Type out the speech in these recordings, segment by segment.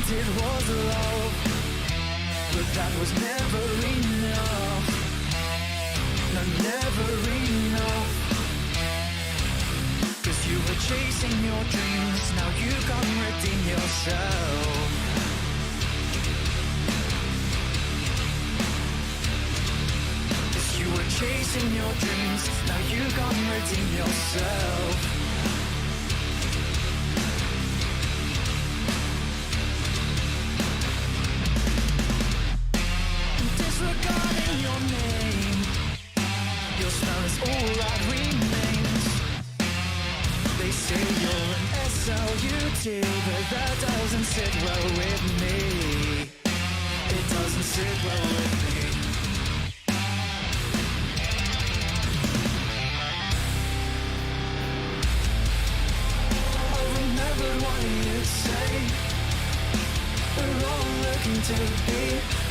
It was love, but that was never enough. No, never enough. 'Cause you were chasing your dreams, now you can't redeem yourself. 'Cause you were chasing your dreams, now you can't redeem yourself. Disregarding your name, your smell is all that remains. They say you're an SLUT, but that doesn't sit well with me. It doesn't sit well with me. I remembered what you'd say. We're all looking to be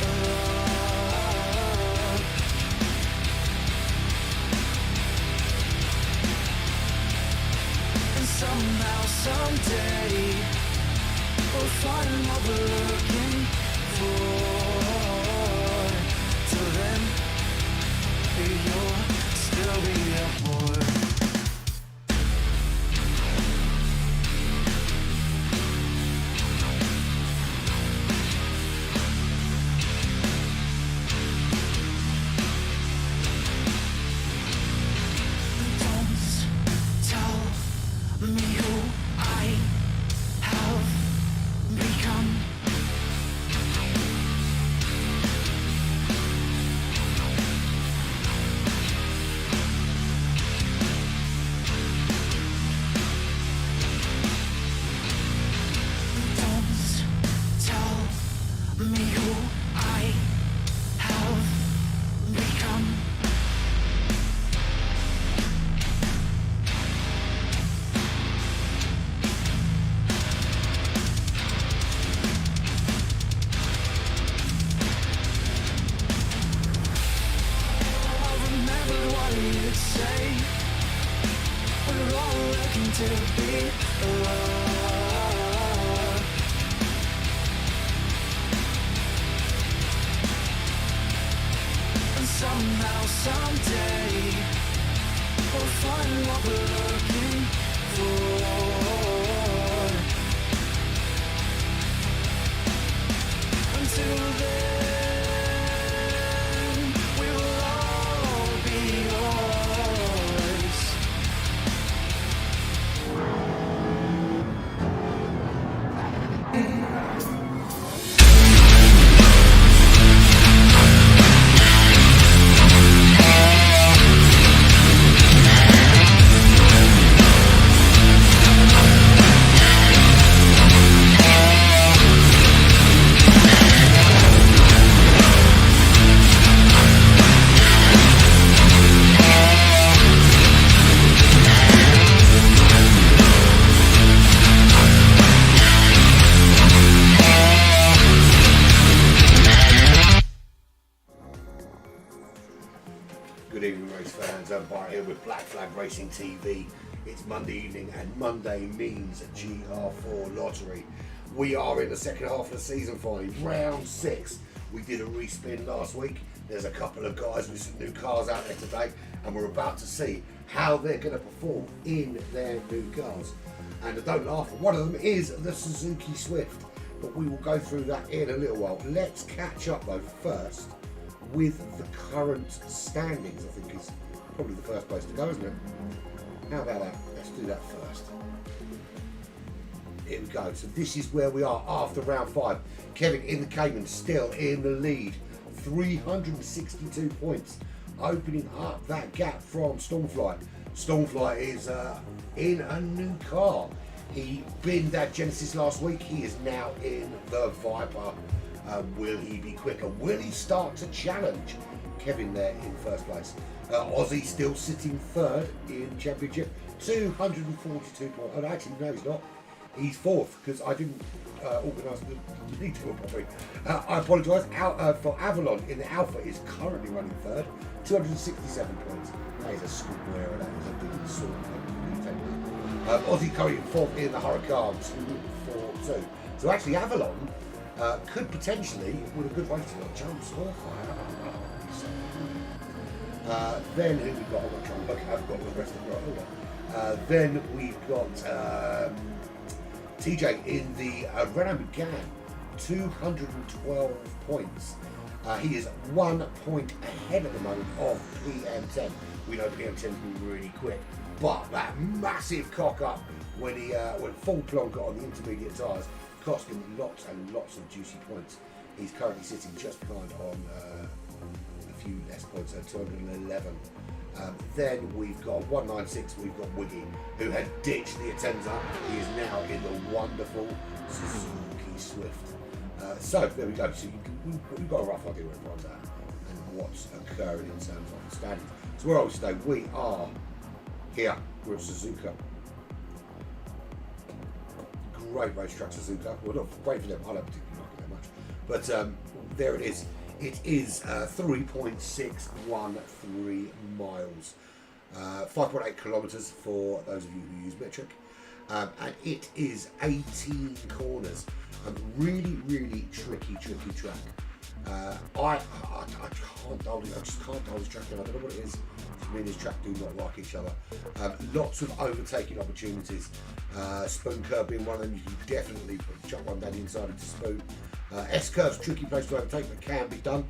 alone. And somehow, someday, we'll find what we're looking for. Till then, you'll still be a boy. To be alone. And somehow, someday, we'll find what we're looking for. Until then, we will all be yours. fans, I'm Bart here with Black Flag Racing TV. It's Monday evening and Monday means GR4 lottery. We are in the second half of the season finally, round 6. We did a respin last week. There's a couple of guys with some new cars out there today and we're about to see how they're going to perform in their new cars. And don't laugh, one of them is the Suzuki Swift, but we will go through that in a little while. Let's catch up though first with the current standings. I think is probably the first place to go, isn't it? How about that? Let's do that first. Here we go. So this is where we are after round 5. Kevin in the Cayman still in the lead, 362 points, opening up that gap from Stormflight. Stormflight is in a new car. He binned that Genesis last week. He is now in the Viper. Will he be quicker? Will he start to challenge Kevin there in first place? Aussie still sitting third in championship, 242 points. Oh, actually, no, he's not. He's fourth because I didn't organise the detail properly. I apologise. For Avalon in the Alpha is currently running third, 267 points. That is a scoop error. That is a big sort of Aussie currently fourth in the Huracan, 242. So actually, Avalon could potentially, with a good rating, jump Stormflight. Then who we got? I'm not trying to look. I've got the rest of the right. Then we've got TJ in the Renault Megane, 212 points. He is 1 point ahead at the moment of PM10. We know PM10 can be really quick, but that massive cock up when he went full plonk on the intermediate tyres cost him lots and lots of juicy points. He's currently sitting just behind on a few less points, so 211. Then we've got 196, we've got Wiggy, who had ditched the Atenza. He is now in the wonderful Suzuki Swift. So there we go. So we've got a rough idea where everyone's at and what's occurring in terms of the standings. So where are we today? We are here. We're at Suzuka. Great racetrack, Suzuka. Well, not great for them. I don't particularly like it that much. But there it is. It is 3.613 miles, 5.8 kilometres for those of you who use metric, and it is 18 corners. Really, really tricky track. I can't hold it. I just can't hold this track in. I don't know what it is. Me and this track do not like each other. Lots of overtaking opportunities. Spoon curve being one of them. You can definitely chuck one down the inside into spoon. S-curve's a tricky place to overtake, but can be done.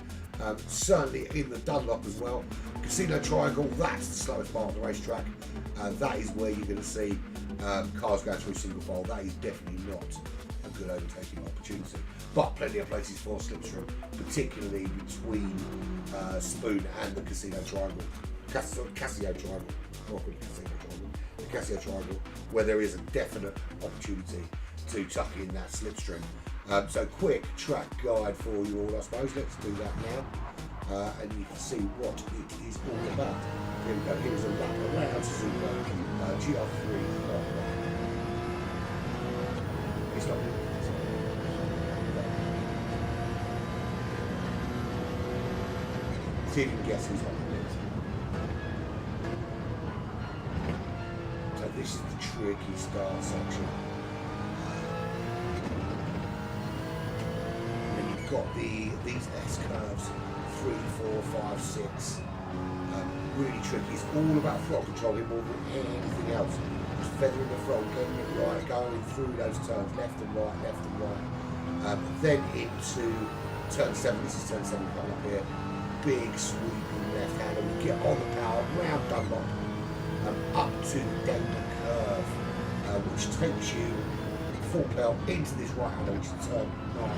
Certainly in the Dunlop as well. Casino Triangle, that's the slowest part of the racetrack. That is where you're going to see cars going through single file. That is definitely not a good overtaking opportunity. But plenty of places for slipstream, particularly between Spoon and the Casino Triangle. Casio Triangle, not really Casino Triangle, the Casio Triangle, where there is a definite opportunity to tuck in that slipstream. So quick track guide for you all, I suppose. Let's do that now, and you can see what it is all about. Here we go. Here's a lap around Suzuka GR3. It's not. See if you can guess who's on the list. So this is the tricky start section. Got these S curves, 3, 4, 5, 6. Really tricky. It's all about throttle control more than anything else. Just feathering the throttle, getting it right, going through those turns, left and right, left and right. Then into turn 7. This is turn 7 coming up here. Big sweeping left hander. We get on the power, round Dunlop, up to Denver curve, which takes you full pedal into this right hander, which is turn 9.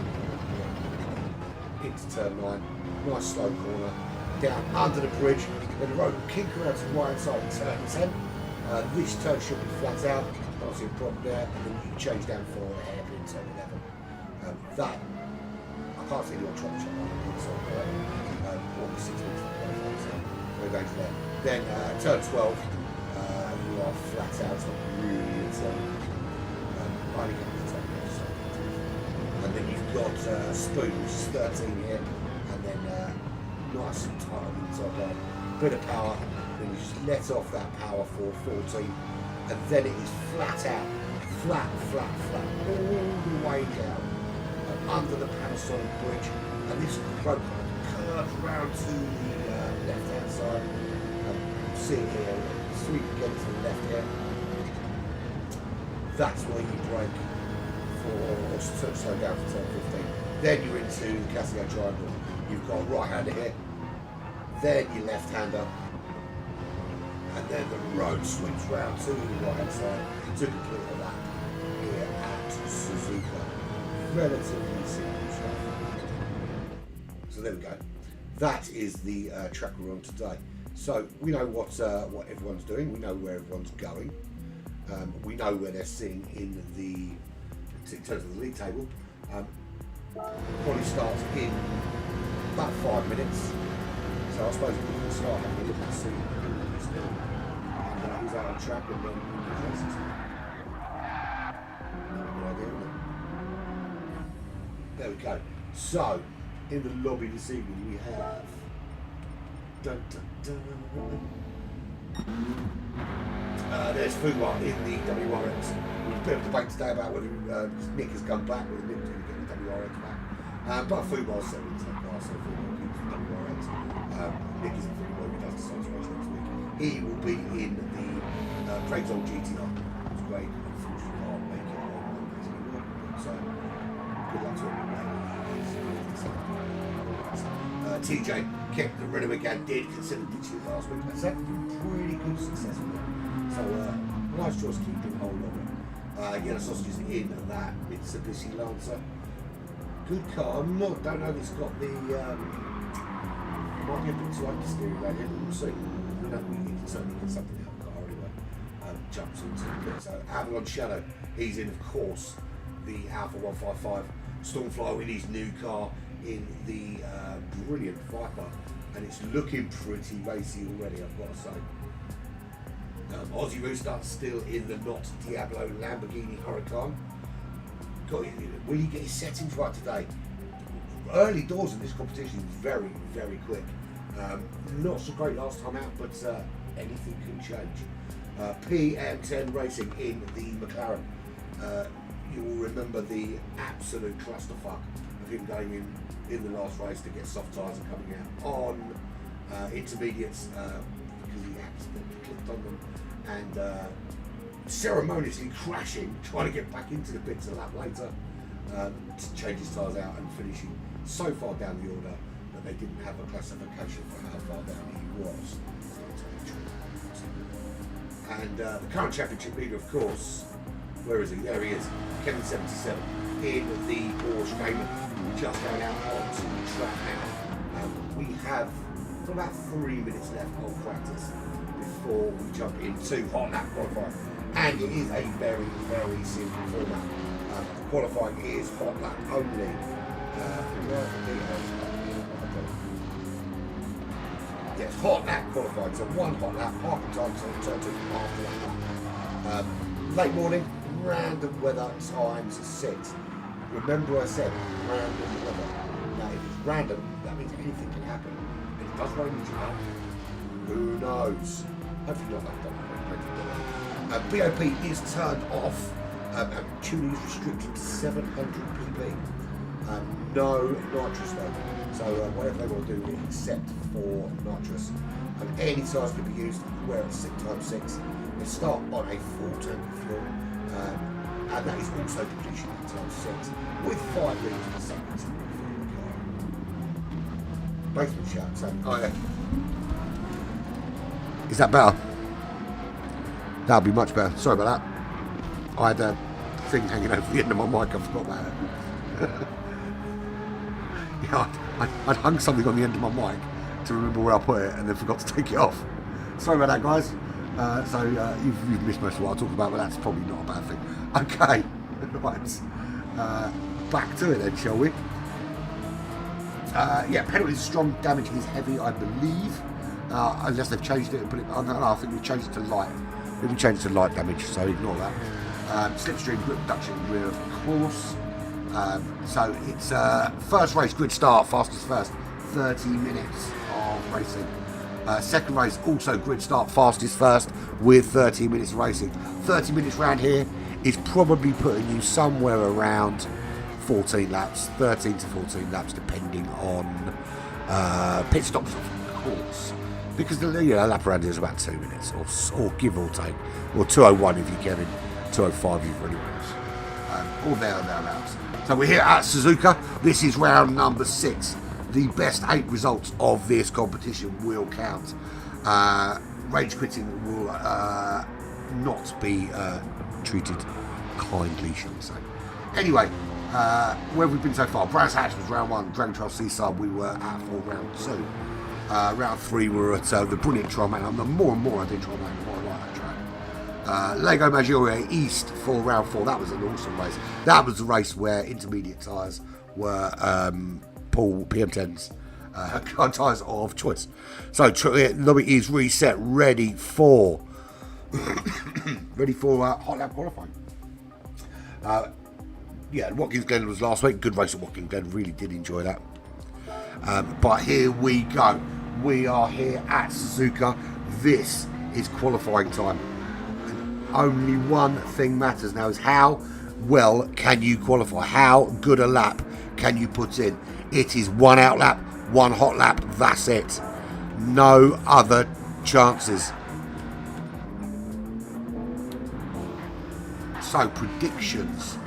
Into turn 9, nice slow corner, down under the bridge, then the road will kink around to the right side of turn 10. This turn should be flat out, don't see a problem there, and then you can change down for a hairpin turn 11. That, I can't see anyone trying to check that on the inside there, or the 6 minutes we're going to there. Then turn 12, you are flat out, it's not really a turn. I only get the turn left side. And then you've got Spoon, which is 13 here, and then nice and tight on the inside line. Bit of power, Then you just let off that power for 14, and then it is flat out, flat, all the way down, under the Panasonic bridge, and this road curves round to the left-hand side. See it here, sweep again to the left here. That's where you brake or slow down for turn 15. Then you're into the Casio triangle. You've got a right-hander here, then your left-hander, and then the road sweeps round to the right-hand side to complete a lap here at Suzuka. Relatively simple stuff. So there we go. That is the track we're on today. So we know what everyone's doing. We know where everyone's going. We know where they're sitting in terms of the league table. Probably starts in about 5 minutes. So I suppose we can start having a look and see who's doing. And who's out on track and then who's races. No idea, isn't it? There we go. So in the lobby this evening we have. Dun, dun, dun. There's FeR in the WRX. There's a bit of debate today about whether Nick has come back, whether Nick's going to get the WRX back. But FeR's settled into that car, so FeR keeps the WRX. Nick isn't fully well, he does the Science race next week. He will be in the Craig's old GTR. It's great, unfortunately can't make it on Mondays anymore. So good luck to him. TJ kept the rhythm again, did consider ditching it last week. That's had pretty good success with it. So nice choice keeping hold of it. Yellow Sausages in that Mitsubishi Lancer. Good car. Don't know if it's got the might be a bit too understeering around here, but we'll see. We know we can certainly get something out of the car anyway. Jumps into the pit. So Avalon Shadow, he's in of course the Alpha 155 Stormfly in his new car in the brilliant Viper, and it's looking pretty racy already, I've got to say. Aussie Rooster still in the not Diablo Lamborghini Huracan. Will he get his settings right today? Early doors in this competition, very, very quick. Not so great last time out, but anything can change. PM10 Racing in the McLaren. You will remember the absolute clusterfuck of him going in the last race to get soft tyres and coming out on intermediates because he accidentally clicked on them and ceremoniously crashing, trying to get back into the pits a lap later to change his tyres out and finishing so far down the order that they didn't have a classification for how far down he was. And the current championship leader, of course, where is he? There he is, Kevin 77 in the Porsche Cayman, just going out onto the track now. We have about 3 minutes left of practice before we jump into hot lap qualifying, and it is a very, very simple format. Qualifying is hot lap only. Yes, hot lap qualifying, so one hot lap, half the time, so turn to after that lap. Late morning, random weather times 6. Remember I said random weather. Now if it's random, that means anything can happen. If it does rain in July, who knows? Hopefully not that bad. BOP is turned off. Tuning is restricted to 700 pp. No nitrous though. So whatever they want to do, except for nitrous. Any tyres can be used where it's 6x6. They start on a full tank of fuel. And that is also depletion times 6 with 5 litres per second. Basement shout saying, oh yeah. Is that better? That'll be much better. Sorry about that. I had a thing hanging over the end of my mic, I forgot about it. Yeah, I'd hung something on the end of my mic to remember where I put it and then forgot to take it off. Sorry about that, guys. So you've missed most of what I talk about, but that's probably not a bad thing. Okay, right. Back to it then, shall we? Yeah, penalties strong, damage is heavy, I believe. Unless they've changed it and put it. Oh, no, I think we've changed it to light. We've changed it to light damage, so ignore that. Slipstream grip reduction in rear, of course. So it's first race, grid start, fastest first, 30 minutes of racing. Second race, also grid start, fastest first with 13 minutes of racing. 30 minutes round here is probably putting you somewhere around 14 laps, 13 to 14 laps, depending on pit stops, of course. Because the lap around here is about 2 minutes, or give or take, or 2:01 if you're Kevin, 2:05 if you're anyone else. All thereabouts. So we're here at Suzuka. This is round number 6. The best 8 results of this competition will count. Range quitting will not be treated kindly, shall we say. Anyway, where have we been so far? Brands Hatch was round 1, Dragon Trail Seaside we were at for round 2. Round 3 we were at the brilliant Trial Man. The more and more I did Trial Man, the more I like that track. Lego Maggiore East for round 4. That was an awesome race. That was the race where intermediate tyres were Paul PM10's tyres of choice. So lobby is reset, ready for hot lap qualifying. Watkins Glen was last week. Good race at Watkins Glen. Really did enjoy that. But here we go. We are here at Suzuka. This is qualifying time. And only one thing matters now is how well can you qualify? How good a lap can you put in? It is 1 out lap, 1 hot lap. That's it. No other chances. So predictions.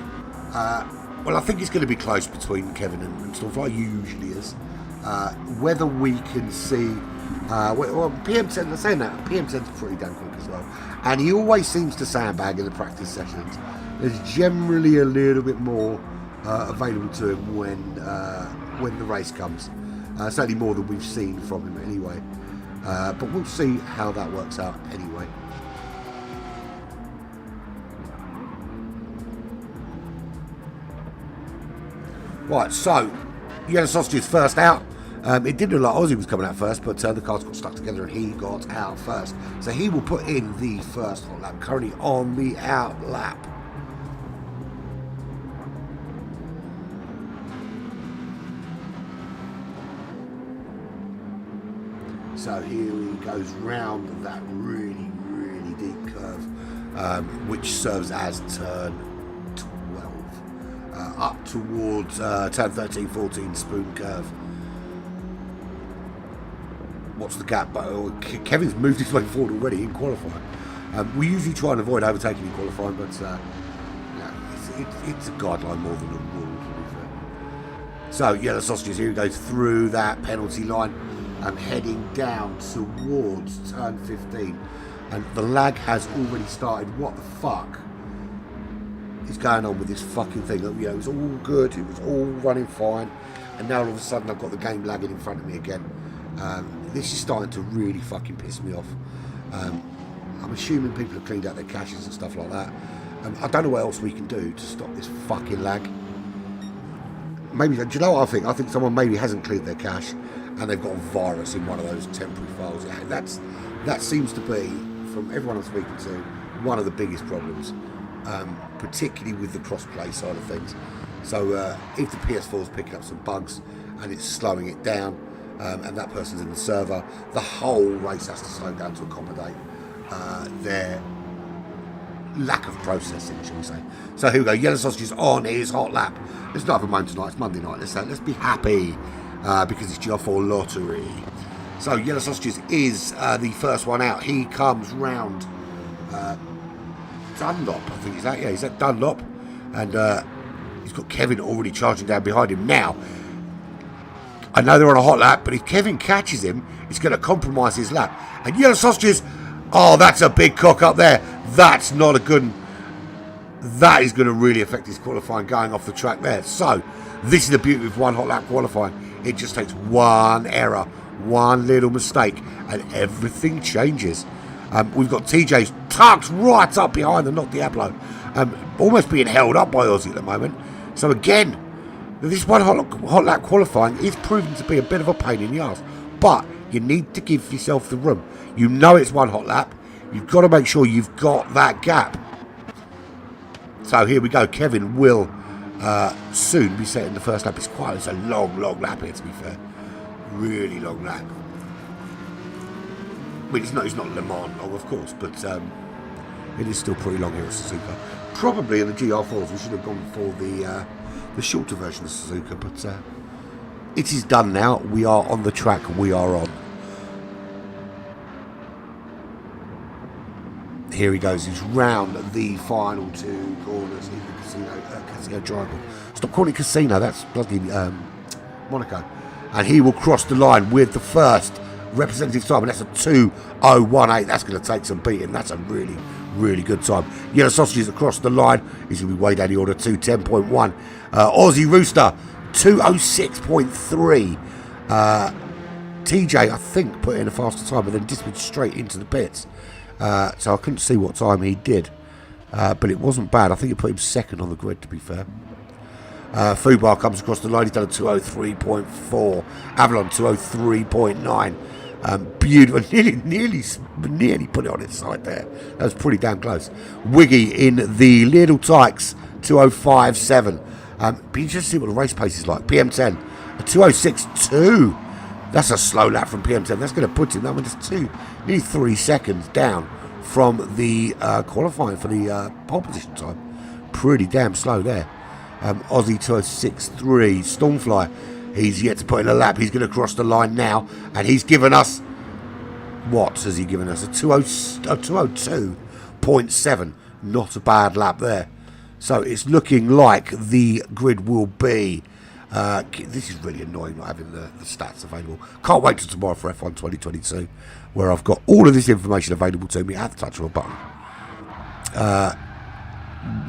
Well, I think it's going to be close between Kevin and stuff like usually is. Whether we can see, PM10, saying that, PM10's pretty damn quick as well. And he always seems to sandbag in the practice sessions. There's generally a little bit more available to him when the race comes. Certainly more than we've seen from him anyway. But we'll see how that works out anyway. Right, so Yellow Sausage's first out. It did look like Ozzy was coming out first, but the cars got stuck together and he got out first. So he will put in the first hot lap, currently on the out lap. So here he goes round that really, really deep curve, which serves as turn 12. Up towards turn 13, 14, spoon curve. What's the gap? Kevin's moved his way forward already in qualifying. We usually try and avoid overtaking in qualifying, but it's a guideline more than a rule, to be fair. So Yellow Sausages, here he goes through that penalty line and heading down towards turn 15. And the lag has already started. What the fuck is going on with this fucking thing? It was all good, it was all running fine, and now all of a sudden I've got the game lagging in front of me again. This is starting to really fucking piss me off. I'm assuming people have cleaned out their caches and stuff like that. I don't know what else we can do to stop this fucking lag. Maybe, do you know what I think? I think someone maybe hasn't cleared their cache and they've got a virus in one of those temporary files. That seems to be, from everyone I'm speaking to, one of the biggest problems, particularly with the cross-play side of things. So if the PS4 is picking up some bugs and it's slowing it down, and that person's in the server, the whole race has to slow down to accommodate their lack of processing, shall we say. So here we go, Yellow Sausages on his hot lap. It's not a moment tonight, it's Monday night. Let's be happy because it's GR4 lottery. So Yellow Sausages is the first one out. He comes round Dunlop, I think. He's at Dunlop, and he's got Kevin already charging down behind him now. I know they're on a hot lap, but if Kevin catches him, it's going to compromise his lap. And Yellow Sausages, oh, that's a big cock up there. That's not a good one. That is going to really affect his qualifying going off the track there. So, this is the beauty of one hot lap qualifying. It just takes one error, one little mistake, and everything changes. We've got TJ's tucked right up behind the Not Diablo, almost being held up by Ozzy at the moment. So again, this one hot lap qualifying is proving to be a bit of a pain in the arse, but you need to give yourself the room. You know it's one hot lap. You've got to make sure you've got that gap. So here we go. Kevin will soon be setting the first lap. It's a long lap here, to be fair. Really long lap. I mean, it's not Le Mans long, of course, but it is still pretty long here at Suzuka. Probably in the GR4s, we should have gone for the shorter version of Suzuka, but it is done now. We are on the track. We are on. Here he goes. He's round the final 2 corners in the Casino Triangle. Stop calling it Casino. That's bloody Monaco. And he will cross the line with the first representative time, and that's a 2:018. That's going to take some beating. That's a really, really good time. Yellow Sausages across the line. He's going to be way down the order. 2:10.1. Aussie Rooster 2:06.3. TJ, I think, put in a faster time, but then disappeared straight into the pits. So I couldn't see what time he did, but it wasn't bad. I think it put him second on the grid, to be fair. Fubar comes across the line. He's done a 2:03.4. Avalon 2:03.9. Beautiful. Nearly put it on its side there. That was pretty damn close. Wiggy in the Little Tykes 2:05.7. Be interested to see what the race pace is like. PM10 a 2:06.2. That's a slow lap from PM10. That's going to put him, that one just nearly 3 seconds down from the qualifying for the pole position time. Pretty damn slow there. Aussie 2:06.3. Stormfly, he's yet to put in a lap. He's going to cross the line now, and he's given us, what has he given us? A 2:02.7. Not a bad lap there. So it's looking like the grid will be... this is really annoying not having the stats available. Can't wait till tomorrow for F1 2022, where I've got all of this information available to me at the touch of a button.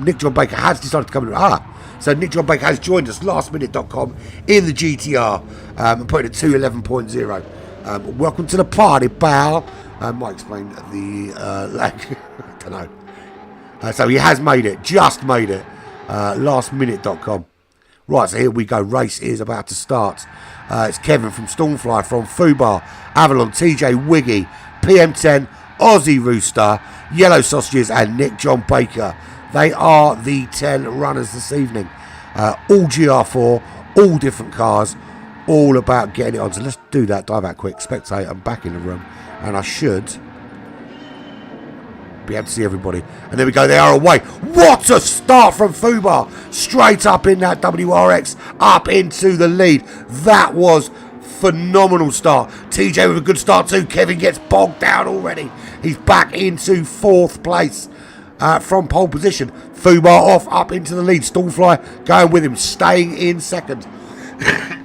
Nick John Baker has decided to come in. So Nick John Baker has joined us, lastminute.com, in the GTR, and put it at 2:11.0. Welcome to the party, pal. Might explain the lag. I don't know. So he has made it, just made it. Lastminute.com. Right, so here we go. Race is about to start. It's Kevin from Stormfly, from Fubar, Avalon, TJ, Wiggy, PM10, Aussie Rooster, Yellow Sausages, and Nick John Baker. They are the 10 runners this evening. All GR4, all different cars, all about getting it on. So let's do that. Dive out quick. Spectate. I'm back in the room, and I should be able to see everybody. And there we go. They are away. What a start from Fubar. Straight up in that WRX, up into the lead. That was phenomenal start. TJ with a good start too. Kevin gets bogged down already. He's back into 4th place from pole position. Fubar off, up into the lead. Stormfly going with him, staying in 2nd.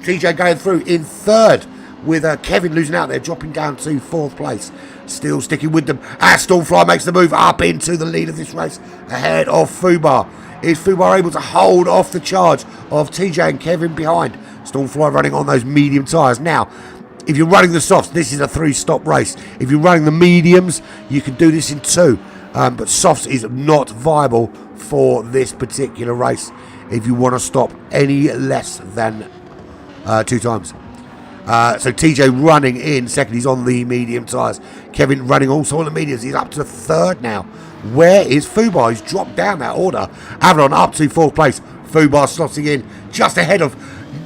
TJ going through in 3rd, with Kevin losing out there, dropping down to 4th place. Still sticking with them as Stormfly makes the move up into the lead of this race, ahead of Fubar. Is Fubar able to hold off the charge of TJ and Kevin behind? Stormfly running on those medium tyres. Now, if you're running the softs, this is a 3-stop race. If you're running the mediums, you can do this in 2. But softs is not viable for this particular race if you want to stop any less than 2 times. So TJ running in 2nd. He's on the medium tyres. Kevin running also on the mediums. He's up to 3rd now. Where is Fubar? He's dropped down that order. Avalon up to 4th place. Fubar slotting in just ahead of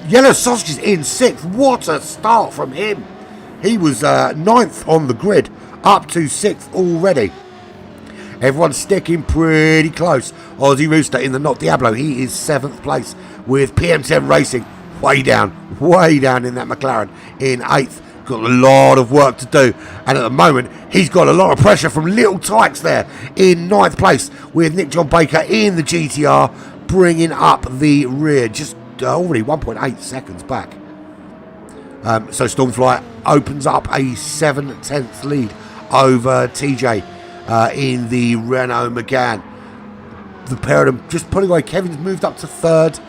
Yellow Sausages in 6th. What a start from him. He was 9th on the grid, up to 6th already. Everyone's sticking pretty close. Aussie Rooster in the Not Diablo. He is 7th place, with PM10 Racing way down in that McLaren in 8th. Got a lot of work to do, and at the moment he's got a lot of pressure from Little Tykes there in 9th place, with Nick John Baker in the GTR bringing up the rear, just already 1.8 seconds back. So Stormfly opens up a 7/10 lead over TJ in the Renault Megane. The pair of them just pulling away. Kevin's moved up to 3rd,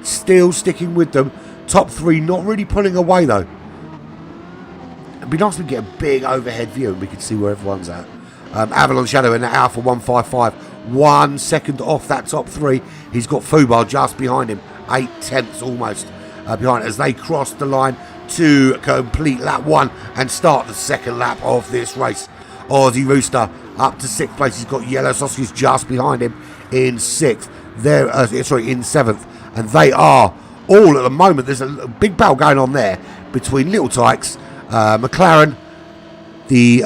still sticking with them. Top 3 not really pulling away though. It'd be nice if we get a big overhead view and we can see where everyone's at. Avalon Shadow in that Alpha 155, 1 second off that top 3. He's got Fubar just behind him, 8/10 almost behind, as they cross the line to complete lap 1 and start the 2nd lap of this race. Aussie Rooster up to 6th place. He's got Yellow Sausages just behind him in 6th. They're in 7th, and they are all at the moment. There's a big battle going on there between Little Tykes, McLaren, the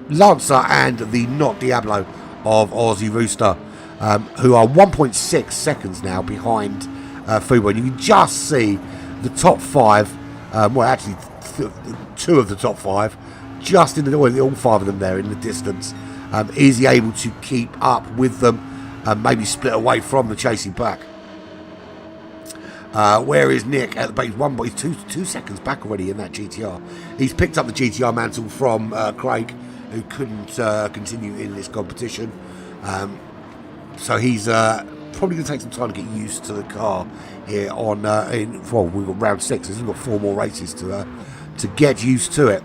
Lancer and the Not Diablo of Aussie Rooster, who are 1.6 seconds now behind FeR. You can just see the top 5, well actually 2 of the top 5, just in the, all 5 of them there in the distance. Is he able to keep up with them and maybe split away from the chasing pack? Where is Nick at the base? He's 2 seconds back already in that GTR. He's picked up the GTR mantle from Craig, who couldn't continue in this competition. So he's probably going to take some time to get used to the car here on, well, we've got round 6. We've got 4 more races to get used to it.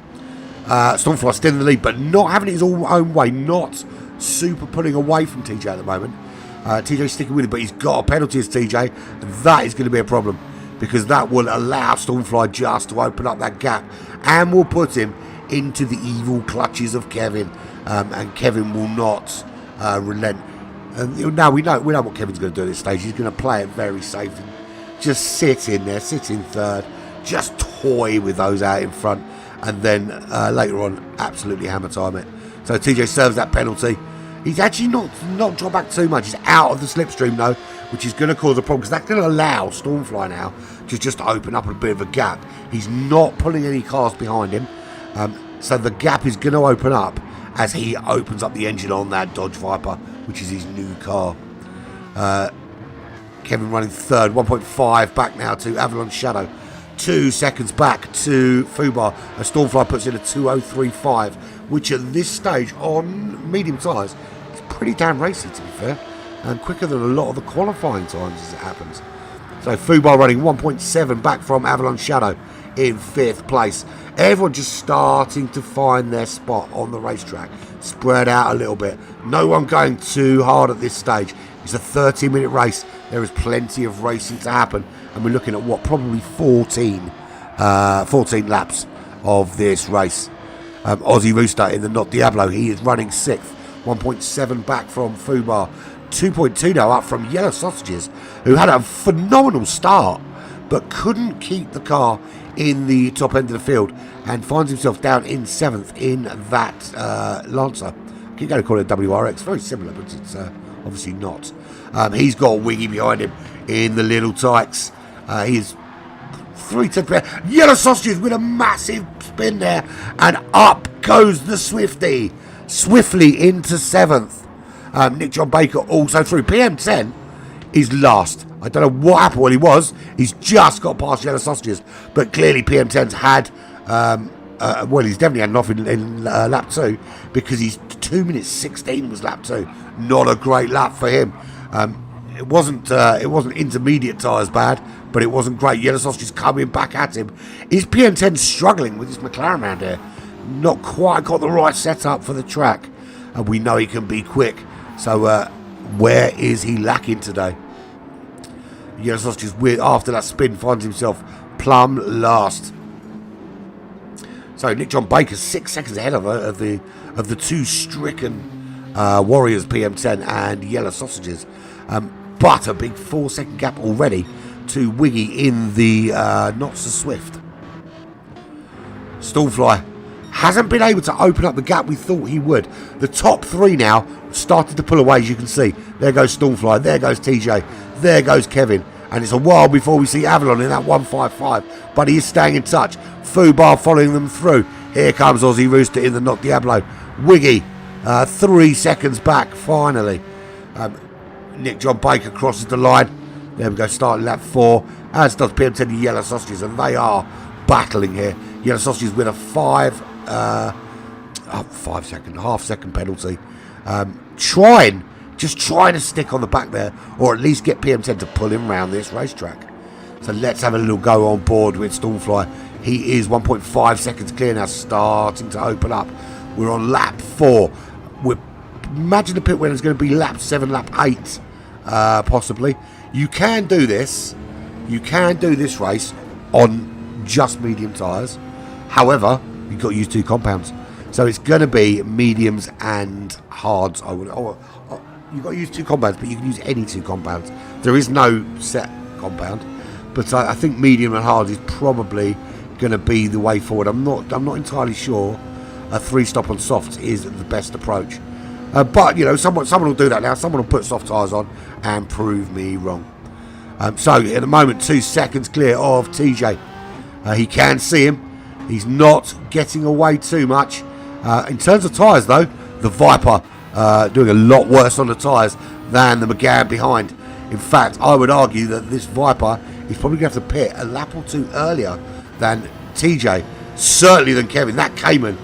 Stormfly still in the lead, but not having it his own way, not super pulling away from TJ at the moment. TJ sticking with it, but he's got a penalty as TJ, and that is going to be a problem, because that will allow Stormfly just to open up that gap, and will put him into the evil clutches of Kevin, and Kevin will not relent. And now we know what Kevin's going to do at this stage. He's going to play it very safe and just sit in there, sit in third, just toy with those out in front, and then later on absolutely hammer time it. So TJ serves that penalty. He's actually not dropped back too much. He's out of the slipstream though, which is going to cause a problem, because that's going to allow Stormfly now to just open up a bit of a gap. He's not pulling any cars behind him, so the gap is going to open up as he opens up the engine on that Dodge Viper, which is his new car. Kevin running third, 1.5 back now to Avalon Shadow. 2 seconds back to FeR. A Stormfly puts in a 2:03.5, which at this stage on medium tyres is pretty damn racy, to be fair, and quicker than a lot of the qualifying times as it happens. So FeR running 1.7 back from Avalon Shadow in 5th place. Everyone just starting to find their spot on the racetrack, spread out a little bit. No one going too hard at this stage. It's a 30-minute race. There is plenty of racing to happen, and we're looking at what, probably 14 laps of this race. Aussie Rooster in the Not Diablo, he is running 6th, 1.7 back from FeR, 2.2 now up from Yellow Sausages, who had a phenomenal start but couldn't keep the car in the top end of the field and finds himself down in 7th in that Lancer. I keep going to call it WRX, very similar, but it's obviously not. He's got Wiggy behind him in the little tykes. He's 3 to Yellow Sausages with a massive spin there, and up goes the Swifty swiftly into 7th. Nick John Baker also through. PM10 is last. I don't know what happened when he was. He's just got past Yellow Sausages, but clearly PM10's had well, he's definitely had enough in lap 2, because he's 2 minutes 16 was lap 2. Not a great lap for him. It wasn't intermediate tyres bad, but it wasn't great. Yellow Sausages coming back at him. Is PM10 struggling with his McLaren around here? Not quite got the right setup for the track, and we know he can be quick. So where is he lacking today? Yellow Sausages, after that spin, finds himself plumb last. So Nick John Baker 6 seconds ahead of the 2 stricken Warriors, PM10 and Yellow Sausages, but a big 4-second gap already to Wiggy in the not so swift. Stormfly hasn't been able to open up the gap we thought he would. The top 3 now started to pull away, as you can see. There goes Stormfly, there goes TJ, there goes Kevin, and it's a while before we see Avalon in that 1.55, but he is staying in touch. FeR following them through. Here comes Aussie Rooster in the Not Diablo. Wiggy 3 seconds back finally. Nick John Baker crosses the line. There we go, starting lap 4, as does PM10 and Yellow Sausages, and they are battling here. Yellow Sausages with a half-second penalty. Just trying to stick on the back there, or at least get PM10 to pull him round this racetrack. So let's have a little go on board with Stormfly. He is 1.5 seconds clear now, starting to open up. We're on lap 4. Imagine the pit winner is going to be lap 7, lap 8, possibly. You can do this. You can do this race on just medium tyres. However, you've got to use 2 compounds. So it's going to be mediums and hards. You've got to use 2 compounds, but you can use any 2 compounds. There is no set compound, but I think medium and hard is probably going to be the way forward. I'm not entirely sure. a 3-stop on softs is the best approach. But, you know, someone will do that now. Someone will put soft tyres on and prove me wrong. So, at the moment, 2 seconds clear of TJ. He can see him. He's not getting away too much. In terms of tyres, though, the Viper doing a lot worse on the tyres than the McGann behind. In fact, I would argue that this Viper is probably going to have to pit a lap or 2 earlier than TJ. Certainly than Kevin. That Cayman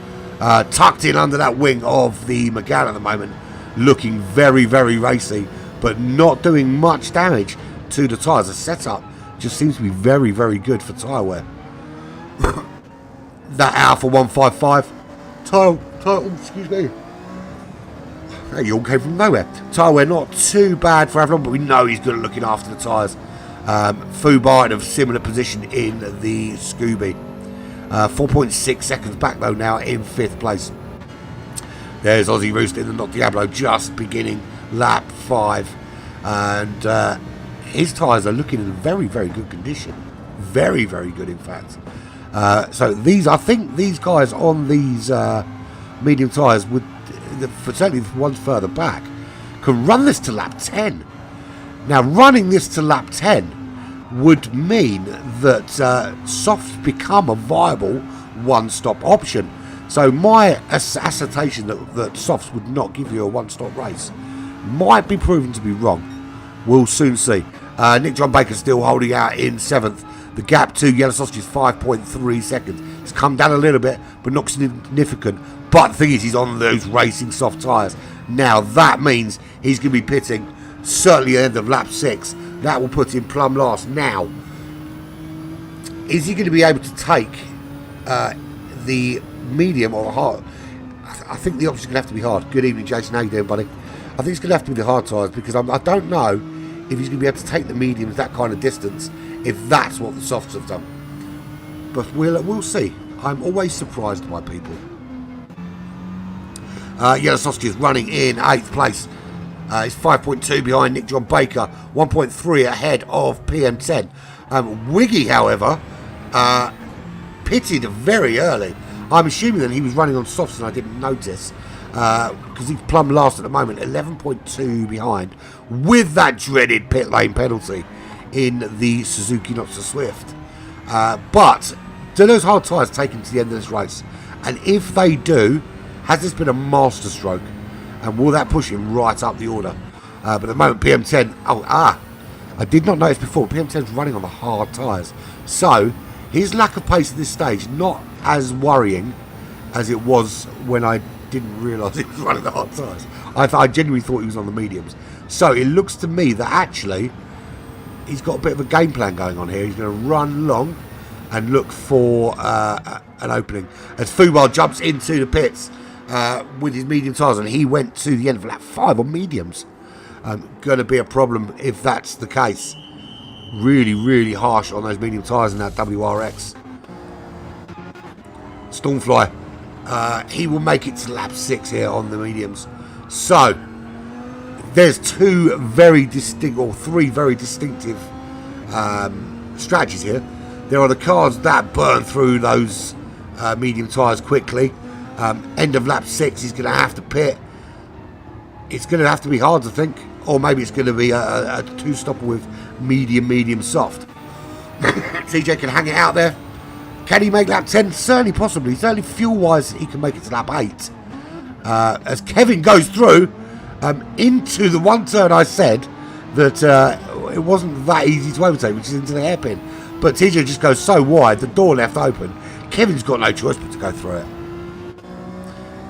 tucked in under that wing of the McGann at the moment, looking very, very racy, but not doing much damage to the tyres. The setup just seems to be very, very good for tyre wear. That Alpha 155 title, excuse me. That yawn came from nowhere. Tyre wear not too bad for Avalon, but we know he's good at looking after the tyres. Fubar in a similar position in the Scooby. 4.6 seconds back though now in 5th place. There's Aussie Rooster in the Not Diablo just beginning lap 5. And his tyres are looking in very, very good condition. Very, very good in fact. So I think these guys on these medium tyres would, certainly the ones further back, can run this to lap 10. Now running this to lap 10 would mean that softs become a viable one-stop option. So my assertion that softs would not give you a one-stop race might be proven to be wrong. We'll soon see. Nick John Baker still holding out in 7th. The gap to Yellow Sausage is 5.3 seconds. It's come down a little bit, but not significant. But the thing is, he's on those racing soft tyres. Now, that means he's going to be pitting certainly at the end of lap 6. That will put him plumb last. Now, is he going to be able to take the medium or the hard? I think the option's going to have to be hard. Good evening, Jason. How you doing, buddy? I think it's going to have to be the hard tyres because I don't know if he's going to be able to take the mediums that kind of distance if that's what the softs have done. But we'll see. I'm always surprised by people. Yellow Sausage is running in 8th place. He's 5.2 behind Nick John Baker, 1.3 ahead of PM10. Wiggy, however, pitted very early. I'm assuming that he was running on softs and I didn't notice because he's plumb last at the moment, 11.2 behind, with that dreaded pit lane penalty in the Suzuki Not So Swift. But do those hard tyres take him to the end of this race? And if they do, has this been a masterstroke? And will that push him right up the order? But at the moment, PM10... I did not notice before. PM10's running on the hard tyres. So, his lack of pace at this stage, not as worrying as it was when I didn't realise he was running the hard tyres. I genuinely thought he was on the mediums. So, it looks to me that actually, he's got a bit of a game plan going on here. He's going to run long and look for an opening. As Fubar jumps into the pits... with his medium tyres, and he went to the end of lap 5 on mediums. Going to be a problem if that's the case. Really, really harsh on those medium tyres in that WRX. Stormfly, he will make it to lap 6 here on the mediums. So, there's three very distinctive strategies here. There are the cars that burn through those medium tyres quickly. End of lap 6, he's going to have to pit. It's going to have to be hard to think, or maybe it's going to be a 2-stopper with medium soft. TJ can hang it out there. Can he make lap 10? Certainly, possibly. Certainly, fuel-wise, he can make it to lap 8. As Kevin goes through into the one turn I said that it wasn't that easy to overtake, which is into the hairpin. But TJ just goes so wide, the door left open. Kevin's got no choice but to go through it.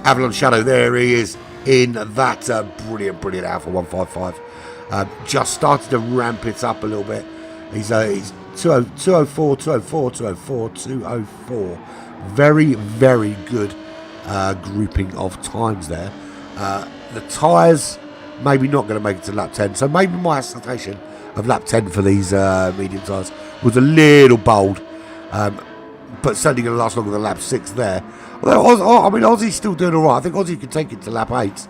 Avalon Shadow, there he is in that brilliant Alpha 155. Just started to ramp it up a little bit. He's 204. Very, very good grouping of times there. The tyres maybe not going to make it to lap 10, so maybe my estimation of lap 10 for these medium tyres was a little bold, but certainly going to last longer than lap 6 there. Although, Aussie's still doing all right. I think Aussie can take it to lap 8.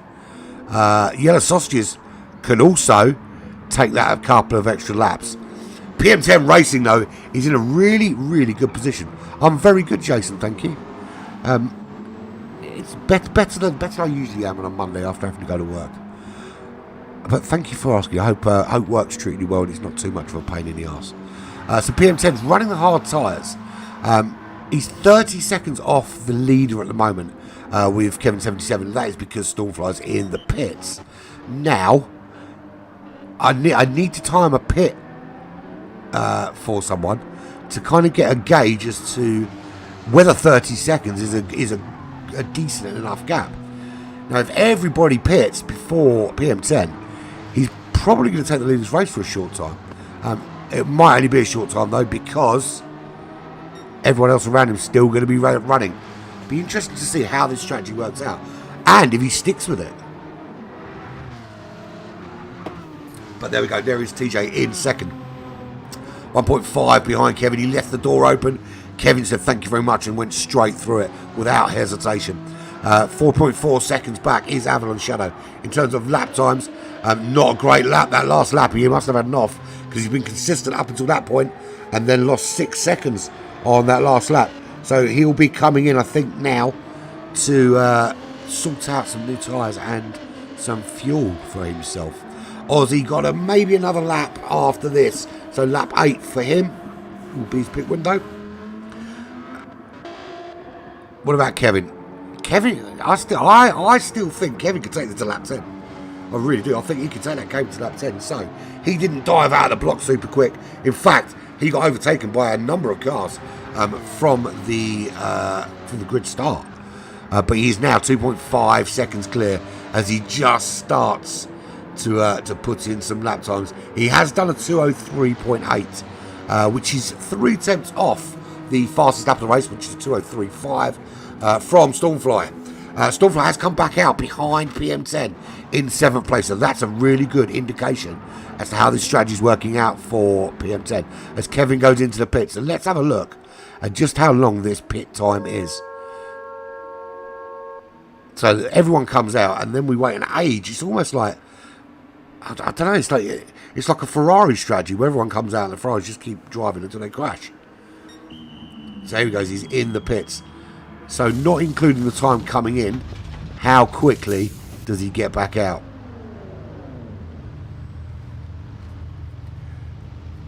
Yellow Sausages can also take that a couple of extra laps. PM10 Racing, though, is in a really, really good position. I'm very good, Jason, thank you. it's better than I usually am on a Monday after having to go to work. But thank you for asking. I hope work's treating you well and it's not too much of a pain in the arse. So PM10's running the hard tyres. He's 30 seconds off the leader at the moment with Kevin 77. That is because Stormfly's in the pits. Now, I need to time a pit for someone to kind of get a gauge as to whether 30 seconds is a decent enough gap. Now, if everybody pits before PM10, he's probably going to take the lead in this race for a short time. It might only be a short time, though, because everyone else around him is still going to be running. Be interesting to see how this strategy works out, and if he sticks with it. But there we go. There is TJ in second. 1.5 behind Kevin. He left the door open. Kevin said thank you very much and went straight through it without hesitation. 4.4 seconds back is Avalon Shadow. In terms of lap times, not a great lap. That last lap, he must have had an off because he's been consistent up until that point and then lost 6 seconds on that last lap. So he'll be coming in, I think, now to sort out some new tyres and some fuel for himself. Ozzy got maybe another lap after this. So lap 8 for him will be his pit window. What about Kevin? Kevin, I still think Kevin could take this to lap 10. I really do. I think he could take that game to lap 10. So he didn't dive out of the block super quick. In fact, he got overtaken by a number of cars from the grid start. But he's now 2.5 seconds clear as he just starts to put in some lap times. He has done a 2:03.8, which is 3 tenths off the fastest lap of the race, which is a 2:03.5 from Stormfly. Stormfly has come back out behind PM10 in 7th place, so that's a really good indication as to how this strategy is working out for PM10 as Kevin goes into the pits. And let's have a look at just how long this pit time is. So everyone comes out and then we wait an age. It's almost like, I don't know, it's like a Ferrari strategy where everyone comes out and the Ferraris just keep driving until they crash. So here he goes, he's in the pits. So not including the time coming in, how quickly does he get back out?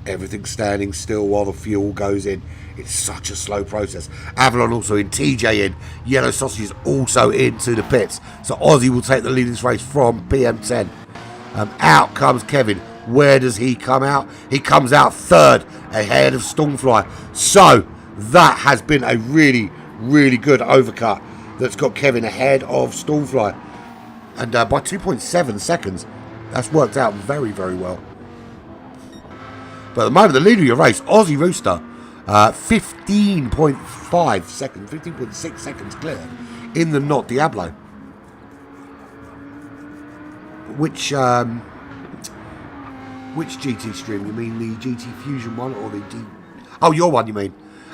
Everything's standing still while the fuel goes in. It's such a slow process. Avalon also in, TJ in, Yellow Sausage is also into the pits. So Ozzy will take the lead in this race from PM10. Out comes Kevin. Where does he come out? He comes out 3rd ahead of Stormfly. So that has been a really, really good overcut that's got Kevin ahead of Stormfly. And by 2.7 seconds, that's worked out very, very well. But at the moment, the leader of your race, Aussie Rooster, 15.5 seconds, 15.6 seconds clear in the Not Diablo. Which GT stream? You mean the GT Fusion one or the G... Oh, your one, you mean?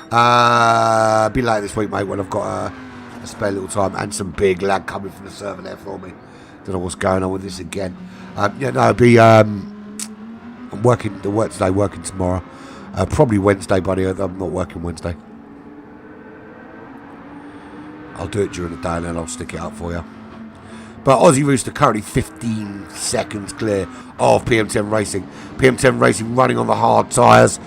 Be later this week, mate, when I've got a spare little time and some big lag coming from the server there for me. Don't know what's going on with this again. Yeah, no, it'll be... I'm working the work today, working tomorrow. Probably Wednesday, buddy. I'm not working Wednesday. I'll do it during the day and then I'll stick it up for you. But Aussie Rooster currently 15 seconds clear of PM10 Racing. PM10 Racing running on the hard tyres.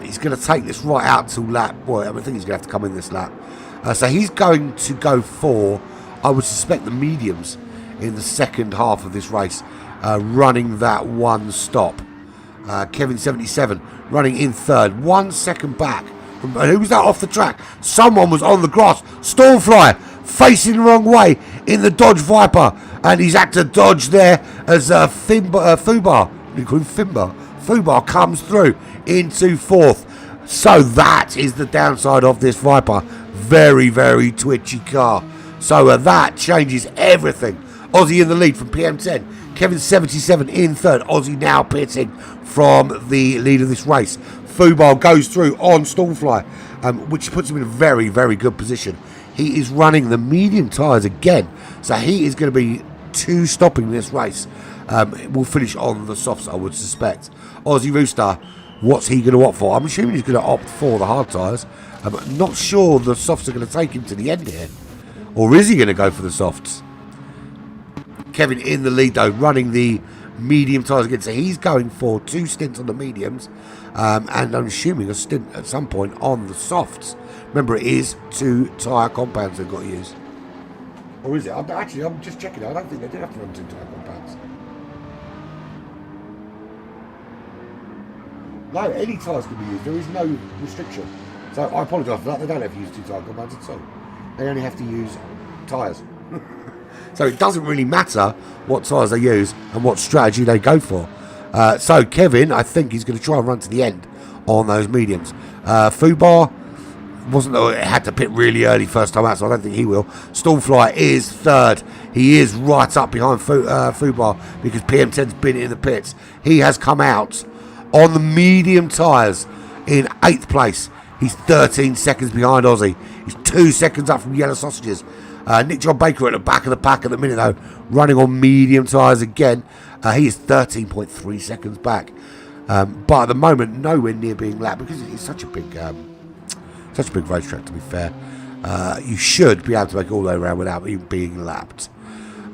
He's going to take this right out to lap. Well, I think he's going to have to come in this lap. So he's going to go for, I would suspect, the mediums in the second half of this race. Running that one stop. Kevin 77 running in 3rd. 1 second back. Who was that off the track? Someone was on the grass. Stormfly facing the wrong way in the Dodge Viper, and he's had to dodge there as Fubar comes through into 4th. So that is the downside of this Viper. Very, very twitchy car. So that changes everything. Aussie in the lead from PM10. Kevin 77 in 3rd. Aussie now pitting from the lead of this race. Fubar goes through on Stormfly, which puts him in a very, very good position. He is running the medium tyres again, so he is going to be 2 stopping this race. We'll finish on the softs, I would suspect. Aussie Rooster, what's he going to opt for? I'm assuming he's going to opt for the hard tyres. I'm not sure the softs are going to take him to the end here. Or is he going to go for the softs? Kevin in the lead though, running the medium tyres again. So he's going for 2 stints on the mediums. And I'm assuming a stint at some point on the softs. Remember, it is 2 tyre compounds they've got to use. Or is it? I'm just checking. I don't think they do have to run 2 tyre compounds. No, any tyres can be used. There is no restriction. So I apologise for that. They don't have to use 2 tyre compounds at all. They only have to use tyres. So it doesn't really matter what tyres they use and what strategy they go for. So Kevin, I think he's going to try and run to the end on those mediums. Fubar had to pit really early first time out, so I don't think he will. Stormfly is third. He is right up behind Fubar because PM10's been in the pits. He has come out on the medium tyres in 8th place. He's 13 seconds behind Aussie. He's 2 seconds up from Yellow Sausages. Nick John Baker at the back of the pack at the minute though, running on medium tyres again. He is 13.3 seconds back. But at the moment, nowhere near being lapped because it's such a big racetrack, to be fair. You should be able to make all the way around without even being lapped.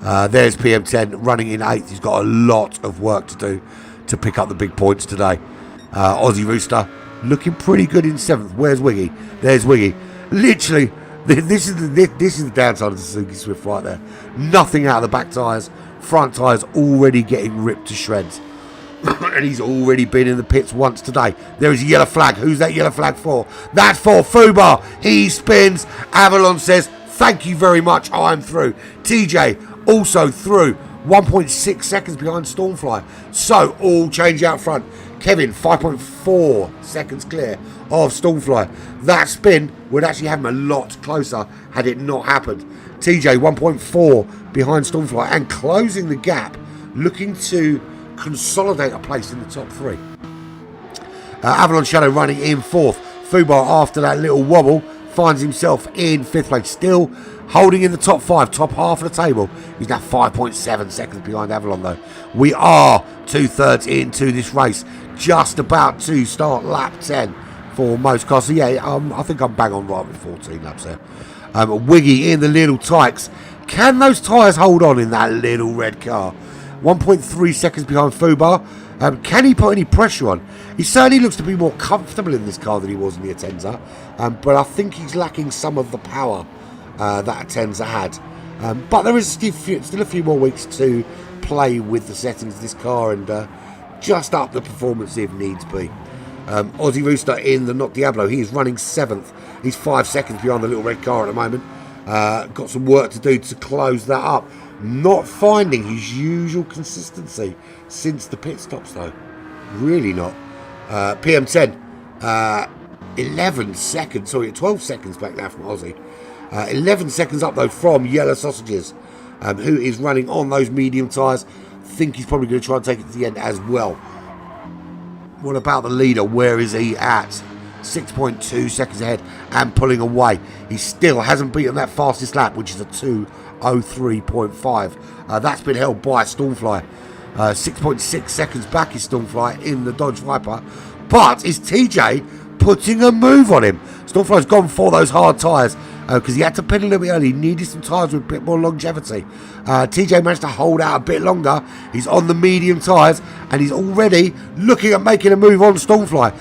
There's PM10 running in 8th. He's got a lot of work to do to pick up the big points today. Aussie Rooster looking pretty good in 7th. Where's Wiggy? There's Wiggy. Literally, this is the downside of the Suzuki Swift right there. Nothing out of the back tyres. Front tyres already getting ripped to shreds. And he's already been in the pits once today. There is a yellow flag. Who's that yellow flag for? That's for Fubar. He spins. Avalon says, thank you very much. I'm through. TJ also through. 1.6 seconds behind Stormfly. So all change out front. Kevin 5.4 seconds clear of Stormfly. That spin would actually have him a lot closer had it not happened. TJ 1.4 behind Stormfly and closing the gap, looking to consolidate a place in the top 3. Avalon Shadow running in 4th. Fubar, after that little wobble, finds himself in 5th place, still holding in the top 5, top half of the table. He's now 5.7 seconds behind Avalon though. We are 2/3 into this race, just about to start lap 10 for most cars. So yeah, I think I'm bang on right with 14 laps there. Wiggy in the little tykes. Can those tyres hold on in that little red car? 1.3 seconds behind Fubar. Can he put any pressure on? He certainly looks to be more comfortable in this car than he was in the Atenza. But I think he's lacking some of the power that Atenza had. But there is still a few more weeks to play with the settings of this car and just up the performance if needs be. Aussie Rooster in the Not Diablo. He is running 7th. He's 5 seconds behind the little red car at the moment. Got some work to do to close that up. Not finding his usual consistency since the pit stops though. Really not. PM10, 11 seconds, sorry, 12 seconds back now from Aussie. 11 seconds up though from Yellow Sausages, who is running on those medium tyres. Think he's probably going to try and take it to the end as well. What about the leader? Where is he at? 6.2 seconds ahead and pulling away. He still hasn't beaten that fastest lap, which is a 2:03.5. That's been held by Stormfly. 6.6 seconds back is Stormfly in the Dodge Viper. But is TJ putting a move on him? Stormfly's gone for those hard tyres because he had to pit a little bit early. He needed some tyres with a bit more longevity. TJ managed to hold out a bit longer. He's on the medium tyres and he's already looking at making a move on Stormfly.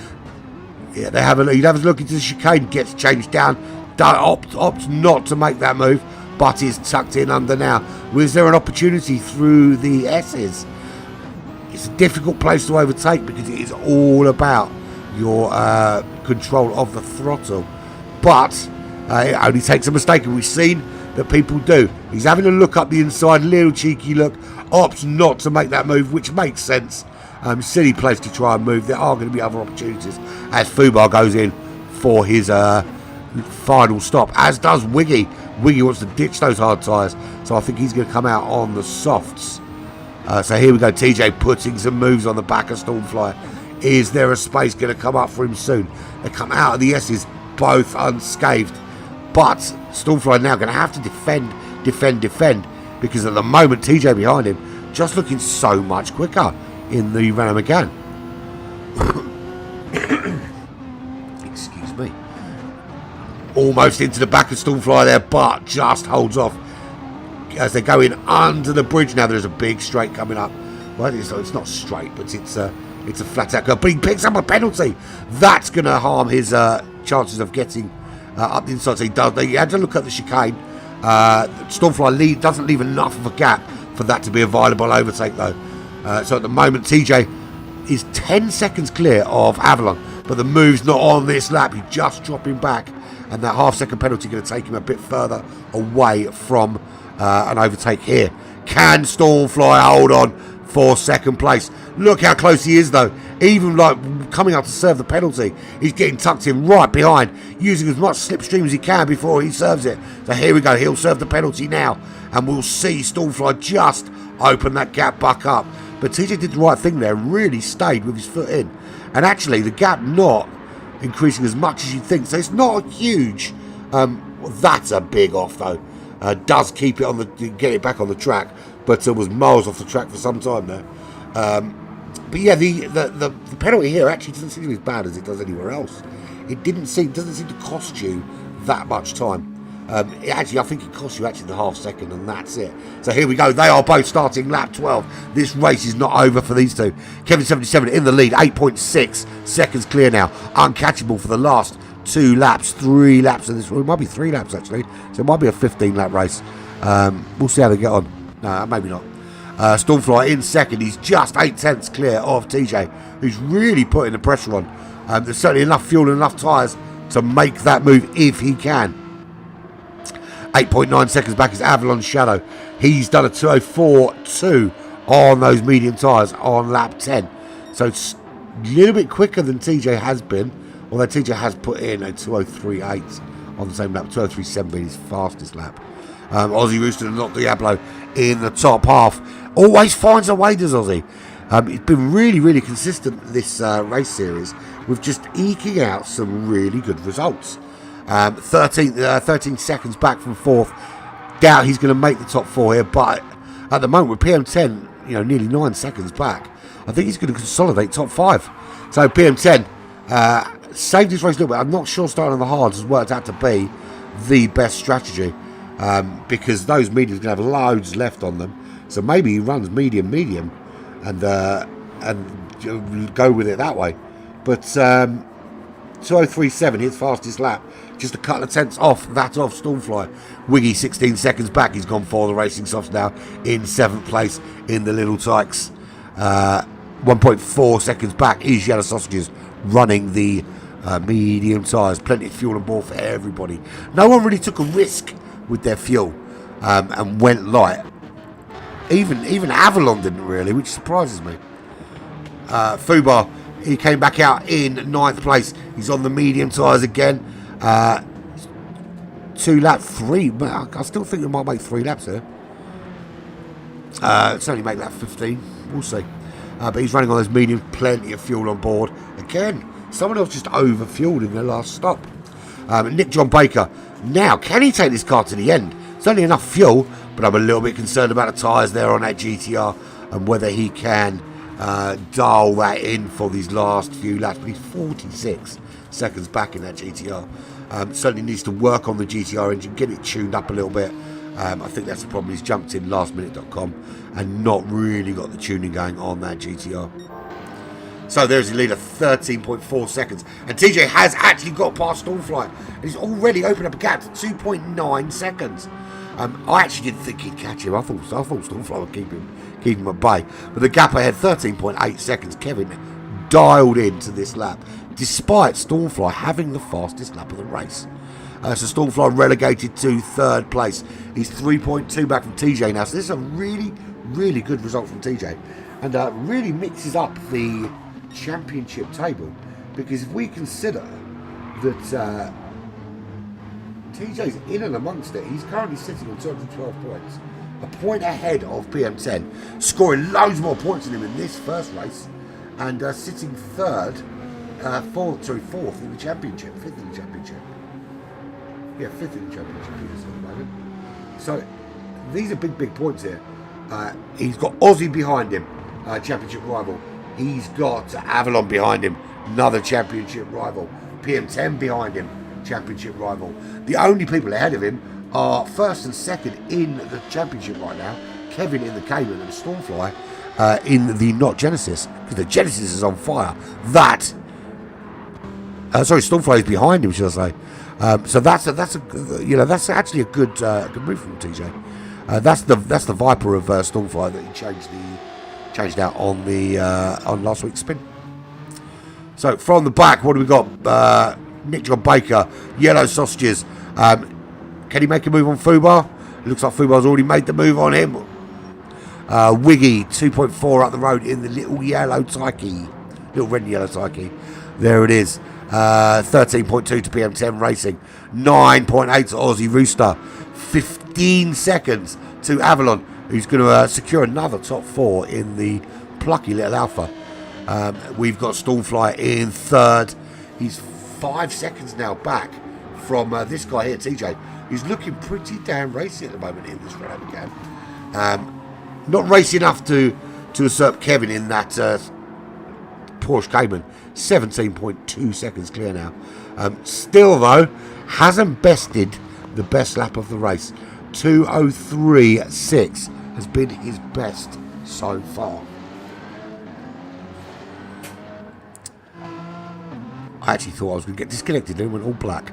Yeah, he'd have a look into the chicane, gets changed down, opts not to make that move, but is tucked in under now. Was there an opportunity through the S's? It's a difficult place to overtake because it is all about your control of the throttle. But it only takes a mistake, and we've seen that people do. He's having a look up the inside, little cheeky look, opts not to make that move, which makes sense. Silly place to try and move. There are going to be other opportunities as Fubar goes in for his final stop, as does Wiggy. Wiggy wants to ditch those hard tyres, so I think he's going to come out on the softs. So here we go, TJ putting some moves on the back of Stormfly. Is there a space going to come up for him soon? They come out of the S's both unscathed, but Stormfly now going to have to defend, because at the moment TJ behind him just looking so much quicker in the Renault Megane. Excuse me. Almost into the back of Stormfly there, but just holds off as they go in under the bridge. Now there's a big straight coming up. Well, it's not straight, but it's a flat out curve. But he picks up a penalty. That's going to harm his chances of getting up the inside. So he does. He had to look at the chicane. Stormfly doesn't leave enough of a gap for that to be a viable overtake, though. So at the moment, TJ is 10 seconds clear of Avalon, but the move's not on this lap. He's just dropping back, and that half-second penalty going to take him a bit further away from an overtake here. Can Stormfly hold on for second place? Look how close he is, though. Even like coming up to serve the penalty, he's getting tucked in right behind, using as much slipstream as he can before he serves it. So here we go. He'll serve the penalty now, and we'll see Stormfly just open that gap back up. But TJ did the right thing there and really stayed with his foot in. And actually, the gap not increasing as much as you'd think. So it's not huge. That's a big off, though. Does keep it get it back on the track, but it was miles off the track for some time there. But yeah, the penalty here actually doesn't seem as bad as it does anywhere else. It doesn't seem to cost you that much time. Actually, I think it costs you the half second, and that's it. So here we go. They are both starting lap 12. This race is not over for these two. Kevin 77 in the lead, 8.6 seconds clear now. Uncatchable for the last 2 laps, 3 laps of this. Well, it might be 3 laps actually. So it might be a 15-lap race. We'll see how they get on. No, maybe not. Stormfly in second. He's just 8/10 clear of TJ, who's really putting the pressure on. There's certainly enough fuel and enough tyres to make that move if he can. 8.9 seconds back is Avalon's Shadow. He's done a 2:04.2 on those medium tyres on lap 10. So it's a little bit quicker than TJ has been, although TJ has put in a 2:03.8 on the same lap. 2:03.7 being his fastest lap. Aussie Rooster and Not Diablo in the top half. Always finds a way, does Aussie. He's been really, really consistent this race series with just eking out some really good results. 13 seconds back from 4th. Doubt he's going to make the top 4 here, but at the moment with PM10, nearly 9 seconds back, I think he's going to consolidate top 5. So PM10 saved his race a little bit. I'm not sure starting on the hards has worked out to be the best strategy, because those mediums are going to have loads left on them. So maybe he runs medium, and go with it that way. But 2:03.7, his fastest lap, just a couple of tenths off that of Stormfly. Wiggy 16 seconds back. He's gone for the Racing Softs now in 7th place in the Little Tykes. 1.4 seconds back is Yellow Sausages running the medium tyres. Plenty of fuel on board for everybody. No one really took a risk with their fuel and went light. Even Avalon didn't really, which surprises me. Fubar, he came back out in 9th place. He's on the medium tyres again. 2 lap 3. I still think we might make 3 laps here. It's only make that 15. We'll see. But he's running on those mediums. Plenty of fuel on board. Again, someone else just over-fueled in their last stop. Nick John Baker. Now, can he take this car to the end? It's only enough fuel, but I'm a little bit concerned about the tyres there on that GTR and whether he can dial that in for these last few laps. But he's 46 seconds back in that GTR. Certainly needs to work on the GTR engine, get it tuned up a little bit. I think that's the problem. He's jumped in lastminute.com and not really got the tuning going on that GTR. So there's his leader, 13.4 seconds. And TJ has actually got past Stormfly. And he's already opened up a gap to 2.9 seconds. I actually didn't think he'd catch him. I thought Stormfly would keep him at bay. But the gap ahead, 13.8 seconds. Kevin dialed into this lap, despite Stormfly having the fastest lap of the race. So Stormfly relegated to 3rd place. He's 3.2 back from TJ now. So this is a really, really good result from TJ. And really mixes up the championship table. Because if we consider that TJ's in and amongst it, he's currently sitting on 212 points. A point ahead of PM10. Scoring loads more points than him in this first race. And sitting fourth in the championship. 5th in the championship. Yeah, 5th in the championship he is at the moment. So these are big points here. He's got Aussie behind him, championship rival. He's got Avalon behind him, another championship rival. PM10 behind him, championship rival. The only people ahead of him are first and second in the championship right now. Kevin in the Cayman and Stormfly in the not Genesis, because the Genesis is on fire. Stormfly is behind him, should I say? So that's actually a good move from TJ. That's the Viper of Stormfly that he changed out on last week's spin. So from the back, what do we got? Nick John Baker, Yellow Sausages. Can he make a move on Fubar? It looks like Fubar's already made the move on him. Wiggy, 2.4 up the road in the little red and yellow Tyke. There it is. 13.2 to PM10 Racing. 9.8 to Aussie Rooster. 15 seconds to Avalon, who's going to secure another top 4 in the plucky little Alpha. We've got Stormfly in third. He's 5 seconds now back from this guy here, TJ. He's looking pretty damn racy at the moment in this Red Again. Not racy enough to usurp Kevin in that Porsche Cayman. 17.2 seconds clear now. Still, though, hasn't bested the best lap of the race. 2:03.6 has been his best so far. I actually thought I was going to get disconnected and went all black.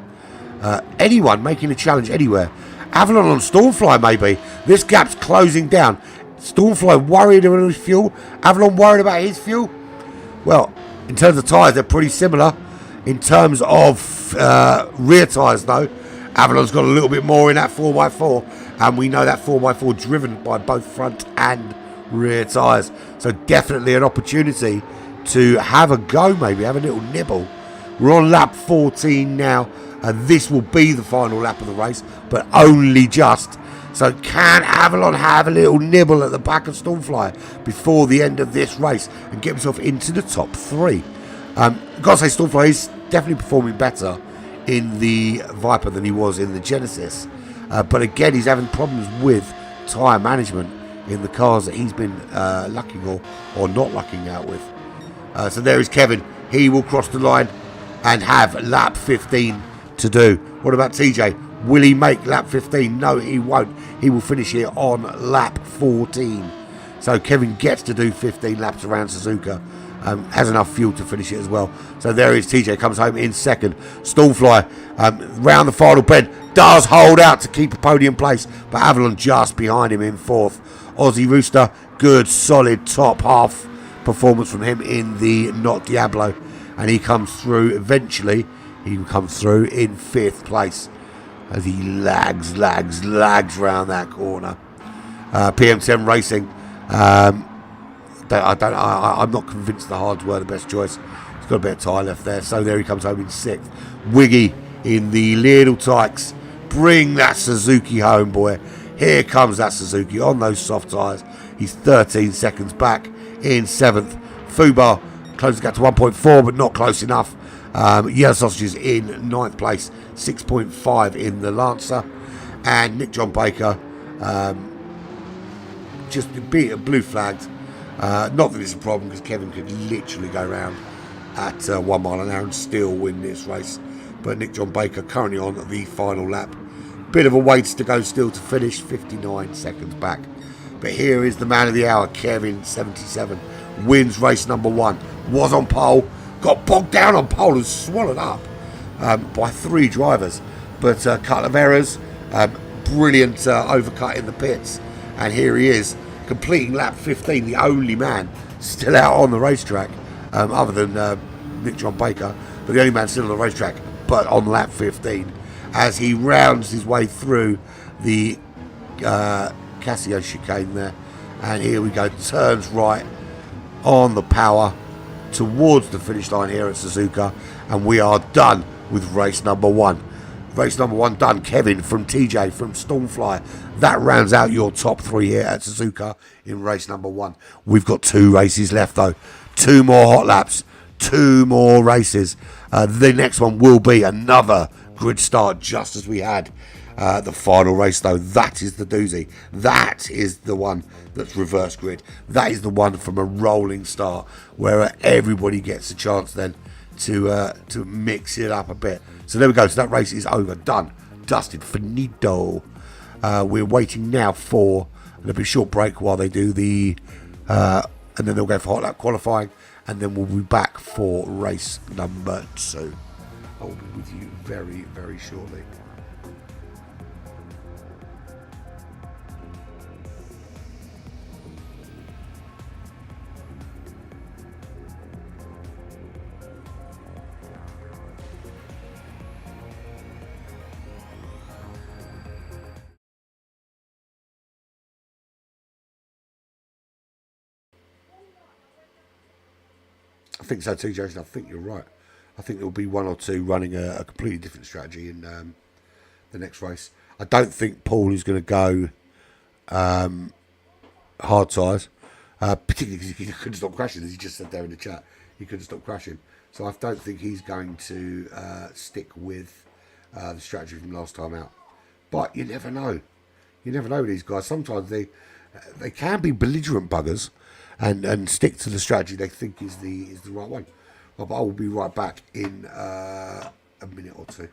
Anyone making a challenge anywhere. Avalon on Stormfly, maybe. This gap's closing down. Stormfly worried about his fuel. Avalon worried about his fuel. Well, in terms of tyres, they're pretty similar. In terms of rear tyres, though, Avalon's got a little bit more in that 4x4. And we know that 4x4 driven by both front and rear tyres. So definitely an opportunity to have a go, maybe. Have a little nibble. We're on lap 14 now. And this will be the final lap of the race, but only just. So can Avalon have a little nibble at the back of Stormfly before the end of this race and get himself into the top 3? I've got to say, Stormfly is definitely performing better in the Viper than he was in the Genesis. But again, he's having problems with tyre management in the cars that he's been lucking or not lucking out with. So there is Kevin. He will cross the line and have lap 15 to do. What about TJ? Will he make lap 15? No, he won't. He will finish here on lap 14. So Kevin gets to do 15 laps around Suzuka. Has enough fuel to finish it as well. So there is TJ, comes home in second. Stormfly round the final bend, does hold out to keep a podium place, but Avalon just behind him in fourth. Aussie Rooster, good solid top half performance from him in the Not Diablo, and he comes through eventually. He comes through in 5th place as he lags round that corner. PM10 Racing. I'm not convinced the hards were the best choice. He's got a bit of tyre left there, so there he comes home in 6th. Wiggy in the little Tykes. Bring that Suzuki home, boy. Here comes that Suzuki on those soft tyres. He's 13 seconds back in 7th. Fubar closes the gap to 1.4, but not close enough. Yellow Sausages in 9th place, 6.5 in the Lancer, and Nick John Baker just blue flagged. Not that it's a problem, because Kevin could literally go around at 1 mile an hour and still win this race. But Nick John Baker currently on the final lap. Bit of a waits to go still to finish, 59 seconds back. But here is the man of the hour, Kevin, 77, wins race number 1, was on pole. Got bogged down on pole and swallowed up by 3 drivers. But a couple of errors, brilliant overcut in the pits. And here he is, completing lap 15, the only man still out on the racetrack, other than Nick John Baker, but the only man still on the racetrack, but on lap 15, as he rounds his way through the Casio chicane there. And here we go, turns right on the power towards the finish line here at Suzuka, and we are done with race number 1. Race number 1 done. Kevin from TJ from Stormfly. That rounds out your top 3 here at Suzuka in race number 1. We've got 2 races left though. 2 more hot laps. 2 more races. The next one will be another grid start, just as we had the final race though. That is the doozy. That is the one that's reverse grid. That is the one from a rolling start, where everybody gets a chance then to mix it up a bit. So there we go. So that race is over, done, dusted, finito. We're waiting now for a little bit short break while they do the, and then they'll go for hot lap qualifying, and then we'll be back for race number 2. I will be with you very, very shortly. I think so too, Jason. I think you're right. I think there will be 1 or 2 running a completely different strategy in the next race. I don't think Paul is going to go hard tyres, particularly because he couldn't stop crashing, as he just said there in the chat. He couldn't stop crashing. So I don't think he's going to stick with the strategy from last time out. But you never know. You never know with these guys. Sometimes they can be belligerent buggers and stick to the strategy they think is the right one. But I will be right back in a minute or 2.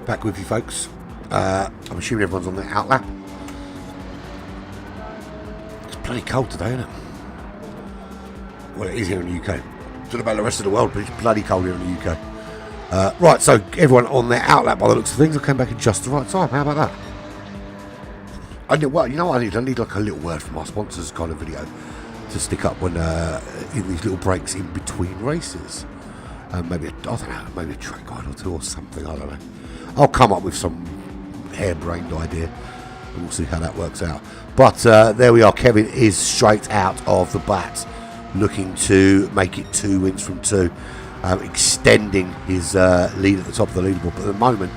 Back with you folks. I'm assuming everyone's on the outlap. It's bloody cold today, isn't it? Well, it is here in the UK. I don't know about the rest of the world, but it's bloody cold here in the UK. Right, so everyone on their outlap by the looks of things. I came back at just the right time. How about that? I need, well, you know what I need? I need like a little word from our sponsors kind of video to stick up when in these little breaks in between races. Maybe I don't know, maybe a track guide or two or something. I don't know. I'll come up with some harebrained idea and we'll see how that works out. But there we are. Kevin is straight out of the bat, looking to make it 2 wins from 2, extending his lead at the top of the leaderboard. But at the moment,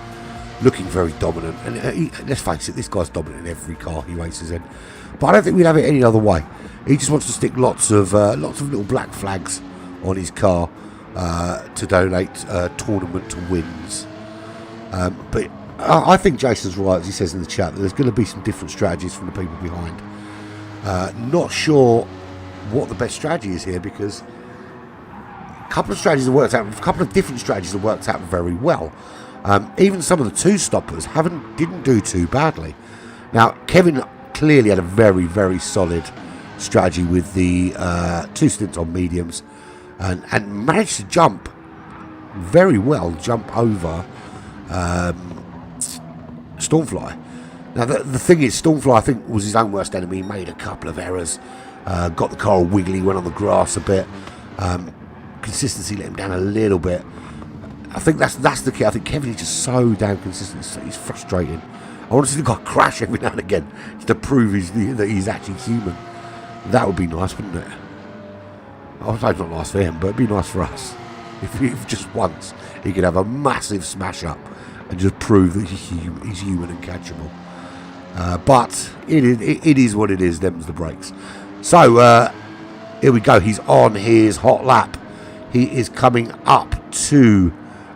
looking very dominant. And let's face it, this guy's dominant in every car he races in. But I don't think we'd have it any other way. He just wants to stick lots of little black flags on his car to donate tournament wins. But I think Jason's right, as he says in the chat, that there's going to be some different strategies from the people behind. Not sure what the best strategy is here, because a couple of strategies have worked out. A couple of different strategies have worked out very well. Even some of the two stoppers didn't do too badly. Now Kevin clearly had a very, very solid strategy with the 2 stints on mediums, and managed to jump very well, jump over Stormfly. Now the thing is, Stormfly I think was his own worst enemy. He made a couple of errors, got the car all wiggly, went on the grass a bit. Consistency let him down a little bit. I think that's the key. I think Kevin is just so damn consistent. He's frustrating. I want to see the guy crash every now and again just to prove that he's actually human. That would be nice, wouldn't it? I suppose not nice for him, but it'd be nice for us. If just once he could have a massive smash up and just prove that he's human and catchable. But it is what it is. Them's the breaks. So here we go. He's on his hot lap. He is coming up to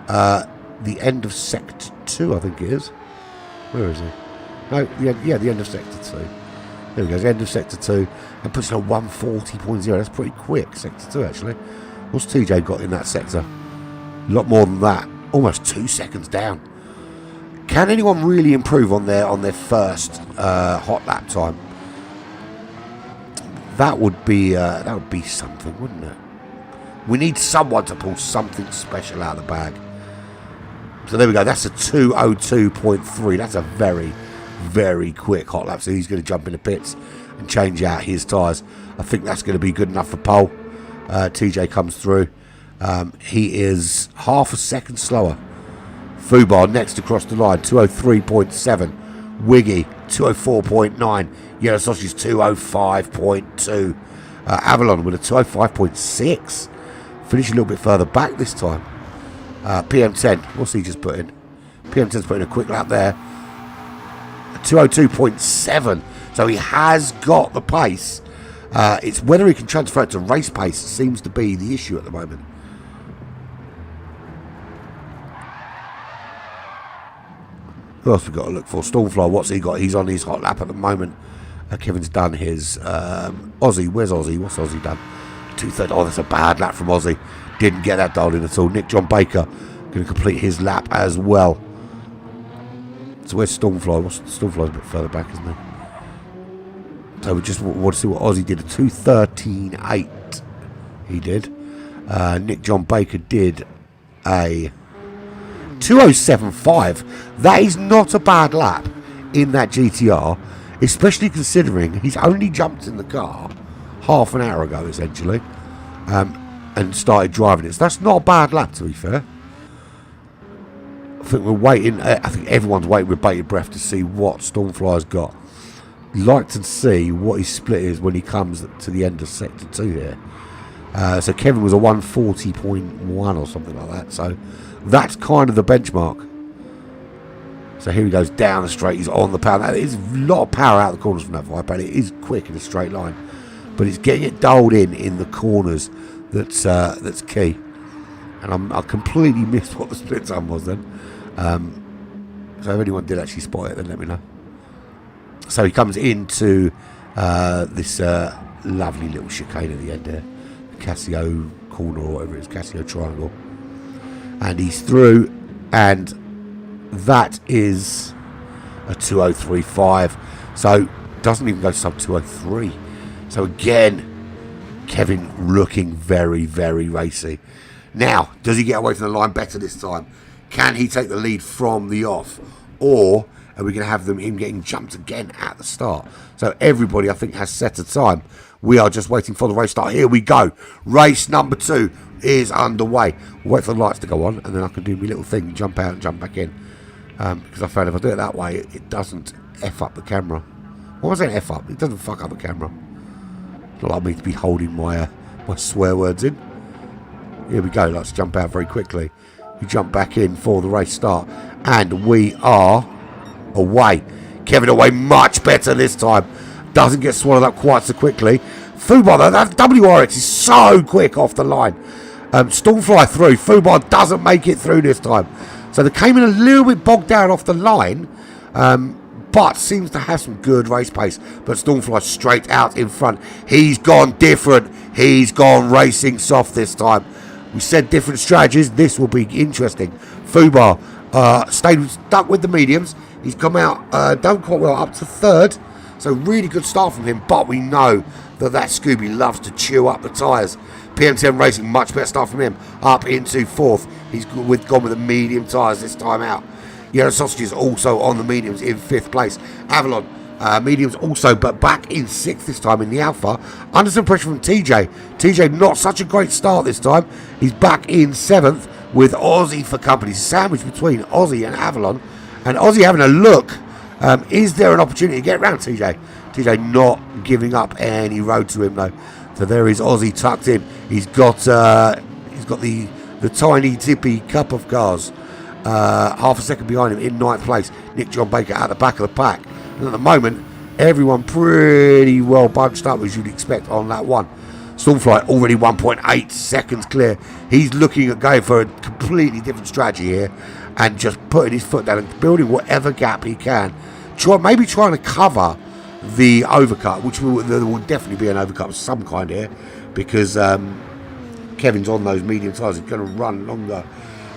the end of Sector 2, I think it is. Where is he? No, the end of Sector 2. There we go, the end of Sector 2. And puts in a 140.0. That's pretty quick, Sector 2, actually. What's TJ got in that sector? A lot more than that. Almost 2 seconds down. Can anyone really improve on their first hot lap time? That would be something, wouldn't it? We need someone to pull something special out of the bag. So there we go. That's a 2:02.3. That's a very, very quick hot lap. So he's going to jump in the pits and change out his tyres. I think that's going to be good enough for pole. TJ comes through. He is half a second slower. Fubar next across the line, 2:03.7. Wiggy, 2:04.9. Yellow Sausage, 2:05.2. Avalon with a 2:05.6. Finish a little bit further back this time. PM10, what's he just put in? PM10's put in a quick lap there. 2:02.7. So he has got the pace. It's whether he can transfer it to race pace seems to be the issue at the moment. Who else we got to look for? Stormfly, what's he got? He's on his hot lap at the moment. Kevin's done his Aussie. Where's Aussie? What's Aussie done? 2:30. Oh, that's a bad lap from Aussie. Didn't get that dialed in at all. Nick John Baker going to complete his lap as well. So where's Stormfly? Stormfly's a bit further back, isn't he? So we just want to see what Aussie did. A 2:13.8 he did. Nick John Baker did a 2:07.5. That is not a bad lap in that GTR, especially considering he's only jumped in the car half an hour ago, essentially, and started driving it. So that's not a bad lap, to be fair. I think we're waiting. I think everyone's waiting with bated breath to see what Stormfly's got. Like to see what his split is when he comes to the end of Sector 2 here. So Kevin was a 140.1 or something like that. So that's kind of the benchmark. So here he goes down the straight. He's on the power. That is a lot of power out of the corners from that Viper. It is quick in a straight line, but it's getting it dialed in the corners that's key. And I completely missed what the split time was then. So if anyone did actually spot it, then let me know. So he comes into this lovely little chicane at the end there. Casio corner or whatever it is, Casio triangle. And he's through, and that is a 2:03.5. So doesn't even go sub 2:03. So again, Kevin looking very, very racy. Now, does he get away from the line better this time? Can he take the lead from the off? Or are we going to have him getting jumped again at the start? So everybody, I think, has set a time. We are just waiting for the race start. Here we go. Race number 2 is underway. We'll wait for the lights to go on, and then I can do my little thing, jump out and jump back in. Because I found if I do it that way, it doesn't F up the camera. What was that F up? It doesn't fuck up the camera. Not like me to be holding my swear words in. Here we go. Let's jump out very quickly. We jump back in for the race start, and we are away. Kevin away much better this time. Doesn't get swallowed up quite so quickly. Fubar, though, that WRX is so quick off the line. Stormfly through. Fubar doesn't make it through this time. So they came in a little bit bogged down off the line, but seems to have some good race pace. But Stormfly straight out in front. He's gone different. He's gone racing soft this time. We said different strategies. This will be interesting. Fubar stayed stuck with the mediums. He's come out, done quite well, up to 3rd. So really good start from him. But we know that Scooby loves to chew up the tyres. PM10 Racing, much better start from him. Up into 4th. He's gone with the medium tyres this time out. Yellow Sausages also on the mediums in 5th place. Avalon, mediums also, but back in 6th this time in the Alpha. Under some pressure from TJ. TJ not such a great start this time. He's back in 7th with Aussie for company. Sandwiched between Aussie and Avalon. And Aussie having a look. Is there an opportunity to get around TJ? TJ not giving up any road to him though. So there is Aussie tucked in. He's got the tiny tippy cup of cars. Half a second behind him in 9th place. Nick John Baker at the back of the pack. And at the moment, everyone pretty well bunched up as you'd expect on that one. Stormfly already 1.8 seconds clear. He's looking at going for a completely different strategy here and just putting his foot down and building whatever gap he can. Maybe trying to cover the overcut, which there will definitely be an overcut of some kind here because Kevin's on those medium tyres. He's going to run longer.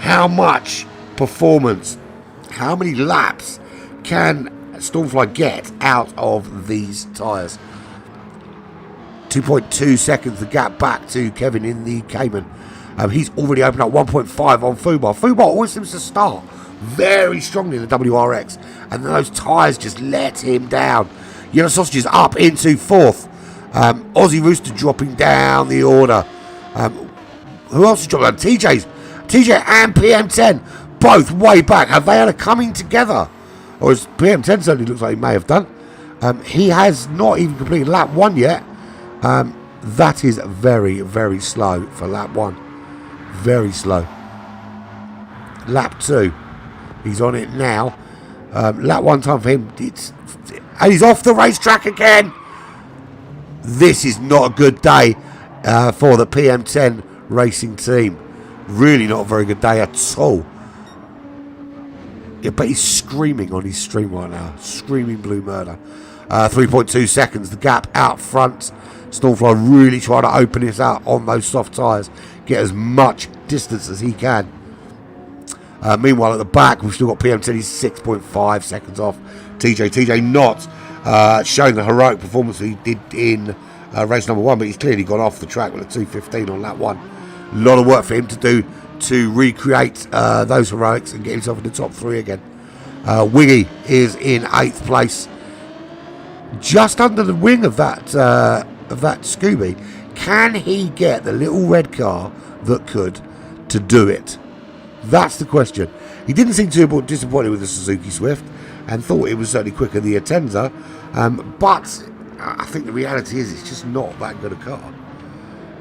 How much performance, how many laps can Stormfly get out of these tyres? 2.2 seconds, the gap back to Kevin in the Cayman. He's already opened up 1.5 on Fubar. Fubar always seems to start very strongly in the WRX, and then those tyres just let him down. Yellow Sausages up into 4th. Aussie Rooster dropping down the order. Who else is dropping down? TJ and PM10 both way back. Have they had a coming together? Or as PM10 certainly looks like he may have done. He has not even completed lap 1 yet. That is very, very slow for lap 1. Very slow. Lap 2. He's on it now. Lap 1 time for him. And he's off the racetrack again. This is not a good day for the PM10 racing team. Really not a very good day at all. Yeah, but he's screaming on his stream right now. Screaming blue murder. 3.2 seconds. The gap out front. Stormfly really trying to open this out on those soft tyres. Get as much distance as he can. Meanwhile, at the back, we've still got PM10. He's 6.5 seconds off. TJ not showing the heroic performance he did in race number 1, but he's clearly gone off the track with a 2:15 on lap 1. A lot of work for him to do to recreate those heroics and get himself in the top 3 again. Wiggy is in 8th place, just under the wing of that Scooby. Can he get the little red car that could to do it? That's the question. He didn't seem too disappointed with the Suzuki Swift and thought it was certainly quicker than the Atenza, but I think the reality is it's just not that good a car.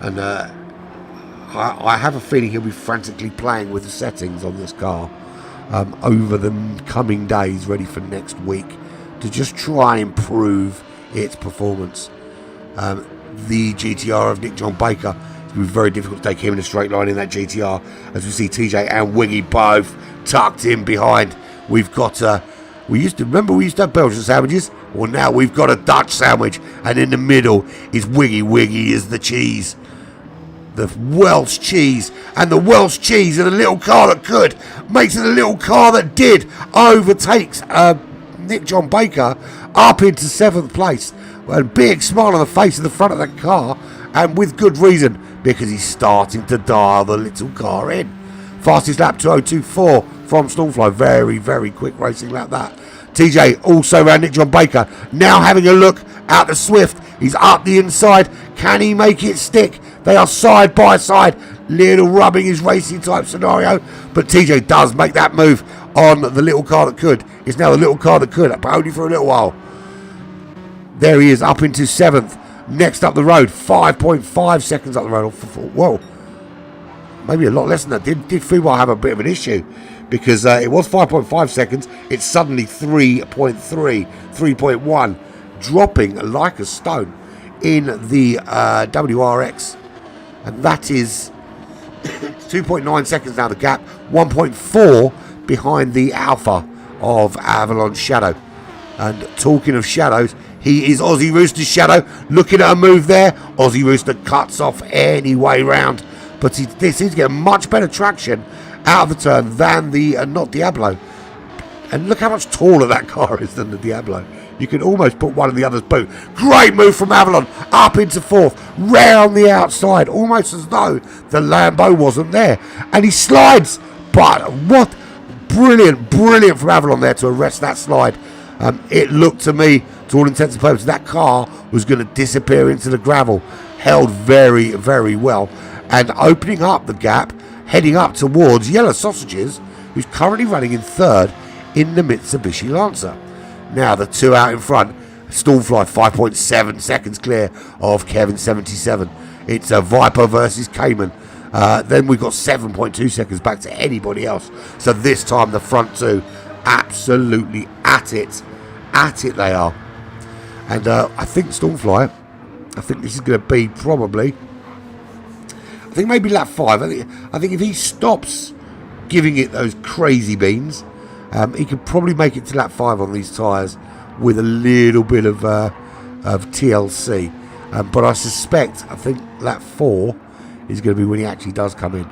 And I have a feeling he'll be frantically playing with the settings on this car over the coming days, ready for next week, to just try and improve its performance. The GTR of Nick John Baker, it's going to be very difficult to take him in a straight line in that GTR, as we see TJ and Wiggy both tucked in behind. We've got we used to have Belgian sandwiches. Well, now we've got a Dutch sandwich, and in the middle is Wiggy. Wiggy is the cheese. the Welsh cheese, and the Welsh cheese and the little car that could makes it a little car that did, overtakes Nick John Baker up into 7th place. A big smile on the face of the front of the car, and with good reason, because he's starting to dial the little car in. Fastest lap 2:02.4 from Stormfly. Very, very quick racing lap that. TJ also around Nick John Baker, now having a look at the Swift. He's up the inside. Can he make it stick? They are side by side. Little rubbing his racing type scenario, but TJ does make that move on the little car that could. It's now the little car that could, but only for a little while. There he is, up into 7th. Next up the road, 5.5 seconds up the road. Whoa, maybe a lot less than that. Did FeR have a bit of an issue? Because it was 5.5 seconds. It's suddenly 3.3, 3.1, dropping like a stone in the WRX. And that is 2.9 seconds now the gap. 1.4 behind the Alpha of Avalon's Shadow. And talking of shadows, he is Aussie Rooster's shadow. Looking at a move there. Aussie Rooster cuts off any way round. But this is getting much better traction out of the turn than the not Diablo. And look how much taller that car is than the Diablo. You can almost put one in the other's boot. Great move from Avalon. Up into 4th. Round the outside. Almost as though the Lambo wasn't there. And he slides. But what brilliant from Avalon there to arrest that slide. It looked to me, to all intents and purposes, that car was going to disappear into the gravel. Held very, very well. And opening up the gap, heading up towards Yellow Sausages, who's currently running in 3rd in the Mitsubishi Lancer. Now the two out in front, Stormfly 5.7 seconds clear of Kevin 77. It's a Viper versus Cayman. Then we've got 7.2 seconds back to anybody else. So this time the front two absolutely at it. At it they are. And I think Stormfly, I think this is going to be probably, I think maybe lap 5. I think if he stops giving it those crazy beans, he could probably make it to lap 5 on these tyres with a little bit of TLC. But I suspect, I think lap 4 is going to be when he actually does come in.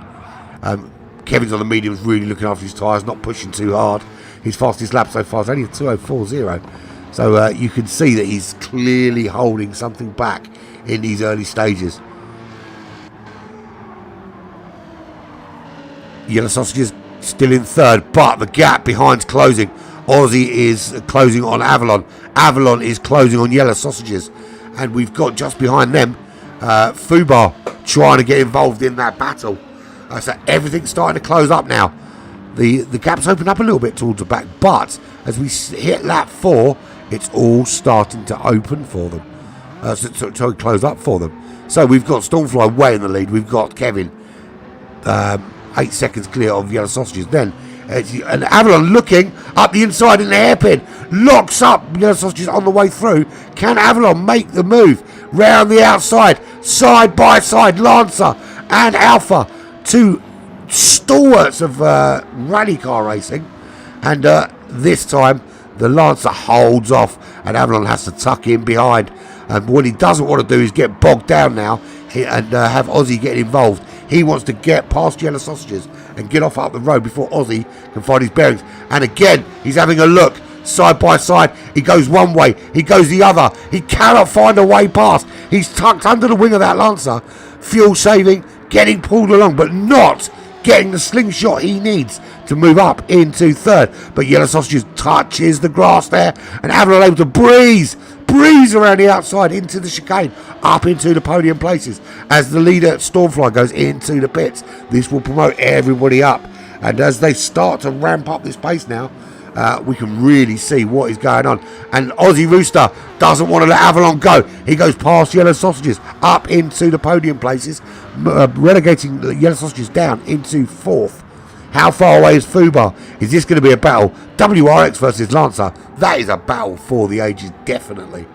Kevin's on the mediums, really looking after his tyres, not pushing too hard. His fastest lap so far is only a 2:04.0. So you can see that he's clearly holding something back in these early stages. Yellow Sausages still in 3rd, but the gap behind's closing. Aussie is closing on Avalon. Avalon is closing on Yellow Sausages. And we've got just behind them FeR trying to get involved in that battle. So everything's starting to close up now. The gap's opened up a little bit towards the back, but as we hit lap 4, it's all starting to open for them. So close up for them. So we've got Stormfly way in the lead. We've got Kevin 8 seconds clear of Yellow Sausages. Then and Avalon looking up the inside in the hairpin, locks up Yellow Sausages on the way through. Can Avalon make the move round the outside, side by side? Lancer and Alpha, two stalwarts of rally car racing, and this time the Lancer holds off and Avalon has to tuck in behind. And what he doesn't want to do is get bogged down now and have Aussie get involved. He wants to get past Yellow Sausages and get off up the road before Aussie can find his bearings. And again, he's having a look side by side. He goes one way, he goes the other. He cannot find a way past. He's tucked under the wing of that Lancer, fuel saving, getting pulled along, but not getting the slingshot he needs to move up into 3rd. But Yellow Sausages touches the grass there, and Avalon able to breeze around the outside into the chicane, up into the podium places as the leader Stormfly goes into the pits. This will promote everybody up, and as they start to ramp up this pace now, we can really see what is going on. And Aussie Rooster doesn't want to let Avalon go. He goes past Yellow Sausages up into the podium places, relegating the Yellow Sausages down into 4th. How far away is FeR? Is this going to be a battle? WRX versus Lancer. That is a battle for the ages, definitely.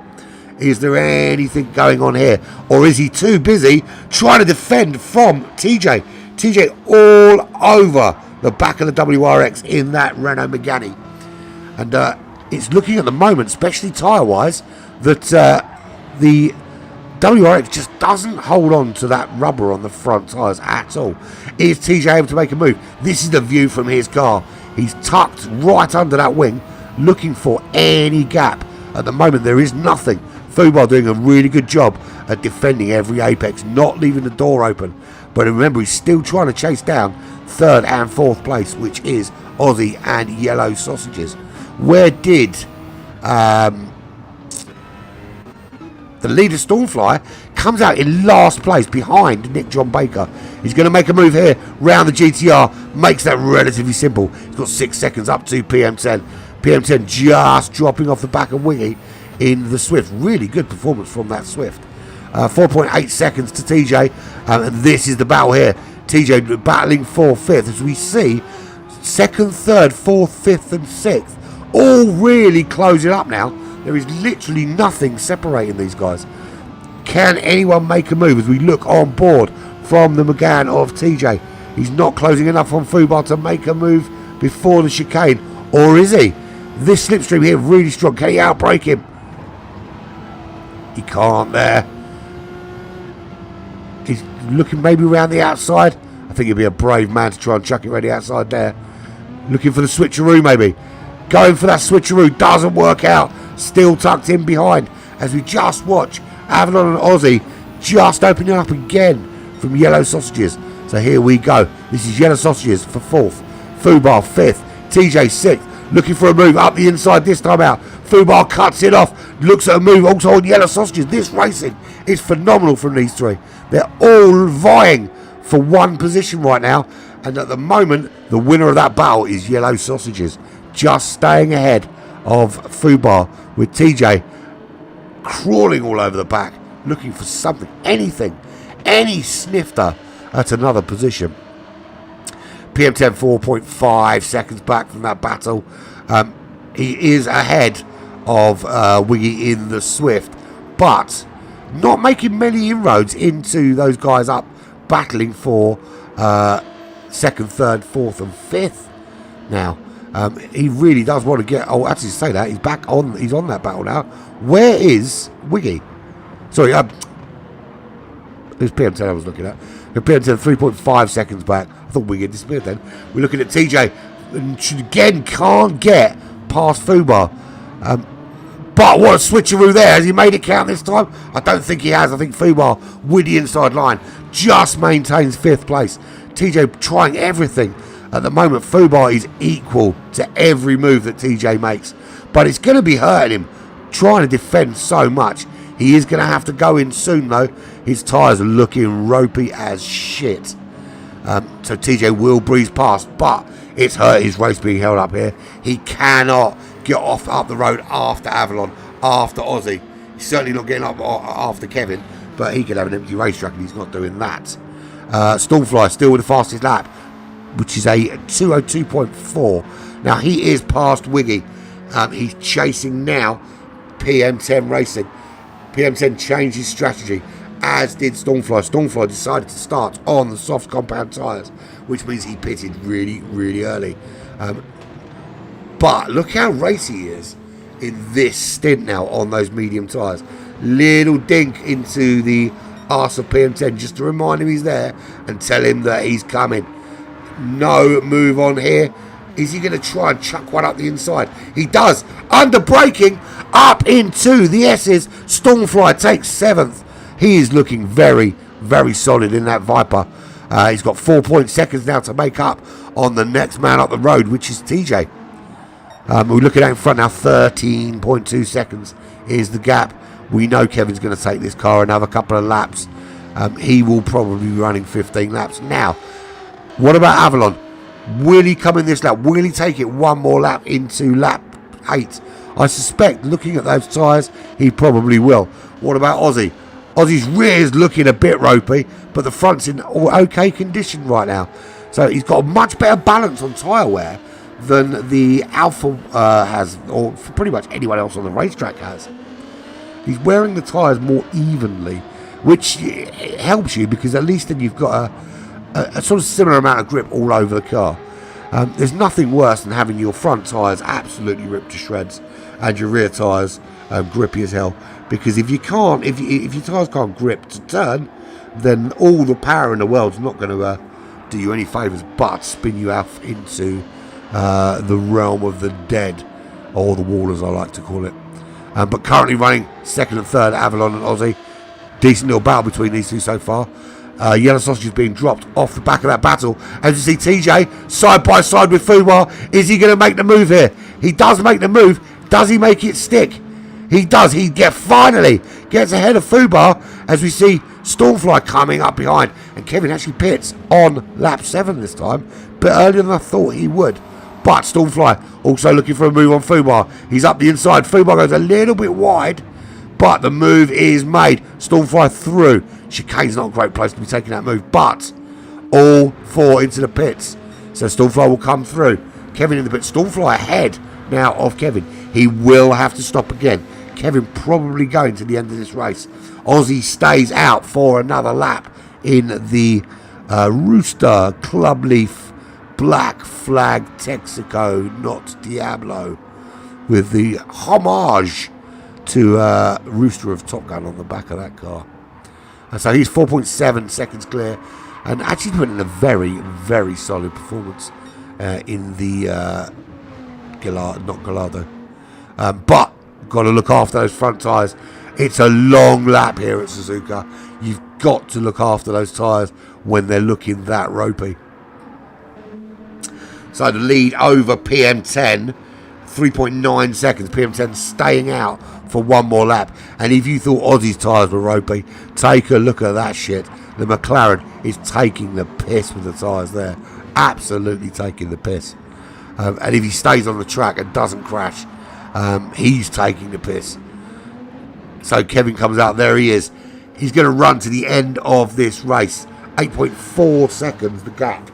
Is there anything going on here? Or is he too busy trying to defend from TJ? TJ all over the back of the WRX in that Renault Megane. And it's looking at the moment, especially tyre-wise, that the WRX just doesn't hold on to that rubber on the front tyres at all. Is TJ able to make a move? This is the view from his car. He's tucked right under that wing, looking for any gap. At the moment, there is nothing. FUBAR doing a really good job at defending every apex, not leaving the door open. But remember, he's still trying to chase down 3rd and 4th place, which is Aussie and Yellow Sausages. Where did the leader Stormfly comes out in last place behind Nick John Baker. He's going to make a move here round the GTR, makes that relatively simple. He's got 6 seconds up to PM10. PM10 just dropping off the back of Wiggy in the Swift. Really good performance from that Swift. 4.8 seconds to TJ, and this is the battle here. TJ battling for 5th, as we see 2nd, 3rd, 4th, 5th and 6th all really closing up now. There is literally nothing separating these guys. Can anyone make a move as we look on board from the McGann of TJ? He's not closing enough on FUBAR to make a move before the chicane, or is he? This slipstream here really strong. Can he outbrake him? He can't there. He's looking maybe around the outside. I think he'd be a brave man to try and chuck it around the outside there. Looking for the switcheroo maybe. Going for that switcheroo. Doesn't work out. Still tucked in behind as we just watch Avalon and Aussie just opening up again from Yellow Sausages. So here we go. This is Yellow Sausages for 4th. FUBAR 5th. TJ 6th. Looking for a move up the inside this time out. FUBAR cuts it off. Looks at a move also on Yellow Sausages. This racing is phenomenal from these three. They're all vying for one position right now. And at the moment, the winner of that battle is Yellow Sausages. Just staying ahead of FUBAR with TJ crawling all over the back, looking for something, anything, any snifter at another position. PM10 4.5 seconds back from that battle. He is ahead of Wiggy in the Swift, but not making many inroads into those guys up battling for 2nd, 3rd, 4th and 5th now. He really does want to get... Oh, actually say that. He's back on... He's on that battle now. Where is Wiggy? Sorry, it was PM10 I was looking at. PM10 3.5 seconds back. I thought Wiggy had disappeared then. We're looking at TJ. And again, can't get past FUBAR. But what a switcheroo there. Has he made it count this time? I don't think he has. I think FUBAR with the inside line just maintains 5th place. TJ trying everything. At the moment, FUBAR is equal to every move that TJ makes. But it's going to be hurting him, trying to defend so much. He is going to have to go in soon, though. His tyres are looking ropey as shit. So TJ will breeze past, but it's hurt his race being held up here. He cannot get off up the road after Avalon, after Aussie. He's certainly not getting up after Kevin, but he could have an empty racetrack, and he's not doing that. Stormfly still with the fastest lap, which is a 202.4. Now he is past Wiggy. He's chasing now PM10 Racing. PM10 changed his strategy, as did Stormfly. Stormfly decided to start on the soft compound tyres, which means he pitted really, really early. But look how racy he is in this stint now on those medium tyres. Little dink into the arse of PM10 just to remind him he's there and tell him that he's coming. No move on here. Is he going to try and chuck one up the inside? He does. Under braking up into the S's. Stormfly takes 7th. He is looking very, very solid in that Viper. He's got 4 seconds now to make up on the next man up the road, which is TJ. We're looking at in front now. 13.2 seconds is the gap. We know Kevin's going to take this car another couple of laps. He will probably be running 15 laps. Now, what about Avalon? Will he come in this lap? Will he take it one more lap into lap 8? I suspect, looking at those tyres, he probably will. What about Aussie? Aussie's rear is looking a bit ropey, but the front's in okay condition right now. So he's got a much better balance on tyre wear than the Alpha has, or pretty much anyone else on the racetrack has. He's wearing the tyres more evenly, which helps you because at least then you've got a sort of similar amount of grip all over the car. There's nothing worse than having your front tyres absolutely ripped to shreds and your rear tyres grippy as hell. because if your tyres can't grip to turn, then all the power in the world's not going to do you any favours but spin you off into the realm of the dead, or the wall as I like to call it. But currently running second and third, Avalon and Aussie. Decent little battle between these two so far. Yellow Sausage is being dropped off the back of that battle. As you see, TJ side by side with Fubar. Is he going to make the move here? He does make the move. Does he make it stick? He does. He finally gets ahead of Fubar as we see Stormfly coming up behind. And Kevin actually pits on lap 7 this time. Bit earlier than I thought he would. But Stormfly also looking for a move on Fubar. He's up the inside. Fubar goes a little bit wide. But the move is made. Stormfly through. Chicane's not a great place to be taking that move. But all 4 into the pits. So Stormfly will come through. Kevin in the pit. Stormfly ahead now of Kevin. He will have to stop again. Kevin probably going to the end of this race. Aussie stays out for another lap in the Rooster Club Leaf Black Flag Texaco, not Diablo, with the homage to Rooster of Top Gun on the back of that car. And so he's 4.7 seconds clear, and actually put in a very, very solid performance in the Gallardo. But got to look after those front tyres. It's a long lap here at Suzuka. You've got to look after those tyres when they're looking that ropey. So the lead over PM10, 3.9 seconds. PM10 staying out for one more lap. And if you thought Aussie's tyres were ropey, take a look at that shit. The McLaren is taking the piss with the tyres there. Absolutely taking the piss. And if he stays on the track and doesn't crash, he's taking the piss. So Kevin comes out. There he is. He's going to run to the end of this race. 8.4 seconds the gap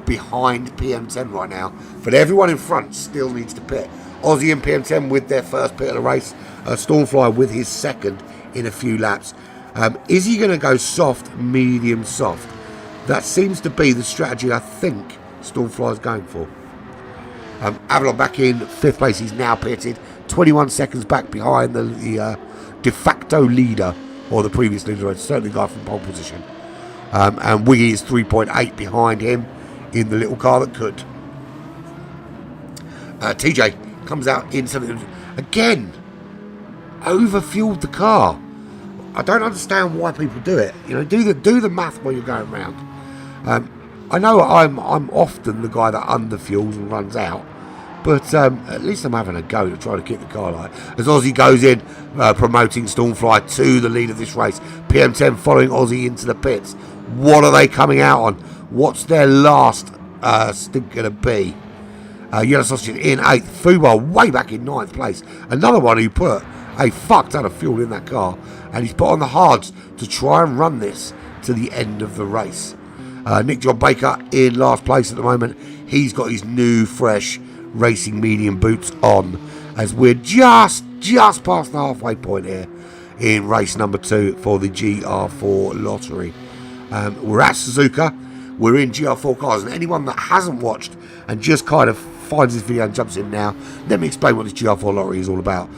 behind PM10 right now. But everyone in front still needs to pit. Aussie and PM10 with their first pit of the race. Stormfly with his second in a few laps. Is he going to go soft, medium, soft? That seems to be the strategy I think Stormfly is going for. Avalon back in 5th place. He's now pitted. 21 seconds back behind the de facto leader, or the previous leader, certainly the guy from pole position. And Wiggy is 3.8 behind him in the little car that could. TJ comes out in something again. Overfueled the car. I don't understand why people do it. You know, do the math while you're going around. I know I'm often the guy that underfuels and runs out, but at least I'm having a go to try to keep the car light. As Aussie goes in, promoting Stormfly to the lead of this race. PM10 following Aussie into the pits. What are they coming out on? What's their last stint going to be? Yellow Sausage in 8th. Fubar way back in 9th place. Another one who put a fuck ton of fuel in that car, and he's put on the hards to try and run this to the end of the race. Nick John Baker in last place at the moment. He's got his new fresh racing medium boots on, as we're just past the halfway point here in race number 2 for the GR4 lottery. We're at Suzuka. We're in GR4 cars, and anyone that hasn't watched and just kind of finds this video and jumps in now, let me explain what this GR4 lottery is all about.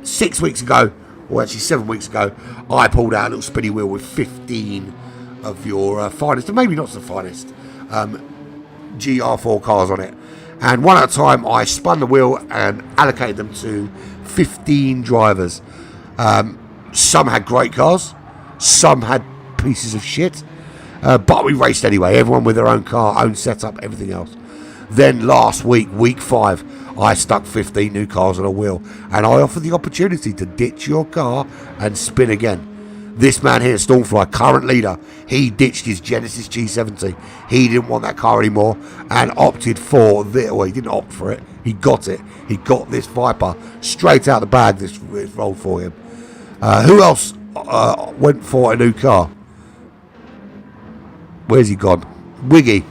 6 weeks ago, or actually 7 weeks ago, I pulled out a little spinny wheel with 15 of your finest, and maybe not so finest, GR4 cars on it. And one at a time, I spun the wheel and allocated them to 15 drivers. Some had great cars, some had pieces of shit, but we raced anyway. Everyone with their own car, own setup, everything else. Then last week, week 5, I stuck 15 new cars on a wheel, and I offered the opportunity to ditch your car and spin again. This man here, Stormfly, current leader, he ditched his Genesis G70. He didn't want that car anymore and opted for this. Well, he didn't opt for it. He got it. He got this Viper straight out the bag. This rolled for him. Who else went for a new car? Where's he gone? Wiggy.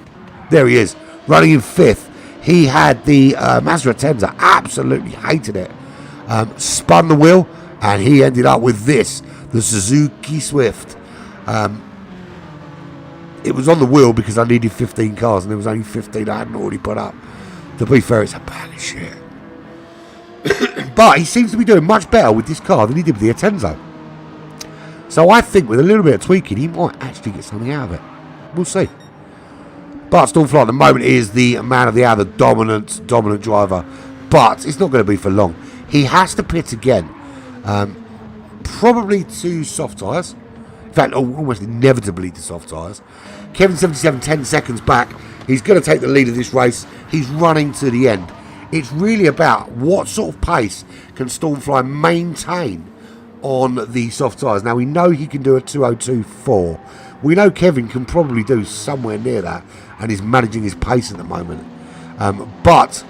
There he is, running in 5th. He had the Mazda Atenza. Absolutely hated it. Spun the wheel, and he ended up with this. The Suzuki Swift. It was on the wheel because I needed 15 cars, and there was only 15 I hadn't already put up. To be fair, it's a bag of shit. But he seems to be doing much better with this car than he did with the Atenzo. So I think with a little bit of tweaking, he might actually get something out of it. We'll see. But Stormfly at the moment is the man of the hour, the dominant driver. But it's not going to be for long. He has to pit again. Probably to soft tyres. In fact, almost inevitably to soft tyres. Kevin 77, 10 seconds back. He's going to take the lead of this race. He's running to the end. It's really about what sort of pace can Stormfly maintain on the soft tyres. Now, we know he can do a 2:02.4. We know Kevin can probably do somewhere near that, and he's managing his pace at the moment. But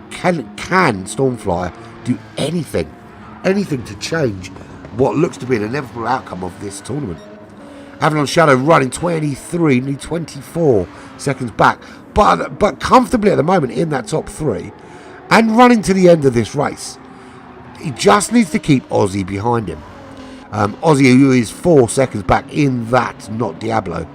can Stormfly do anything to change what looks to be an inevitable outcome of this tournament? Avalon Shadow running 23, nearly 24 seconds back, but comfortably at the moment in that top 3 and running to the end of this race. He just needs to keep Aussie behind him. Aussie, who is 4 seconds back in that Not Diablo,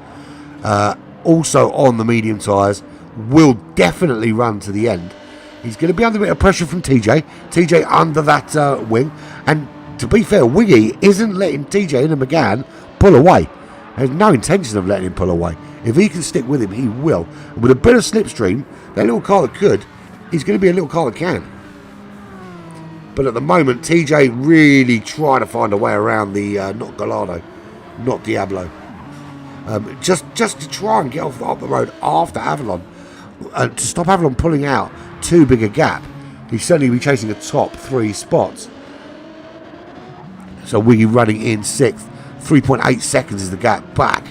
also on the medium tyres, will definitely run to the end. He's going to be under a bit of pressure from TJ. TJ under that wing. And to be fair, Wiggy isn't letting TJ and McGann pull away. There's no intention of letting him pull away. If he can stick with him, he will. And with a bit of slipstream, that little car that could, he's going to be a little car that can. But at the moment, TJ really trying to find a way around the Not Gallardo, Not Diablo. Just to try and get off the road after Avalon. To stop Avalon pulling out too big a gap. He's certainly be chasing a top 3 spots. So Wiggy running in 6th. 3.8 seconds is the gap back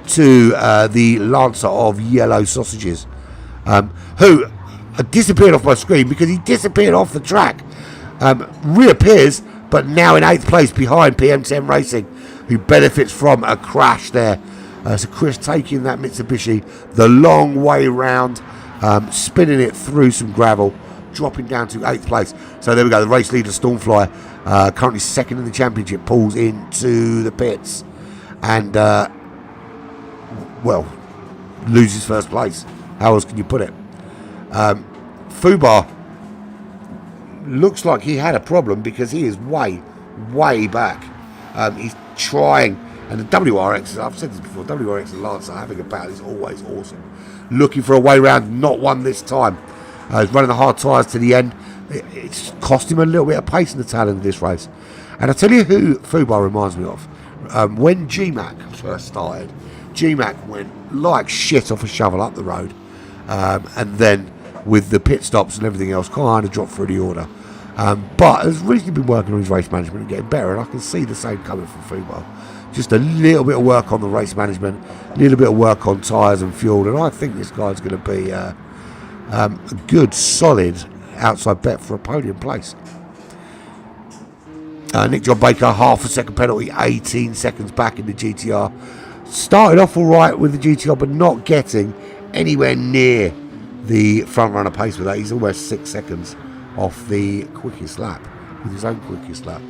to the Lancer of Yellow Sausages, who disappeared off my screen because he disappeared off the track. Reappears, but now in 8th place behind PM10 Racing, who benefits from a crash there. So Chris taking that Mitsubishi the long way round, spinning it through some gravel, dropping down to 8th place. So there we go, the race leader Stormfly, currently 2nd in the championship, pulls into the pits and, well, loses 1st place. How else can you put it? Fubar looks like he had a problem because he is way back. He's trying, and the WRX, I've said this before, WRX and Lancer having a battle is always awesome. Looking for a way round, not one this time. He's running the hard tyres to the end. It's cost him a little bit of pace in the tail end of this race. And I tell you who Fubar reminds me of. When GMAC first started, GMAC went like shit off a shovel up the road. And then with the pit stops and everything else, kind of dropped through the order. But has recently been working on his race management and getting better. And I can see the same coming from Fubar. Just a little bit of work on the race management, a little bit of work on tyres and fuel. And I think this guy's going to be a good, solid outside bet for a podium place. Nick John Baker, half a second penalty, 18 seconds back in the GTR. Started off all right with the GTR, but not getting anywhere near the front runner pace with that. He's almost 6 seconds off the quickest lap, with his own quickest lap.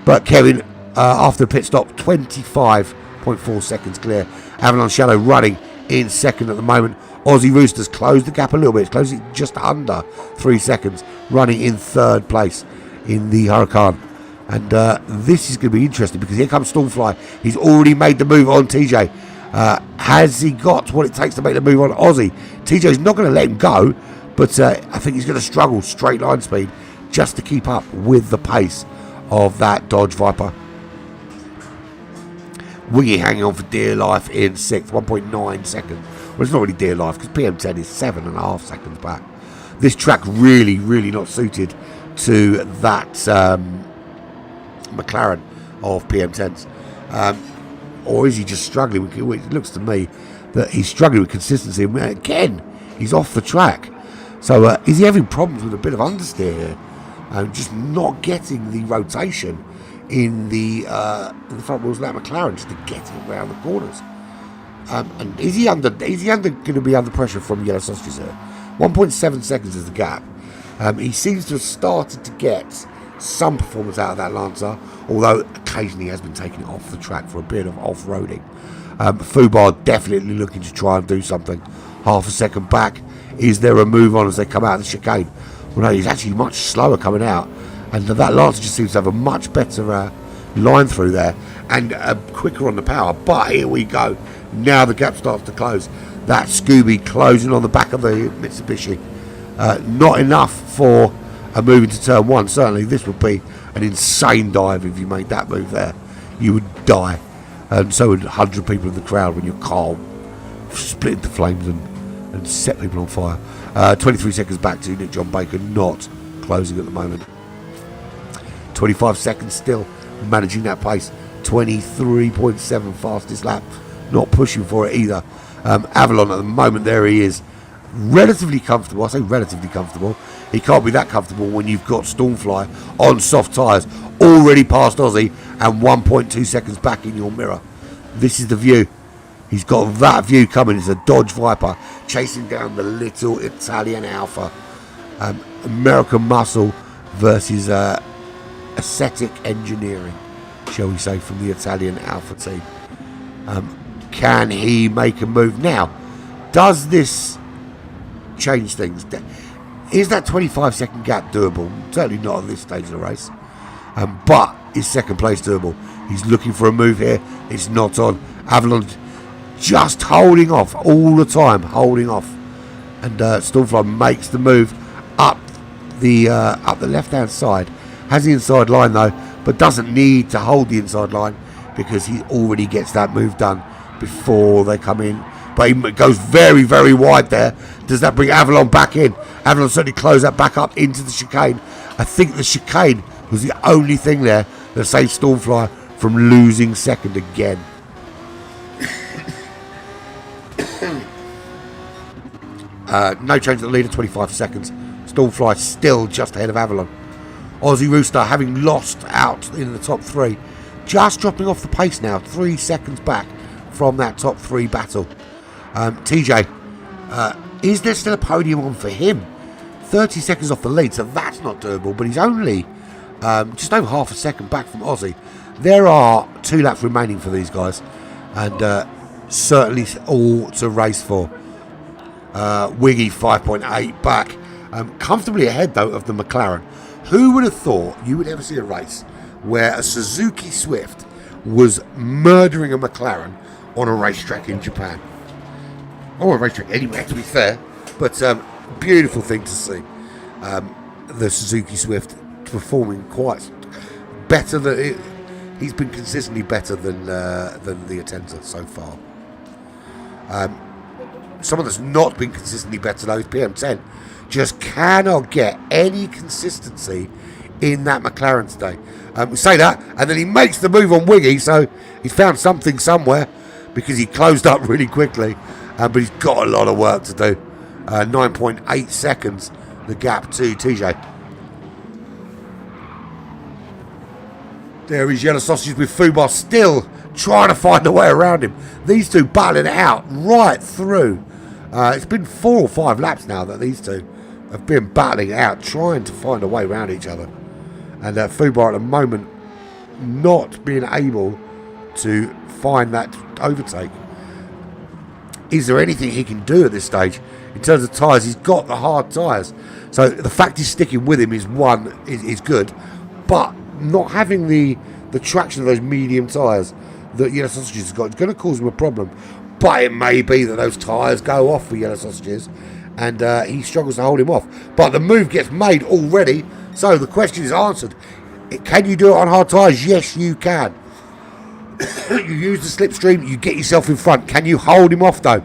But Kevin, after the pit stop, 25.4 seconds clear. Avalon Shadow running in 2nd at the moment. Aussie Roosters closed the gap a little bit. It's closed it just under 3 seconds, running in 3rd place in the Huracan. And this is going to be interesting because here comes Stormfly. He's already made the move on TJ. Has he got what it takes to make the move on Aussie? TJ's not going to let him go, but I think he's going to struggle straight line speed just to keep up with the pace of that Dodge Viper. Wiggy hanging on for dear life in 6th, 1.9 seconds. Well, it's not really dear life because PM10 is 7.5 seconds back. This track really not suited to that McLaren of PM10s. Or is he just struggling? It looks to me that he's struggling with consistency. Again, he's off the track. So is he having problems with a bit of understeer here? Just not getting the rotation in the front wheels of that McLaren just to get him around the corners. And is he going to be under pressure from Yellow Sausages here? 1.7 seconds is the gap. He seems to have started to get some performance out of that Lancer, although occasionally he has been taking it off the track for a bit of off-roading. Fubar definitely looking to try and do something. Half a second back. Is there a move on as they come out of the chicane? Well, no, he's actually much slower coming out, and that Lancer just seems to have a much better line through there and quicker on the power. But here we go. Now the gap starts to close. That Scooby closing on the back of the Mitsubishi. Not enough for a move into turn one. Certainly this would be an insane dive if you made that move there. You would die. And so would 100 people in the crowd when your car split into flames and set people on fire. 23 seconds back to Nick John Baker, not closing at the moment. 25 seconds still, managing that pace. 23.7 fastest lap, not pushing for it either. Avalon at the moment, there he is, relatively comfortable. I say relatively comfortable. He can't be that comfortable when you've got Stormfly on soft tyres, already past Aussie and 1.2 seconds back in your mirror. This is the view. He's got that view coming. It's a Dodge Viper chasing down the little Italian Alpha. American muscle versus aesthetic engineering, shall we say, from the Italian Alpha team. Can he make a move now? Does this change things? Is that 25-second gap doable? Certainly not at this stage of the race. But is second place doable? He's looking for a move here. It's not on. Avalon just holding off all the time, holding off. And Stormfly makes the move up the left-hand side. Has the inside line though, but doesn't need to hold the inside line because he already gets that move done before they come in. But he goes very, very wide there. Does that bring Avalon back in? Avalon certainly closed that back up into the chicane. I think the chicane was the only thing there that saved Stormfly from losing second again. No change at the leader, 25 seconds. Stormfly still just ahead of Avalon. Aussie Rooster having lost out in the top three. Just dropping off the pace now, 3 seconds back from that top three battle. TJ, is there still a podium on for him? 30 seconds off the lead, so that's not doable, but he's only just over half a second back from Aussie. There are 2 laps remaining for these guys, and certainly all to race for. Wiggy 5.8 back, comfortably ahead though of the McLaren. Who would have thought you would ever see a race where a Suzuki Swift was murdering a McLaren on a racetrack in Japan? Or a racetrack anywhere, to be fair. But beautiful thing to see. The Suzuki Swift performing quite better than he's been consistently better than the Atenza so far. Someone that's not been consistently better though is PM10. Just cannot get any consistency in that McLaren today. We say that, and then he makes the move on Wiggy, so he's found something somewhere because he closed up really quickly. But he's got a lot of work to do. 9.8 seconds, the gap to TJ. There is Yellow Sausages with Fubar still trying to find a way around him. These two battling it out right through. It's been 4 or 5 laps now that these two have been battling it out, trying to find a way around each other. And Fubar at the moment not being able to find that overtake. Is there anything he can do at this stage in terms of tyres? He's got the hard tyres, so the fact he's sticking with him is good, but not having the traction of those medium tyres that Yellow Sausages has got is going to cause him a problem. But it may be that those tyres go off for Yellow Sausages and he struggles to hold him off. But the move gets made already, so the question is answered. Can you do it on hard tyres? Yes, you can. You use the slipstream, you get yourself in front. Can you hold him off though?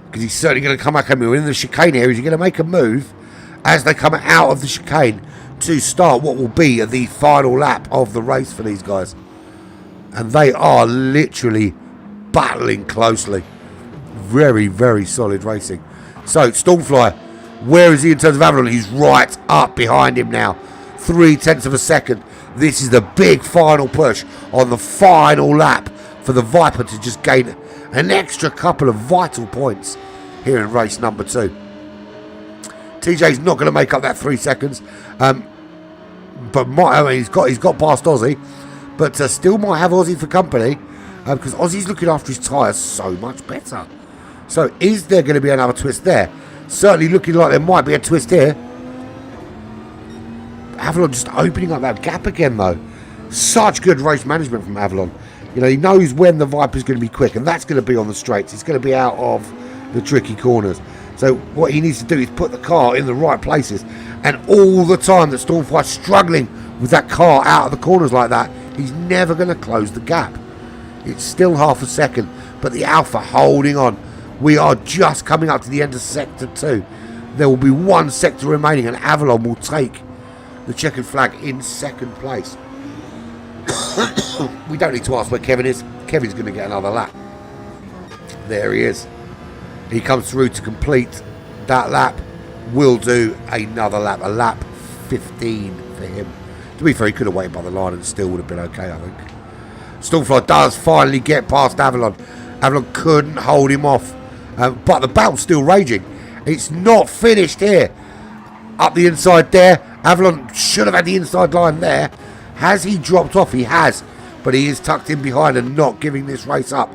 Because he's certainly going to come back at me. We're in the chicane areas. You're going to make a move as they come out of the chicane to start what will be the final lap of the race for these guys. And they are literally battling closely. Very, very solid racing. So, Stormfly, where is he in terms of Avalon? He's right up behind him now. 0.3 of a second. This is the big final push on the final lap for the Viper to just gain an extra couple of vital points here in race number 2. TJ's not going to make up that 3 seconds, but he's got past Aussie, but still might have Aussie for company because Aussie's looking after his tyres so much better. So is there going to be another twist there? Certainly looking like there might be a twist here. Avalon just opening up that gap again, though. Such good race management from Avalon. You know, he knows when the Viper's going to be quick, and that's going to be on the straights. It's going to be out of the tricky corners. So what he needs to do is put the car in the right places. And all the time that Stormfire's struggling with that car out of the corners like that, he's never going to close the gap. It's still half a second, but the Alpha holding on. We are just coming up to the end of Sector 2. There will be one sector remaining, and Avalon will take the checkered flag in second place. We don't need to ask where Kevin is. Kevin's going to get another lap. There he is. He comes through to complete that lap. Will do another lap. A lap 15 for him. To be fair, he could have waited by the line and still would have been okay, I think. Stormfly does finally get past Avalon. Avalon couldn't hold him off. But the battle's still raging. It's not finished here. Up the inside there. Avalon should have had the inside line there. Has he dropped off? He has. But he is tucked in behind and not giving this race up.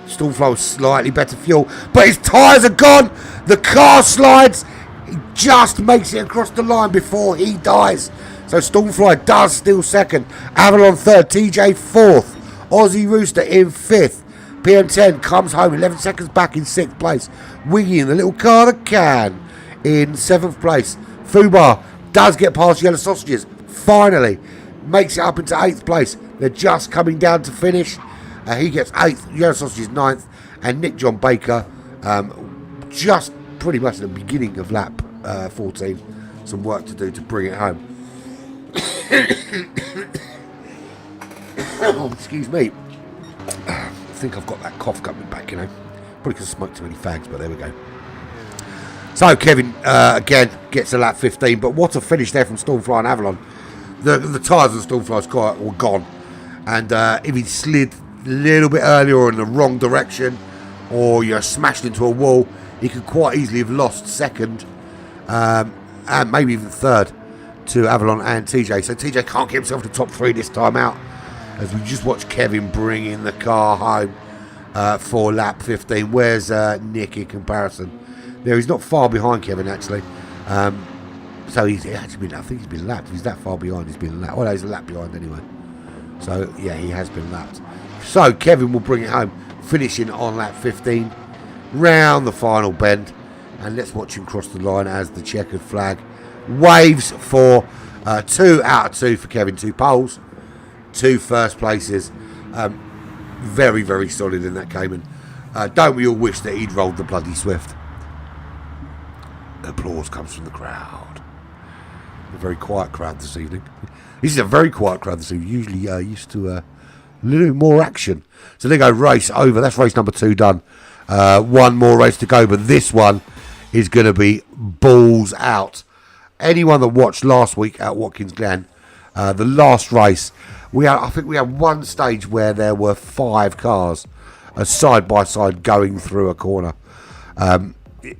Stormfly with slightly better fuel. But his tyres are gone. The car slides. He just makes it across the line before he dies. So Stormfly does still second. Avalon third. TJ fourth. Aussie Rooster in fifth. PM10 comes home 11 seconds back in sixth place. Wiggy in the little car that can in seventh place. Fubar does get past Yellow Sausages. Finally makes it up into eighth place. They're just coming down to finish. He gets eighth. Yellow Sausages ninth. And Nick John Baker just pretty much at the beginning of lap 14. Some work to do to bring it home. Oh, excuse me. I think I've got that cough coming back, you know. Probably because I smoked too many fags, but there we go. So Kevin, again, gets a lap 15. But what a finish there from Stormfly and Avalon. The tyres of Stormfly's car were gone. And if he slid a little bit earlier or in the wrong direction, or you're smashed into a wall, he could quite easily have lost second, and maybe even third, to Avalon and TJ. So TJ can't get himself to top three this time out, as we just watch Kevin bringing the car home for lap 15. Where's Nick in comparison? There, he's not far behind Kevin, actually. So he's actually been, I think he's been lapped. If he's that far behind, he's been lapped. Well, no, he's a lap behind anyway. So, yeah, he has been lapped. So, Kevin will bring it home, finishing on lap 15, round the final bend. And let's watch him cross the line as the checkered flag waves for 2 out of 2 for Kevin. 2 poles, 2 first places. Very, very solid in that Cayman. Don't we all wish that he'd rolled the bloody Swift? Applause comes from the crowd. A very quiet crowd this evening. This is a very quiet crowd this evening. Usually used to a little more action. So there you go, race over. That's race number 2 done. One more race to go, but this one is going to be balls out. Anyone that watched last week at Watkins Glen, the last race, I think we had one stage where there were 5 cars side by side going through a corner.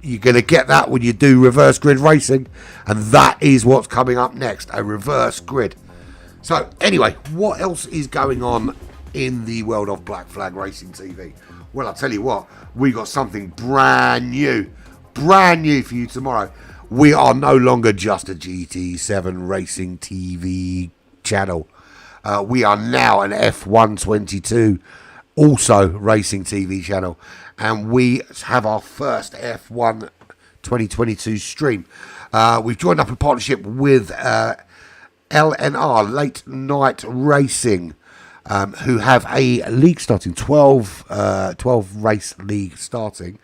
You're going to get that when you do reverse grid racing, and that is what's coming up next, a reverse grid. So anyway, what else is going on in the world of Black Flag Racing TV? Well, I'll tell you what, we got something brand new for you tomorrow. We are no longer just a GT7 Racing TV channel. We are now an F122 also racing TV channel, and we have our first F1 2022 stream. We've joined up a partnership with LNR, Late Night Racing, who have a league starting, 12 race league starting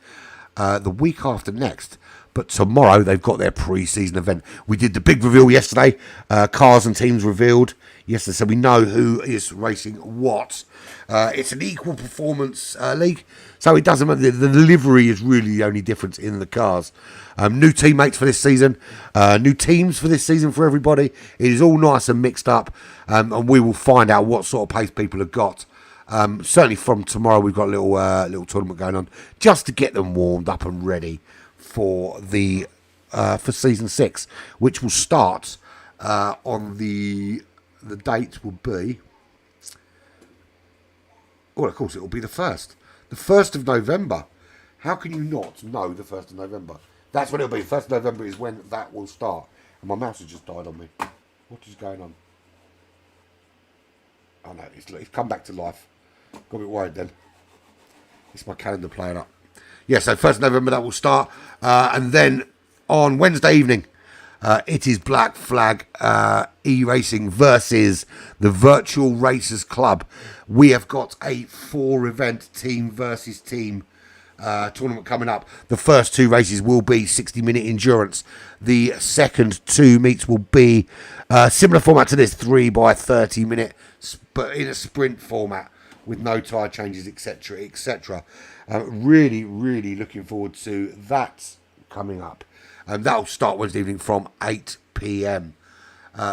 the week after next. But tomorrow they've got their pre-season event. We did the big reveal yesterday. Cars and teams revealed yesterday, so we know who is racing what. It's an equal performance league, so it doesn't matter. The delivery is really the only difference in the cars. New teammates for this season, new teams for this season for everybody. It is all nice and mixed up, and we will find out what sort of pace people have got. Certainly from tomorrow, we've got a little tournament going on just to get them warmed up and ready for the for season 6, which will start on the date will be, well, of course it will be the 1st of November. How can you not know the 1st of November? That's when it'll be. 1st of November is when that will start, My mouse has just died on me. What is going on? Oh no, it's come back to life. Got a bit worried then. It's my calendar playing up. Yeah, so 1st November that will start. And then on Wednesday evening, it is Black Flag e-racing versus the Virtual Racers Club. We have got a 4-event team versus team tournament coming up. The first 2 races will be 60-minute endurance. The second 2 meets will be similar format to this, 3 by 30 minute, but in a sprint format with no tyre changes, etc., etc. Really, really looking forward to that coming up. That'll start Wednesday evening from 8 p.m.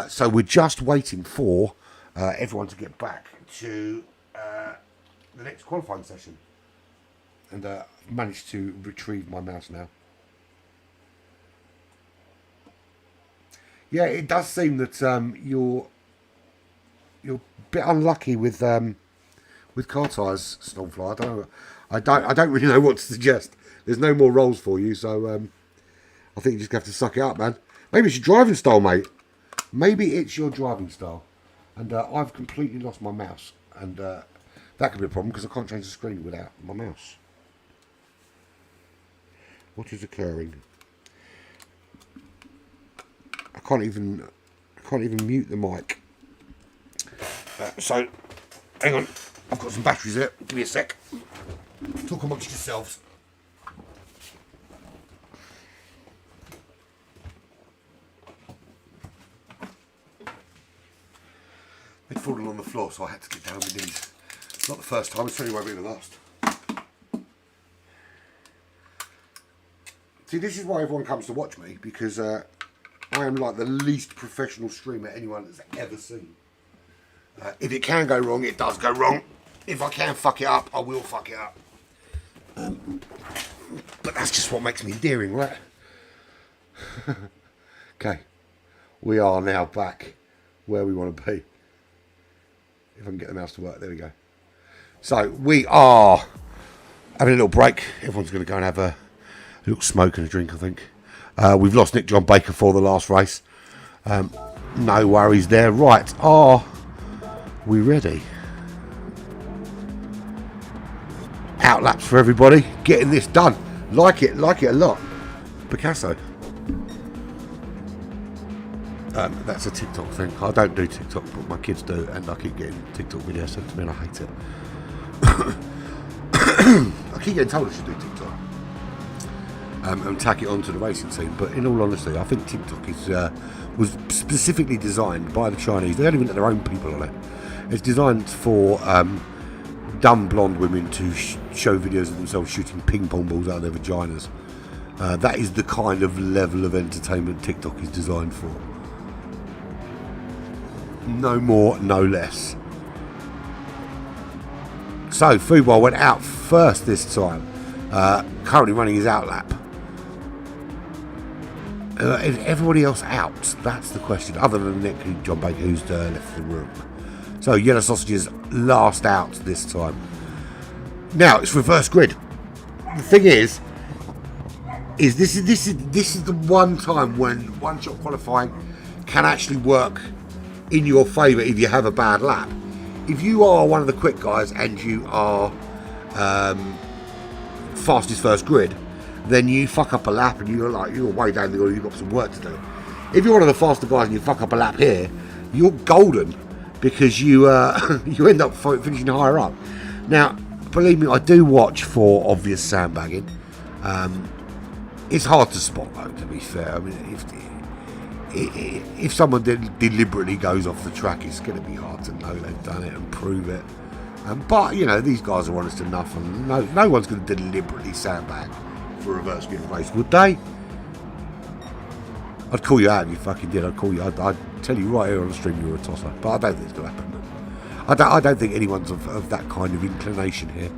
So we're just waiting for everyone to get back to the next qualifying session. And I've managed to retrieve my mouse now. Yeah, it does seem that you're a bit unlucky with car tyres, Stormfly. I don't really know what to suggest. There's no more rolls for you, so I think you just have to suck it up, man. Maybe it's your driving style, mate. Maybe it's your driving style. And I've completely lost my mouse. And that could be a problem because I can't change the screen without my mouse. What is occurring? I can't even mute the mic. So, hang on. I've got some batteries there. Give me a sec. Talk amongst yourselves. They'd fallen on the floor, so I had to get down with these. Not the first time, it certainly won't be the last. See, this is why everyone comes to watch me, because I am like the least professional streamer anyone has ever seen. If it can go wrong, it does go wrong. If I can fuck it up, I will fuck it up. But that's just what makes me endearing, right? Okay. We are now back where we want to be. If I can get the mouse to work, there we go. So we are having a little break. Everyone's going to go and have a little smoke and a drink, I think. We've lost Nick John Baker for the last race. No worries there. Right, are we ready? Outlaps for everybody. Getting this done. Like it a lot. Picasso. That's a TikTok thing. I don't do TikTok, but my kids do, and I keep getting TikTok videos sent to me, and I hate it. I keep getting told I should do TikTok and tack it onto the racing scene, but in all honesty, I think TikTok was specifically designed by the Chinese. They don't even let their own people on it. It's designed for dumb blonde women to show videos of themselves shooting ping pong balls out of their vaginas. That is the kind of level of entertainment TikTok is designed for. No more, no less. So, Football went out first this time. Currently running his outlap. Is everybody else out? That's the question. Other than Nick John Baker, who's left the room. So, Yellow Sausages last out this time. Now, it's reverse grid. The thing is this is the one time when one-shot qualifying can actually work in your favour if you have a bad lap. If you are one of the quick guys and you are fastest first grid, then you fuck up a lap and you're way down the road, you've got some work to do. If you're one of the faster guys and you fuck up a lap here, you're golden because you you end up finishing higher up. Now, believe me, I do watch for obvious sandbagging. It's hard to spot though, to be fair. I mean, if someone deliberately goes off the track, it's going to be hard to know they've done it and prove it. But, you know, these guys are honest enough, and no one's going to deliberately sandbag for a reverse grid race, would they? I'd call you out if you fucking did. I'd tell you right here on the stream you were a tosser. But I don't think it's going to happen. I don't think anyone's of that kind of inclination here.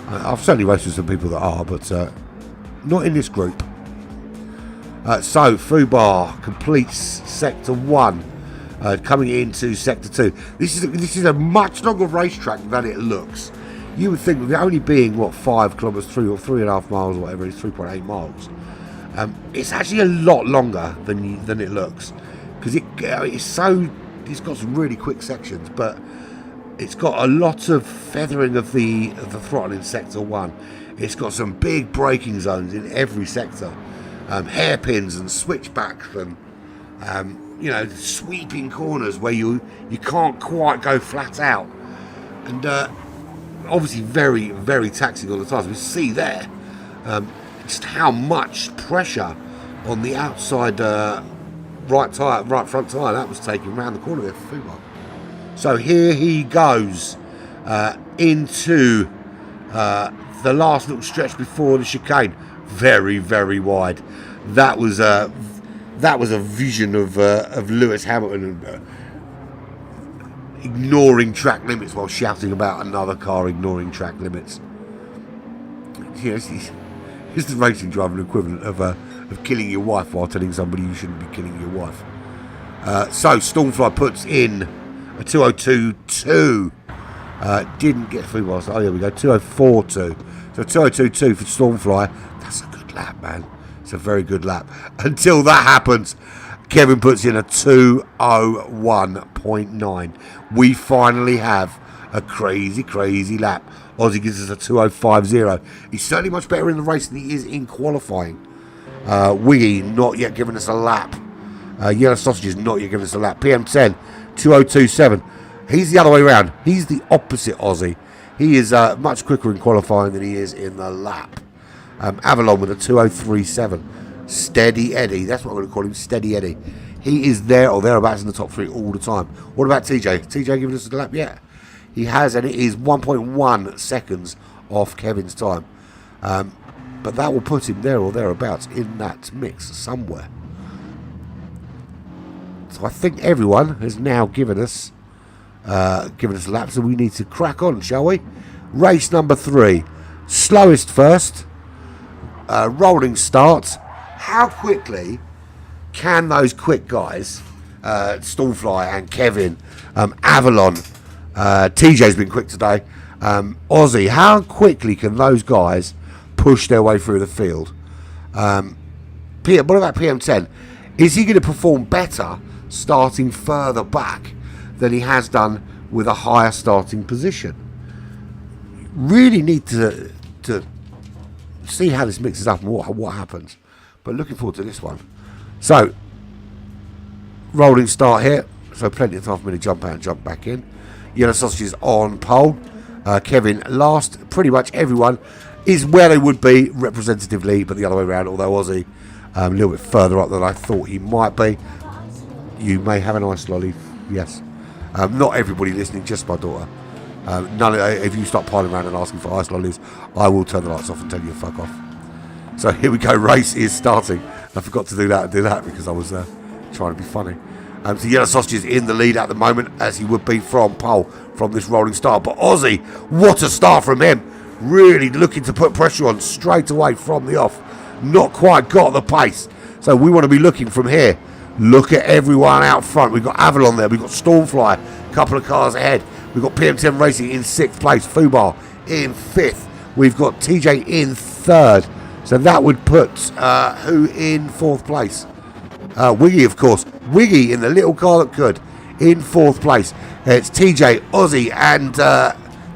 I've certainly raced with some people that are, but not in this group. So, Fubar completes Sector 1, coming into Sector 2. This is a much longer racetrack than it looks. You would think with it only being, 5 kilometres, 3 or 3.5 miles, or whatever, it's 3.8 miles. It's actually a lot longer than it looks, because it's got some really quick sections, but it's got a lot of feathering of the throttle in sector 1. It's got some big braking zones in every sector, hairpins and switchbacks, and sweeping corners where you can't quite go flat out, and obviously very, very taxing all the time. We see there just how much pressure on the outside right front tyre that was taking around the corner there for FeR. So here he goes into the last little stretch before the chicane. Very, very wide. That was a vision of Lewis Hamilton ignoring track limits while shouting about another car ignoring track limits. It's the racing driver equivalent of killing your wife while telling somebody you shouldn't be killing your wife. So Stormfly puts in a 202.2. Didn't get through last. Oh, here we go. 204.2. So 202.2 for Stormfly. That's a good lap, man. It's a very good lap. Until that happens, Kevin puts in a 201.9. We finally have a crazy, crazy lap. Ozzy gives us a 205.0. He's certainly much better in the race than he is in qualifying. Wiggy not yet giving us a lap. Yellow Sausages not yet giving us a lap. PM10 202.7. He's the other way around. He's the opposite Ozzy. He is much quicker in qualifying than he is in the lap. Avalon with a 203.7. Steady Eddie. That's what I'm going to call him. Steady Eddie. He is there or thereabouts in the top 3 all the time. What about TJ? TJ giving us a lap? Yeah. He has, and it is 1.1 seconds off Kevin's time. But that will put him there or thereabouts in that mix somewhere. So I think everyone has now given us laps, and we need to crack on, shall we? Race number 3. Slowest first. Rolling start. How quickly can those quick guys, Stormfly and Kevin, Avalon, TJ's been quick today, Ozzy, how quickly can those guys push their way through the field? What about PM10? Is he going to perform better starting further back than he has done with a higher starting position? Really need to see how this mixes up and what happens. But looking forward to this one. So, rolling start here. So plenty of time for me to jump out and jump back in. Yellow Sausages on pole. Kevin last. Pretty much everyone is where they would be representatively, but the other way around, although Ozzy a little bit further up than I thought he might be. You may have an ice lolly. Yes. Not everybody listening, just my daughter. If you start piling around and asking for ice lollies, I will turn the lights off and tell you to fuck off. So here we go, race is starting. I forgot to do that because I was trying to be funny. So Yellow Sausage is in the lead at the moment, as he would be from pole from this rolling start. But Ozzy, what a start from him. Really looking to put pressure on straight away from the off. Not quite got the pace. So we want to be looking from here. Look at everyone out front. We've got Avalon there. We've got Stormfly, a couple of cars ahead. We've got PM10 Racing in 6th place. FeR in 5th. We've got TJ in 3rd. So that would put who in 4th place? Wiggy, of course. Wiggy in the little car that could in 4th place. It's TJ, Ozzy, and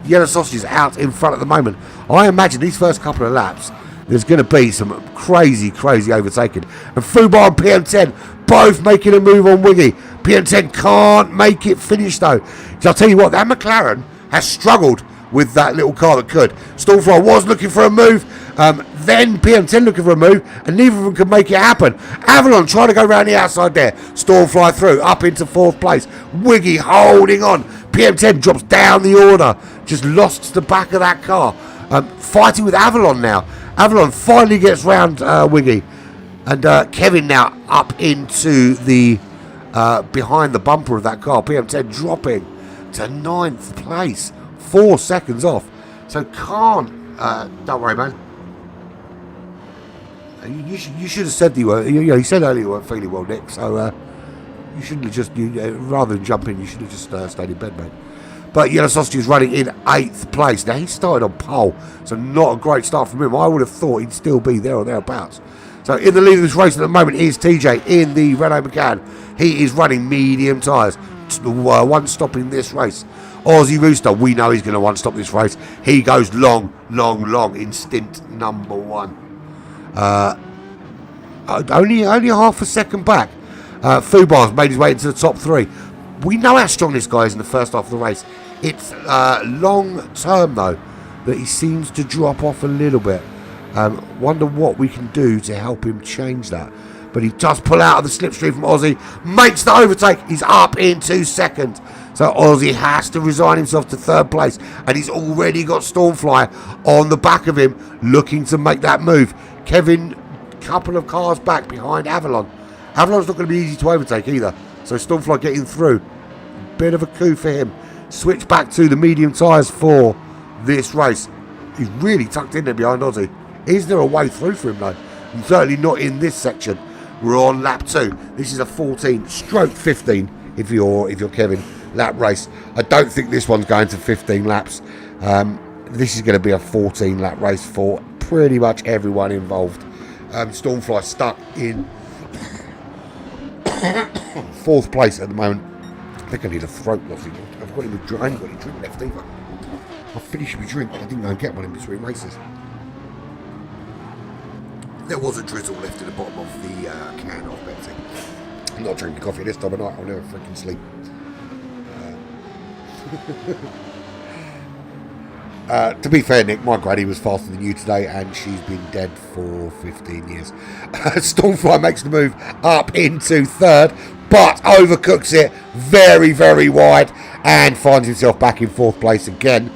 Yellow Sausages out in front at the moment. I imagine these first couple of laps, there's going to be some crazy, crazy overtaking. And FeR and PM10 both making a move on Wiggy. PM10 can't make it finish though. So I'll tell you what, that McLaren has struggled with that little car that could. Stormfly was looking for a move, then PM10 looking for a move, and neither of them could make it happen. Avalon trying to go around the outside there. Stormfly through, up into 4th place. Wiggy holding on. PM10 drops down the order. Just lost the back of that car. Fighting with Avalon now. Avalon finally gets round Wiggy. And Kevin now up into the behind the bumper of that car. PM10 dropping to 9th place. 4 seconds off. So can't... don't worry, man. You should have said you said earlier you weren't feeling well, Nick. So you shouldn't have just... rather than jump in, you should have just stayed in bed, mate. But Yellow Sausage is running in 8th place. Now, he started on pole, so not a great start from him. I would have thought he'd still be there or thereabouts. So in the lead of this race at the moment is TJ in the Renault Megane. He is running medium tyres, one stopping this race. Aussie Rooster, we know he's going to one-stop this race. He goes long in stint number 1. Only half a second back. Fubar's made his way into the top 3. We know how strong this guy is in the first half of the race. It's long term though that he seems to drop off a little bit. Wonder what we can do to help him change that. But he does pull out of the slipstream from Aussie, makes the overtake. He's up into second. So Aussie has to resign himself to third place, and he's already got Stormfly on the back of him, looking to make that move. Kevin, couple of cars back behind Avalon. Avalon's not going to be easy to overtake either. So Stormfly getting through. Bit of a coup for him. Switch back to the medium tyres for this race. He's really tucked in there behind Aussie. Is there a way through for him though? And certainly not in this section. We're on lap 2. This is a 14/15 if you're Kevin lap race. I don't think this one's going to 15 laps. This is going to be a 14 lap race for pretty much everyone involved. Stormfly stuck in 4th place at the moment. I think I need a throat lossy. I've got him a drink. I haven't got any drink left either. I finished my drink, but I didn't go and get one in between races. There was a drizzle left in the bottom of the can of Betsy. I'm not drinking coffee this time of night. I'll never freaking sleep. To be fair, Nick, my granny was faster than you today, and she's been dead for 15 years. Stormfly makes the move up into 3rd, but overcooks it very wide and finds himself back in 4th place again.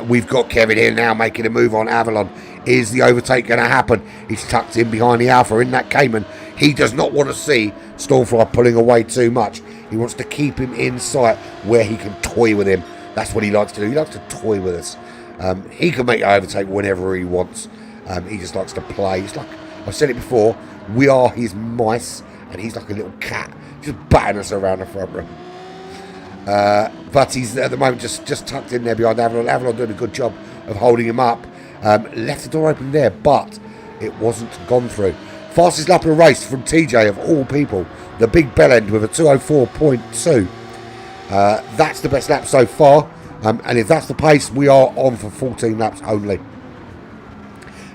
We've got Kevin here now making a move on Avalon. Is the overtake going to happen? He's tucked in behind the Alpha in that Cayman. He does not want to see Stormfly pulling away too much. He wants to keep him in sight where he can toy with him. That's what he likes to do. He likes to toy with us. He can make an overtake whenever he wants. He just likes to play. It's like, I've said it before, we are his mice and he's like a little cat, just batting us around the front room. But he's at the moment just tucked in there behind Avalon. Avalon doing a good job of holding him up. Left the door open there, but it wasn't gone through. Fastest lap of the race from TJ of all people, the big bell end with a 2:04.2. That's the best lap so far, and if that's the pace, we are on for 14 laps only.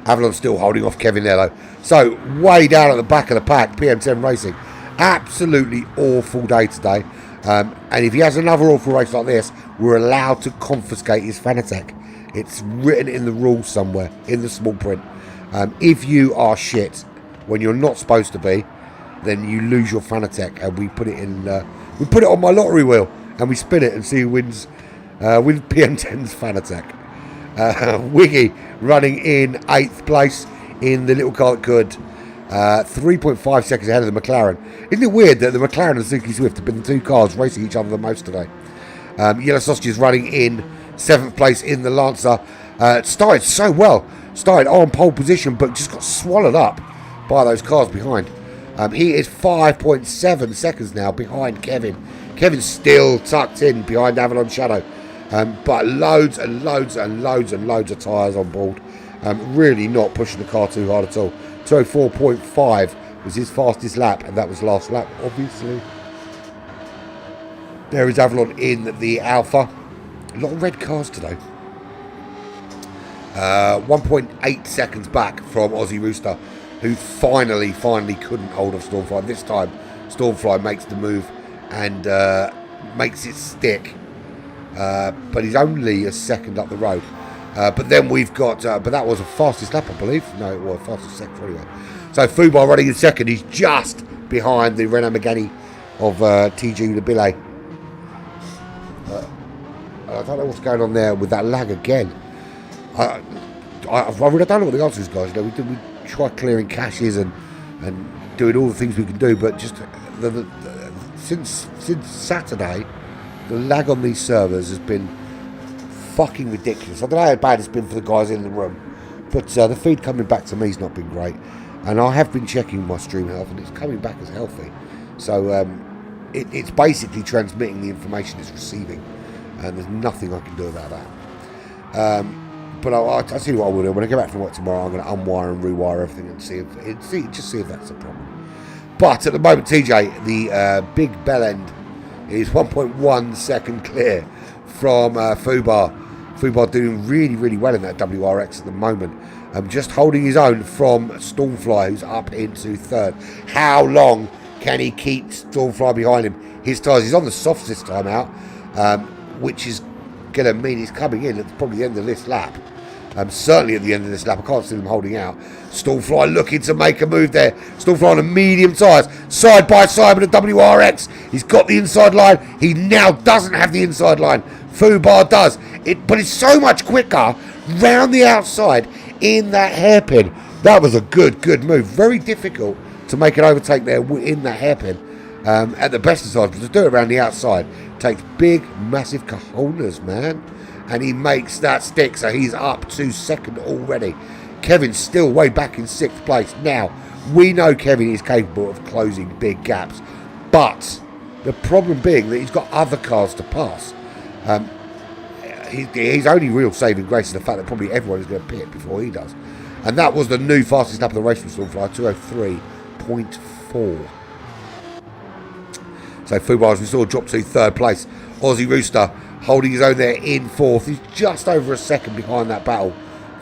Avalon's still holding off Kevin there though. So way down at the back of the pack, PM10 Racing, absolutely awful day today. And if he has another awful race like this, we're allowed to confiscate his Fanatec. It's written in the rules somewhere, in the small print. If you are shit when you're not supposed to be, then you lose your Fanatec, and we put it in. We put it on my lottery wheel, and we spin it and see who wins. Wins PM10's Fanatec. Wiggy running in 8th place in the little car that could. 3.5 seconds ahead of the McLaren. Isn't it weird that the McLaren and Suzuki Swift have been the 2 cars racing each other the most today? Yellow Sausages running in 7th place in the Lancer. Started so well. Started on pole position, but just got swallowed up by those cars behind. He is 5.7 seconds now behind Kevin. Kevin's still tucked in behind Avalon Shadow. But loads of tyres on board. Really not pushing the car too hard at all. 2:04.5 was his fastest lap, and that was last lap, obviously. There is Avalon in the Alpha. A lot of red cars today. 1.8 seconds back from Aussie Rooster, who finally couldn't hold off Stormfly. This time, Stormfly makes the move and makes it stick. But he's only a second up the road. But then we've got, but that was the fastest lap, I believe. No, it was fastest sector anyway. So Fubar running in second. He's just behind the Renault Megane of TG Labille. I don't know what's going on there with that lag again. I really don't know what the answer is, guys. You know, we try clearing caches and doing all the things we can do, but just since Saturday, the lag on these servers has been fucking ridiculous. I don't know how bad it's been for the guys in the room, but the feed coming back to me has not been great, and I have been checking my stream health, and it's coming back as healthy. So it's basically transmitting the information it's receiving, and there's nothing I can do about that. But I'll tell you what I will do. When I get back from work tomorrow, I'm going to unwire and rewire everything and see if that's a problem. But at the moment, TJ, the big bell end is 1.1 second clear from FeR. FeR doing really, really well in that WRX at the moment. Just holding his own from Stormfly, who's up into third. How long can he keep Stormfly behind him? His tyres, he's on the softs this time out, which is going to mean he's coming in at probably the end of this lap. Certainly at the end of this lap. I can't see them holding out. Stormfly looking to make a move there. Stormfly on a medium tyres, side by side with the WRX. He's got the inside line. He now doesn't have the inside line. FeR does. But it's so much quicker round the outside in that hairpin. That was a good move. Very difficult to make an overtake there in that hairpin at the best of times. But to do it around the outside takes big, massive cojones, man. And he makes that stick, so he's up to second already. Kevin's still way back in 6th place. Now, we know Kevin is capable of closing big gaps, but the problem being that he's got other cars to pass. His only real saving grace is the fact that probably everyone is going to pit before he does. And that was the new fastest lap of the race for Stormfly, 2:03.4. So FeR, as we saw, dropped to 3rd place. Aussie Rooster holding his own there in 4th. He's just over a second behind that battle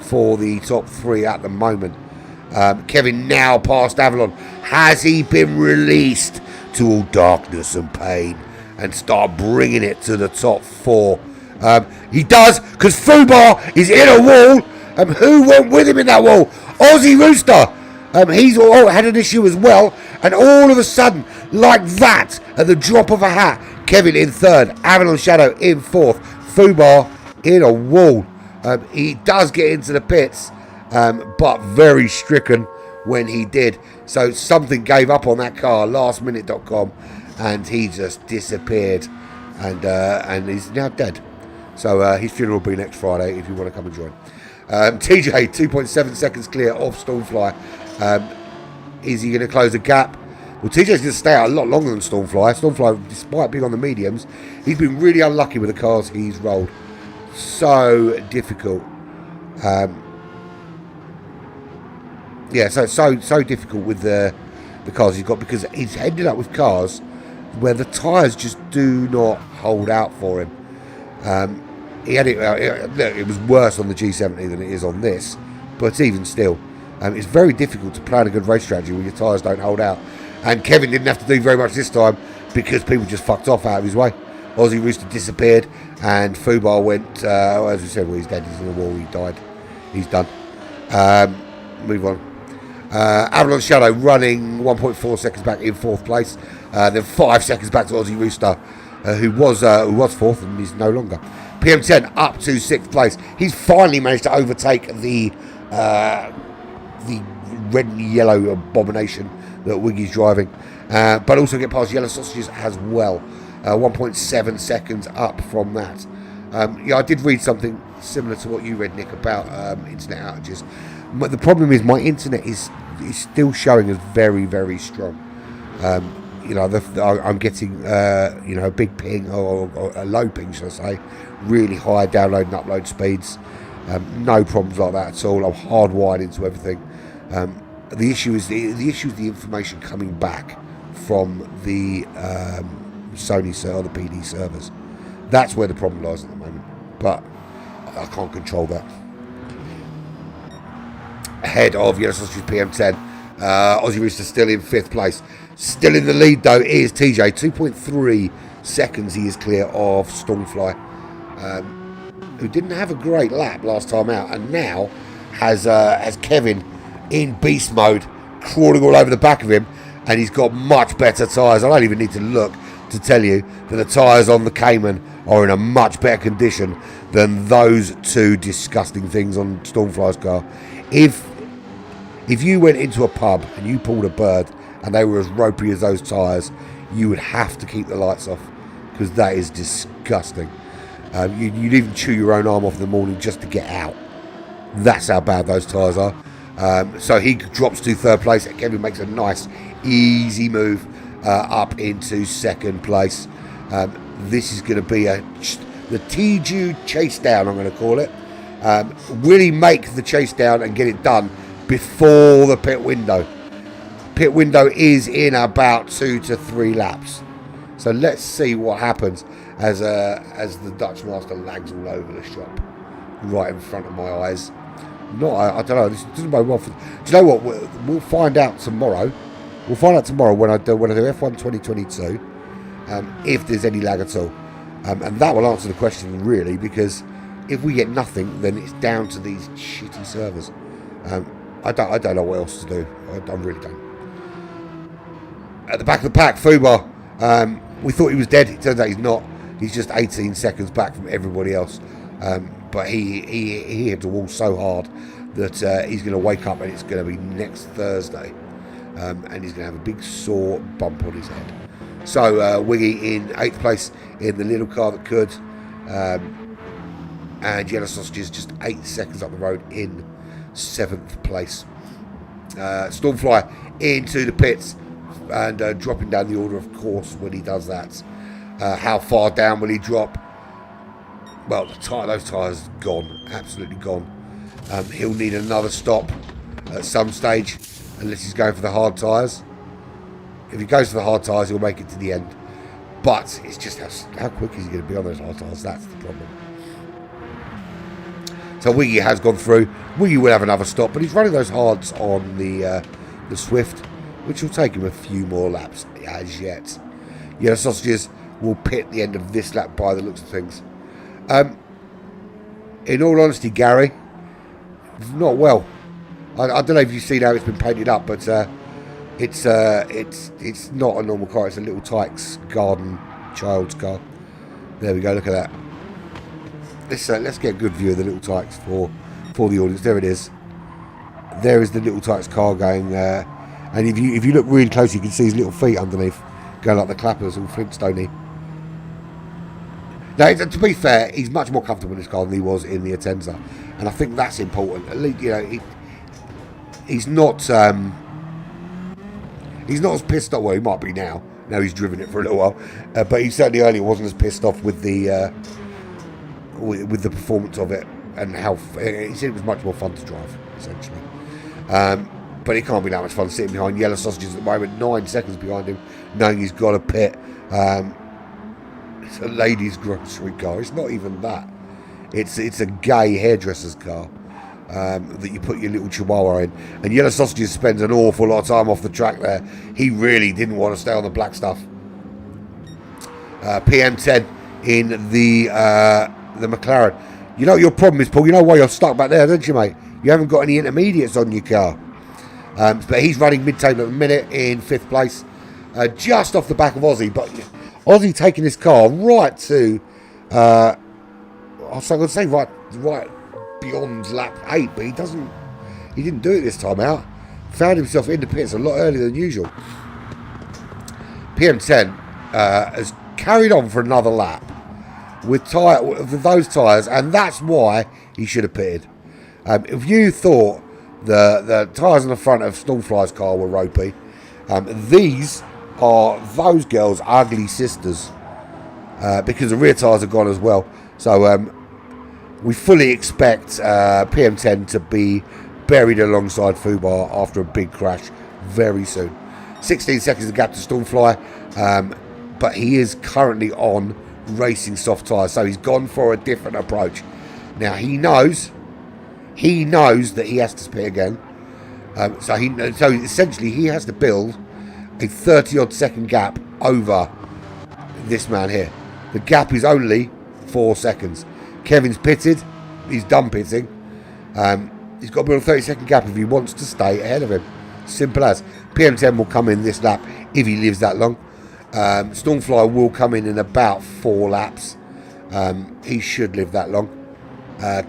for the top 3 at the moment. Kevin now past Avalon. Has he been released to all darkness and pain and start bringing it to the top 4? He does, because FeR is in a wall. Who went with him in that wall? Aussie Rooster. He's had an issue as well. And all of a sudden, like that, at the drop of a hat, Kevin in 3rd, Avalon Shadow in 4th, FeR in a wall. He does get into the pits, but very stricken when he did. So something gave up on that car, lastminute.com, and he just disappeared, and he's now dead. So his funeral will be next Friday if you want to come and join. TJ, 2.7 seconds clear of Stormfly. Is he going to close the gap? Well, TJ's going to stay out a lot longer than Stormfly. Stormfly, despite being on the mediums, he's been really unlucky with the cars he's rolled. So difficult. So difficult with the cars he's got, because he's ended up with cars where the tyres just do not hold out for him. He had it was worse on the G70 than it is on this, but even still, it's very difficult to plan a good race strategy when your tyres don't hold out. And Kevin didn't have to do very much this time because people just fucked off out of his way. Aussie Rooster disappeared, and FeR went, as we said, well, he's dead, he's in the wall, he died, he's done. Move on. Avalon Shadow running 1.4 seconds back in 4th place, then 5 seconds back to Aussie Rooster, who was 4th and is no longer. PM10 up to 6th place. He's finally managed to overtake the red and yellow abomination that Wiggy's driving, but also get past Yellow Sausages as well. 1.7 seconds up from that. I did read something similar to what you read, Nick, about internet outages. But the problem is my internet is still showing as very, very strong. I'm getting a big ping or a low ping, should I say, really high download and upload speeds. No problems like that at all. I'm hardwired into everything. The issue is the information coming back from the Sony or the PD servers. That's where the problem lies at the moment. But I can't control that. Ahead of Yellow Sausages PM10, Aussie Rooster still in 5th place. Still in the lead though is TJ. 2.3 seconds he is clear of Stormfly, who didn't have a great lap last time out, and now has Kevin in beast mode, crawling all over the back of him, and he's got much better tyres. I don't even need to look to tell you that the tyres on the Cayman are in a much better condition than those two disgusting things on Stormfly's car. If you went into a pub and you pulled a bird and they were as ropey as those tyres, you would have to keep the lights off, because that is disgusting. You'd even chew your own arm off in the morning just to get out. That's how bad those tyres are. So he drops to 3rd place, and Kevin makes a nice, easy move up into 2nd place. This is going to be the TG chase down, I'm going to call it. Will he make the chase down and get it done before the pit window? Pit window is in about 2 to 3 laps. So let's see what happens as the Dutch Master lags all over the shop, right in front of my eyes. I don't know. This doesn't bode well for. Do you know what? We'll find out tomorrow. We'll find out tomorrow when I do F1 2022 if there's any lag at all, and that will answer the question really, because if we get nothing, then it's down to these shitty servers. I don't know what else to do. I really don't. At the back of the pack, Fubar. We thought he was dead. It turns out he's not. He's just 18 seconds back from everybody else. But he hit the wall so hard that he's going to wake up and it's going to be next Thursday. And he's going to have a big sore bump on his head. So Wiggy in 8th place in the little car that could. And Yellow Sausages just 8 seconds up the road in 7th place. Stormfly into the pits and dropping down the order, of course, when he does that. How far down will he drop? Well, those tyres gone, absolutely gone. He'll need another stop at some stage, unless he's going for the hard tyres. If he goes for the hard tyres, he'll make it to the end. But it's just how quick is he going to be on those hard tyres? That's the problem. So Wiggy has gone through. Wiggy will have another stop, but he's running those hards on the Swift, which will take him a few more laps as yet. Yeah, Sausages will pit the end of this lap by the looks of things. In all honesty, Gary, not well. I don't know if you've seen how it's been painted up, but it's not a normal car. It's a little Tykes garden child's car. There we go. Look at that. Let's get a good view of the little Tykes for the audience. There it is. There is the little Tykes car going. And if you look really close, you can see his little feet underneath, going like the clappers, all Flintstone-y. Now, to be fair, he's much more comfortable in this car than he was in the Atenza, and I think that's important. At least, he's not as pissed off. Well, he might be now. Now he's driven it for a little while, but he certainly earlier wasn't as pissed off with the performance of it and how he said it was much more fun to drive, essentially. But it can't be that much fun sitting behind Yellow Sausages at the moment, 9 seconds behind him, knowing he's got a pit. It's a ladies' grocery car. It's not even that. It's a gay hairdresser's car that you put your little chihuahua in. And Yellow Sausages spends an awful lot of time off the track there. He really didn't want to stay on the black stuff. PM10 in the McLaren. You know what your problem is, Paul? You know why you're stuck back there, don't you, mate? You haven't got any intermediates on your car. But he's running mid-table at the minute in 5th place. Just off the back of Aussie. But Aussie taking his car right to, I was going to say right beyond lap 8, but he didn't do it this time out. Found himself in the pits a lot earlier than usual. PM10 has carried on for another lap with those tyres, and that's why he should have pitted. If you thought the tyres on the front of Stormfly's car were ropey, these are those girls' ugly sisters, because the rear tyres are gone as well. So we fully expect PM10 to be buried alongside Fubar after a big crash very soon. 16 seconds of gap to Stormfly, but he is currently on racing soft tyres, so he's gone for a different approach. Now he knows that he has to pit again, so essentially he has to build a 30-odd second gap over this man here. The gap is only 4 seconds. Kevin's pitted. He's done pitting. He's got to build a 30-second gap if he wants to stay ahead of him. Simple as. PM10 will come in this lap if he lives that long. Stormfly will come in about 4 laps. He should live that long.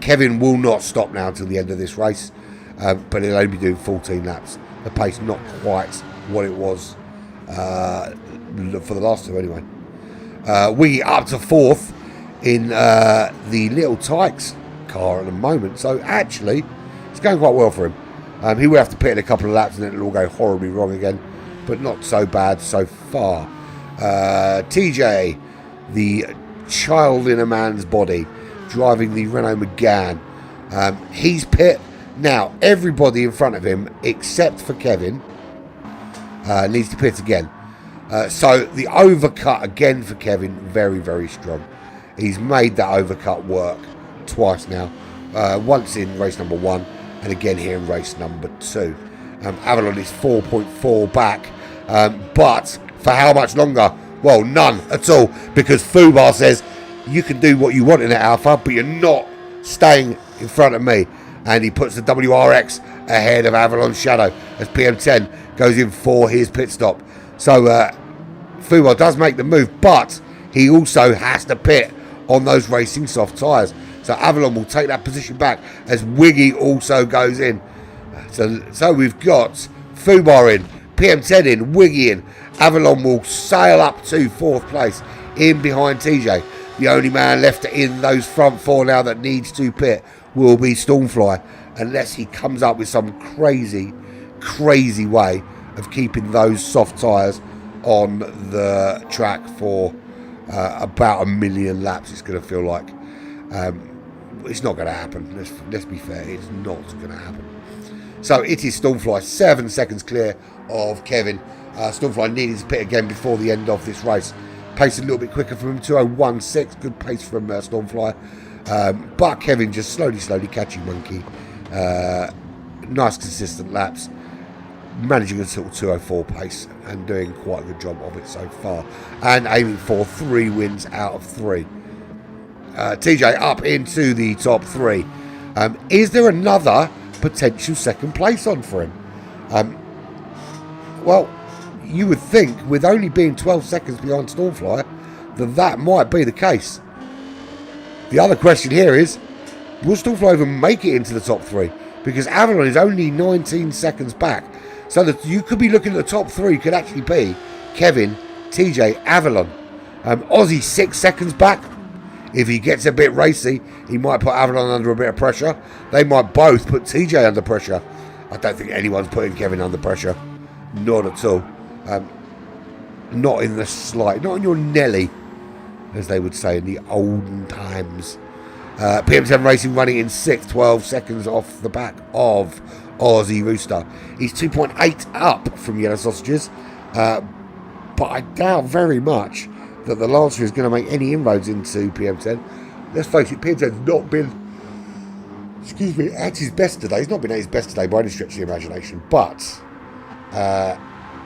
Kevin will not stop now until the end of this race, but he'll only be doing 14 laps. The pace not quite what it was for the last two anyway. We up to 4th in the little Tykes car at the moment, so actually it's going quite well for him. He will have to pit in a couple of laps and then it'll all go horribly wrong again, but not so bad so far. TJ, the child in a man's body, driving the Renault Megane, He's pit. Now, everybody in front of him, except for Kevin, needs to pit again. So the overcut again for Kevin, very, very strong. He's made that overcut work twice now. Once in race number 1 and again here in race number 2. Avalon is 4.4 back. But for how much longer? Well, none at all, because FeR says you can do what you want in the Alpha, but you're not staying in front of me. And he puts the WRX ahead of Avalon's Shadow as PM10 goes in for his pit stop. So FeR does make the move, but he also has to pit on those racing soft tyres. So Avalon will take that position back as Wiggy also goes in. So we've got FeR in, PM10 in, Wiggy in. Avalon will sail up to 4th place in behind TJ. The only man left in those front 4 now that needs to pit will be Stormfly, unless he comes up with some crazy, crazy way of keeping those soft tyres on the track for about 1 million laps. It's going to feel like. It's not going to happen. Let's be fair. It's not going to happen. So it is Stormfly 7 seconds clear of Kevin. Stormfly needing to pit again before the end of this race. Pace a little bit quicker from him, 2:01.6. Good pace from Stormfly. But Kevin just slowly catching Monkey. Nice consistent laps. Managing a sort of 2:04 pace and doing quite a good job of it so far. And aiming for 3 wins out of 3. TJ up into the top 3. Is there another potential second place on for him? Well, you would think with only being 12 seconds behind Stormfly that might be the case. The other question here is, will Stormfly even make it into the top 3? Because Avalon is only 19 seconds back. So that you could be looking at the top 3 could actually be Kevin, TJ, Avalon. Ozzy 6 seconds back. If he gets a bit racy, he might put Avalon under a bit of pressure. They might both put TJ under pressure. I don't think anyone's putting Kevin under pressure. Not at all. Not in the slight. Not in your Nelly, as they would say in the olden times. PM7 Racing running in 6th, 12 seconds off the back of Aussie Rooster. He's 2.8 up from Yellow Sausages. But I doubt very much that the Lancer is going to make any inroads into PM10. Let's face it, PM10's not been, at his best today. He's not been at his best today by any stretch of the imagination, but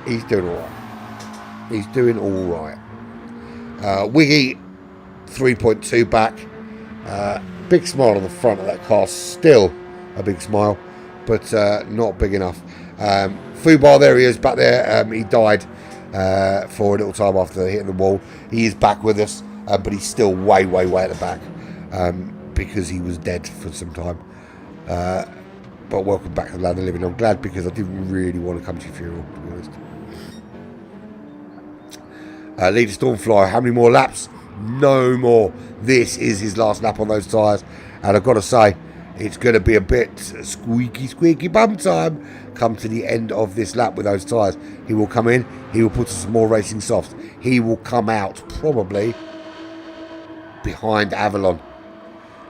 he's doing all right. He's doing all right. Wiggy, 3.2 back. Big smile on the front of that car. Still a big smile, but not big enough. FeR, there he is, back there. He died for a little time after hitting the wall. He is back with us, but he's still way at the back because he was dead for some time. But welcome back to the land of living. I'm glad, because I didn't really want to come to your funeral, to be honest. Leader Stormfly, how many more laps? No more. This is his last lap on those tyres, and I've got to say, it's going to be a bit squeaky bum time come to the end of this lap with those tyres. He will come in, he will put some more racing softs. He will come out probably behind Avalon,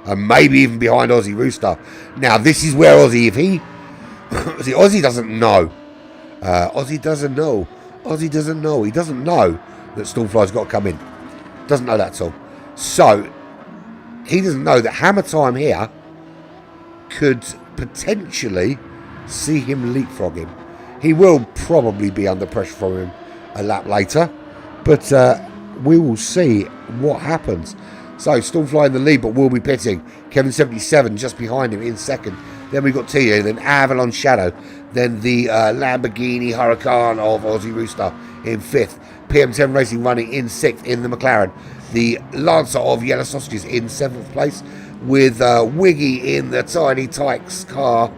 and maybe even behind Aussie Rooster. Now, this is where Aussie, if he... see, Aussie doesn't know. Aussie doesn't know. Aussie doesn't know. He doesn't know that Stormfly's got to come in. Doesn't know that at all. So, he doesn't know that Hammer Time here could potentially see him leapfrog him. He will probably be under pressure from him a lap later, but we will see what happens. So Stormfly in the lead, but will be pitting. Kevin 77 just behind him in 2nd. Then we've got Tia, then Avalon Shadow, then the Lamborghini Huracan of Aussie Rooster in 5th. PM10 Racing running in 6th in the McLaren. The Lancer of Yellow Sausages in 7th place, with Wiggy in the Tiny Tykes car,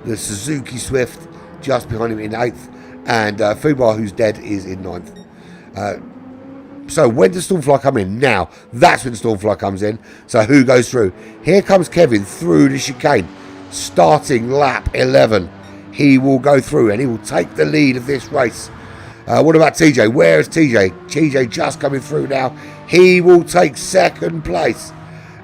the Suzuki Swift just behind him in 8th, and FeR, who's dead, is in 9th. So when does Stormfly come in? Now, that's when Stormfly comes in. So who goes through? Here comes Kevin through the chicane, starting lap 11. He will go through and he will take the lead of this race. What about TJ? Where is TJ? TJ just coming through now. He will take 2nd place.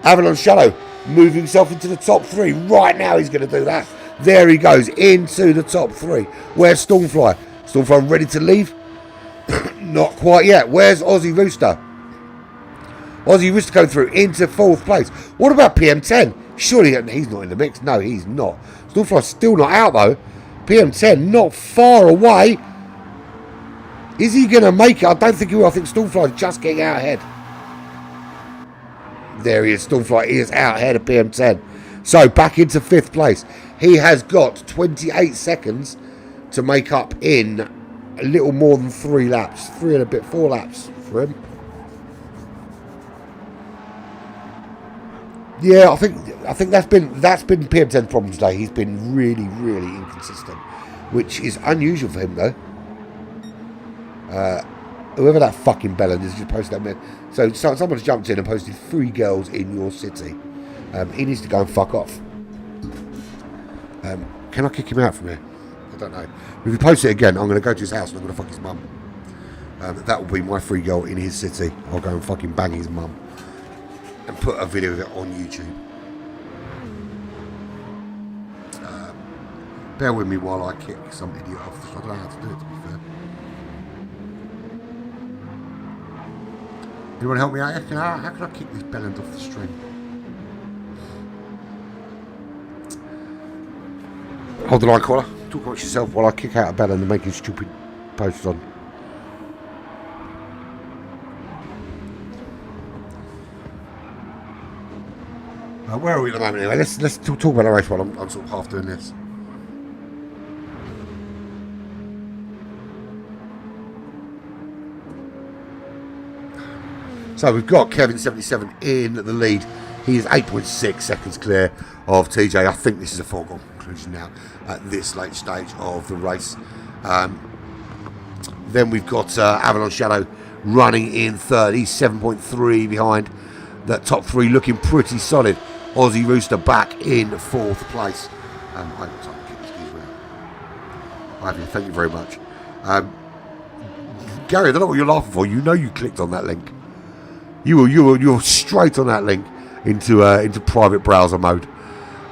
Avalon Shadow move himself into the top 3. Right now he's going to do that. There he goes, into the top 3. Where's Stormfly? Stormfly ready to leave? Not quite yet. Where's Aussie Rooster? Aussie Rooster going through into 4th place. What about PM10? Surely he's not in the mix. No, he's not. Stormfly's still not out though. PM10 not far away. Is he going to make it? I don't think he will. I think Stormfly's just getting out ahead. There he is. Stormfly is out ahead of PM10. So back into 5th place. He has got 28 seconds to make up in a little more than 3 laps. 3 and a bit, 4 laps for him. Yeah, I think that's been PM10's problem today. He's been really, really inconsistent, which is unusual for him though. Whoever that fucking Bellend is just posted that. So someone's jumped in and posted 3 girls in your city. He needs to go and fuck off. Can I kick him out from here? I don't know. If he posts it again, I'm going to go to his house and I'm going to fuck his mum. That will be my 3 girl in his city. I'll go and fucking bang his mum and put a video of it on YouTube. Bear with me while I kick some idiot off. I don't know how to do it, to be fair. Anyone help me out? How can I kick this Bellend off the string? Hold the line, caller. Talk amongst yourself while I kick out a Bellend and making stupid posts on. Where are we at the moment anyway? Let's talk about the race while I'm sort of half doing this. So we've got Kevin77 in the lead. He is 8.6 seconds clear of TJ. I think this is a foregone conclusion now at this late stage of the race. Then we've got Avalon Shadow running in third. He's 7.3 behind. That top 3 looking pretty solid. Aussie Rooster back in 4th place. I haven't got time to kick this geezer out. Thank you very much. Gary, I don't know what you're laughing for. You know you clicked on that link. You're straight on that link into private browser mode.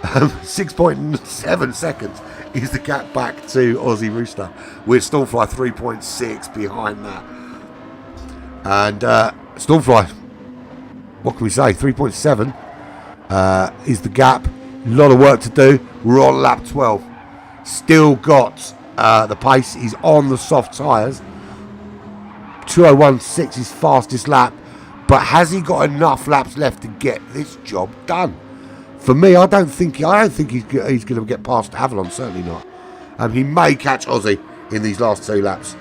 6.7 seconds is the gap back to Aussie Rooster, with Stormfly 3.6 behind that. And Stormfly, what can we say? 3.7 is the gap. A lot of work to do. We're on lap 12. Still got the pace. He's on the soft tyres. 2:01.6 his fastest lap. But has he got enough laps left to get this job done? For me, I don't think he's going to get past Avalon. Certainly not. He may catch Aussie in these last 2 laps.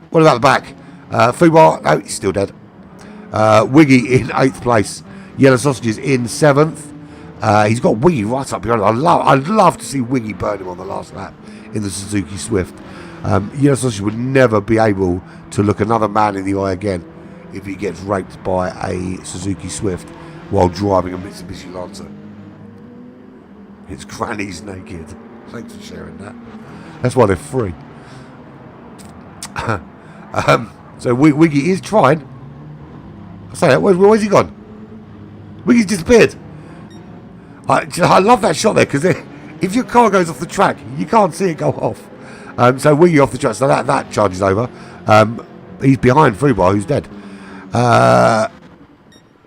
What about the back? Fubar, no, he's still dead. Wiggy in 8th place. Yellow Sausages in 7th. He's got Wiggy right up behind him. I'd love to see Wiggy burn him on the last lap in the Suzuki Swift. Yellow Sausage would never be able to look another man in the eye again if he gets raped by a Suzuki Swift while driving a Mitsubishi Lancer. His granny's naked. Thanks for sharing that. That's why they're free. So Wiggy is trying. I say that. Where's he gone? Wiggy's disappeared. I love that shot there, because if your car goes off the track, you can't see it go off. So Wiggy off the track. So that charge is over. He's behind Freebar, who's dead.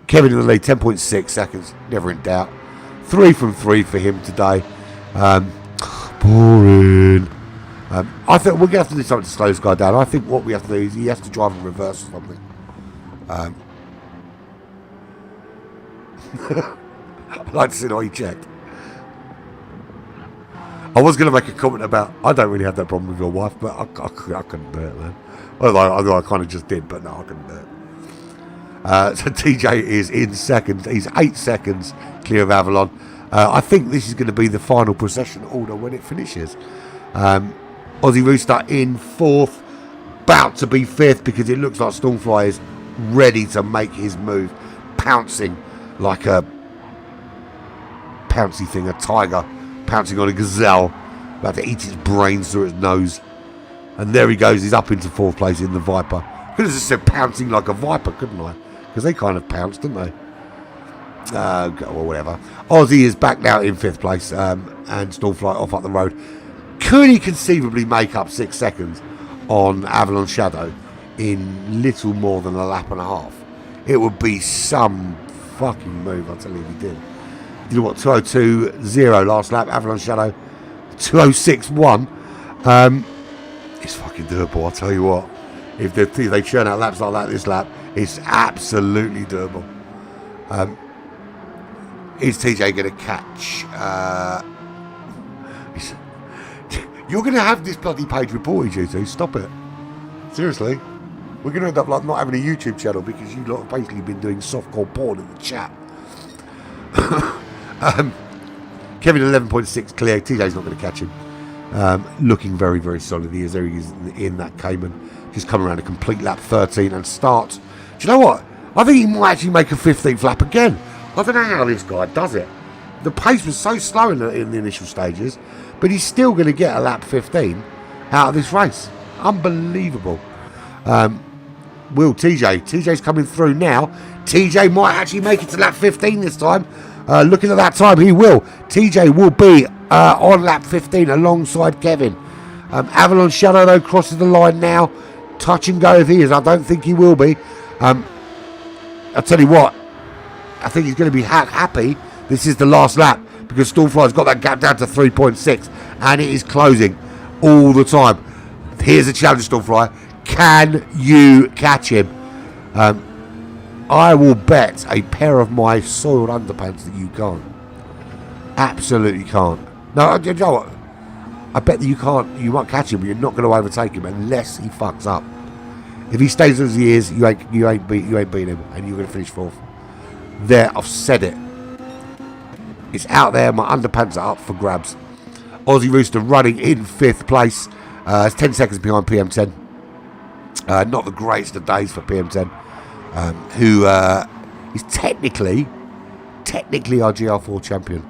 Kevin in the lead, 10.6 seconds, never in doubt. 3 from 3 for him today. Boring. I think we're going to have to do something to slow this guy down. I think what we have to do is he has to drive in reverse or something. I'd like to see how he checked. I was going to make a comment about, I don't really have that problem with your wife, but I couldn't do it, man. Although I kind of just did, but no, I couldn't do it. So TJ is in second. He's 8 seconds clear of Avalon. I think this is going to be the final procession order when it finishes. Aussie Rooster in 4th, about to be 5th, because it looks like Stormfly is ready to make his move, pouncing like a pouncy thing, a tiger pouncing on a gazelle, about to eat its brains through its nose. And there he goes. He's up into 4th place in the Viper. Could have just said pouncing like a viper, couldn't I? Because they kind of pounced, didn't they? or whatever. Aussie is back now in 5th place, and Stormfly off up the road. Could he conceivably make up 6 seconds on Avalon Shadow in little more than a lap and a half? It would be some fucking move, I'll tell you if he did. He did what, 2:02.0 last lap, Avalon Shadow 2:06.1. It's fucking doable, I'll tell you what. If they churn out laps like that this lap, it's absolutely doable. Is TJ going to catch? You're going to have this bloody page reported, you two. Stop it. Seriously. We're going to end up like not having a YouTube channel because you lot have basically been doing softcore porn in the chat. Kevin 11.6 clear. TJ's not going to catch him. Looking very, very solid. He is in that Cayman. Just come around a complete lap 13 and start. Do you know what? I think he might actually make a 15th lap again. I don't know how this guy does it. The pace was so slow in the initial stages, but he's still going to get a lap 15 out of this race. Unbelievable. TJ's coming through now. TJ might actually make it to lap 15 this time. Looking at that time, he will. TJ will be on lap 15 alongside Kevin. Avalon Shadow, though, crosses the line now. Touch and go if he is. I don't think he will be. I'll tell you what. I think he's going to be happy. This is the last lap because Stormfly's got that gap down to 3.6 and it is closing all the time. Here's a challenge, Stormfly. Can you catch him? I will bet a pair of my soiled underpants that you can't. Absolutely can't. No, you know what? I bet that you can't. You might catch him, but you're not going to overtake him unless he fucks up. If he stays as he is, you ain't beating him, and you're going to finish 4th. There, I've said it. It's out there. My underpants are up for grabs. Aussie Rooster running in 5th place. It's 10 seconds behind PM10. Not the greatest of days for PM10, who is technically our GR4 champion.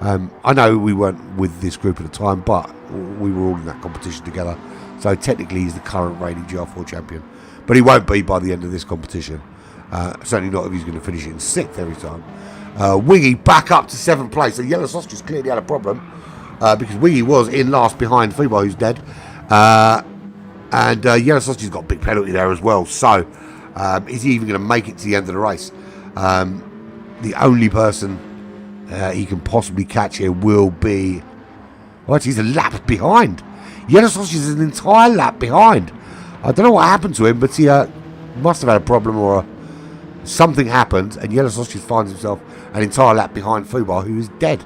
I know we weren't with this group at the time, but we were all in that competition together. So technically he's the current reigning GR4 champion. But he won't be by the end of this competition. Certainly not if he's going to finish it in 6th every time. Wiggy back up to 7th place. So Yellow Sausages clearly had a problem because Wiggy was in last behind Fubar, who's dead. And Yellow Sausages got a big penalty there as well. So is he even going to make it to the end of the race? The only person he can possibly catch here will be... Oh, actually, he's a lap behind. Yellow Sausages is an entire lap behind. I don't know what happened to him, but he must have had a problem or something happened, and Yellow Sausages finds himself an entire lap behind Fubar, who is dead.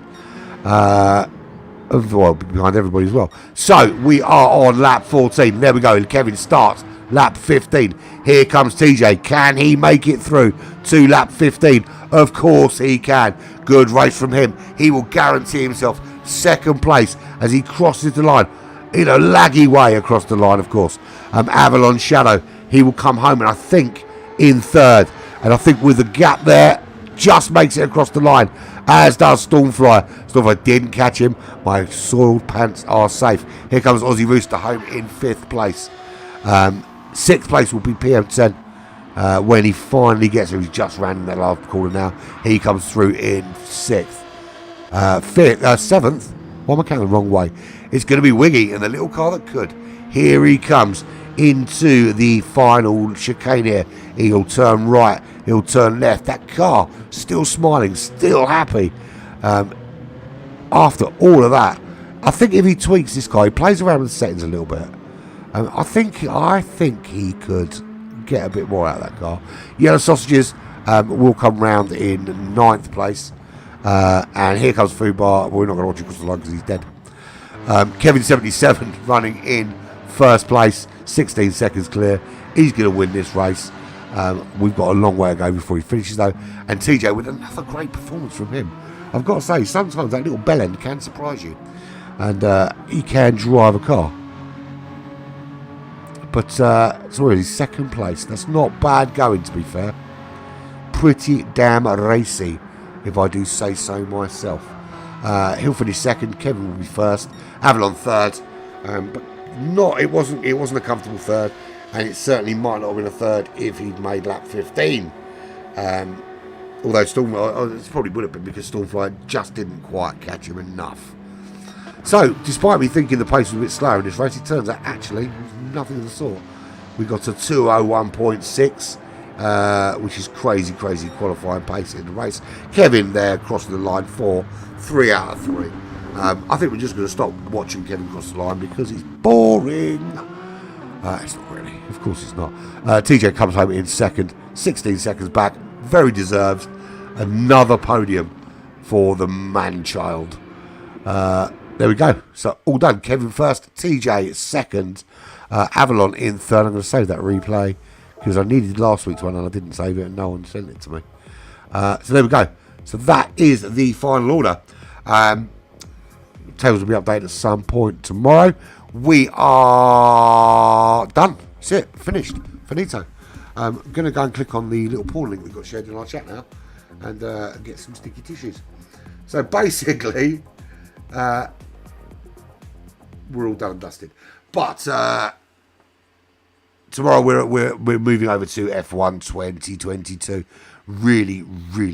Well, behind everybody as well. So, we are on lap 14. There we go. And Kevin starts lap 15. Here comes TJ. Can he make it through to lap 15? Of course he can. Good race from him. He will guarantee himself 2nd place as he crosses the line. In a laggy way across the line, of course. Avalon Shadow. He will come home, and I think in 3rd. And I think with the gap there, just makes it across the line, as does Stormfly. Stormfly didn't catch him. My soiled pants are safe. Here comes Aussie Rooster home in 5th place. 6th place will be PM10 when he finally gets there. He's just ran in that last corner now. He comes through in 6th. 7th. Why am I counting the wrong way? It's going to be Wiggy and the little car that could. Here he comes into the final chicane here. He'll turn right. He'll turn left. That car still smiling, still happy. After all of that, I think if he tweaks this car, he plays around with the settings a little bit. I think he could get a bit more out of that car. Yellow Sausages will come round in 9th place. And here comes Fubar. We're not going to watch him cross the line because he's dead. Kevin 77 running in 1st place. 16 seconds clear. He's going to win this race. We've got a long way to go before he finishes though. And TJ with another great performance from him. I've got to say, sometimes that little bell end can surprise you. And he can drive a car. But it's already 2nd place. That's not bad going, to be fair. Pretty damn racy, if I do say so myself. He'll finish 2nd. Kevin will be 1st. Avalon 3rd. But it wasn't a comfortable 3rd. And it certainly might not have been a 3rd if he'd made lap 15. Although it probably would have been because Stormfly just didn't quite catch him enough. So, despite me thinking the pace was a bit slower in this race, it turns out actually it was nothing of the sort. We got a 2:01.6, which is crazy qualifying pace in the race. Kevin there crossing the line for 3 out of 3. I think we're just going to stop watching Kevin cross the line because it's boring. It's not really. Of course it's not. TJ comes home in second, 16 seconds back. Very deserved. Another podium for the man-child. There we go. So all done. Kevin first, TJ second, Avalon in third. I'm going to save that replay because I needed last week's one and I didn't save it and no one sent it to me. So there we go. So that is the final order. Tables will be updated at some point tomorrow. We are done. That's it. Finished. Finito. I'm going to go and click on the little porn link that got shared in our chat now and get some sticky tissues. So basically, we're all done and dusted. But tomorrow we're moving over to F1 2022. Really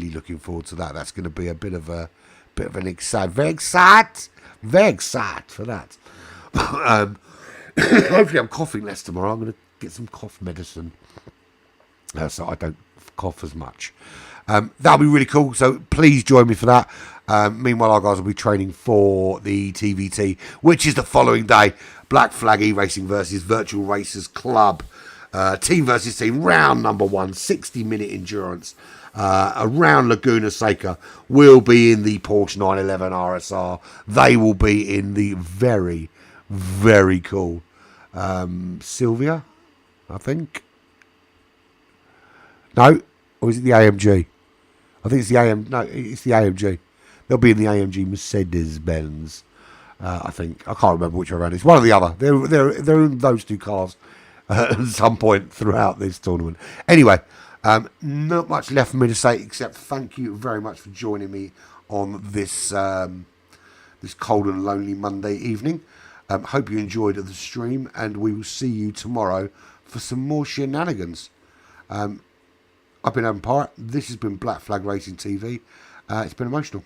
looking forward to that. That's going to be a bit of an very excited for that. Hopefully I'm coughing less tomorrow. I'm going to get some cough medicine so I don't cough as much. That'll be really cool. So please join me for that. Meanwhile, our guys will be training for the TVT, which is the following day. Black Flag E-Racing versus Virtual Racers Club. Team versus team, round number 1, 60-minute endurance. Around Laguna Seca will be in the Porsche 911 RSR. They will be in the very cool Sylvia, I think. No, or is it the AMG? I think it's the it's the AMG. They'll be in the AMG Mercedes-Benz. I think I can't remember which way around. It's one or the other. They're in those two cars at some point throughout this tournament. Anyway, not much left for me to say except thank you very much for joining me on this this cold and lonely Monday evening. Hope you enjoyed the stream, and we will see you tomorrow for some more shenanigans. I've been Adam Pirate. This has been Black Flag Racing TV. It's been emotional.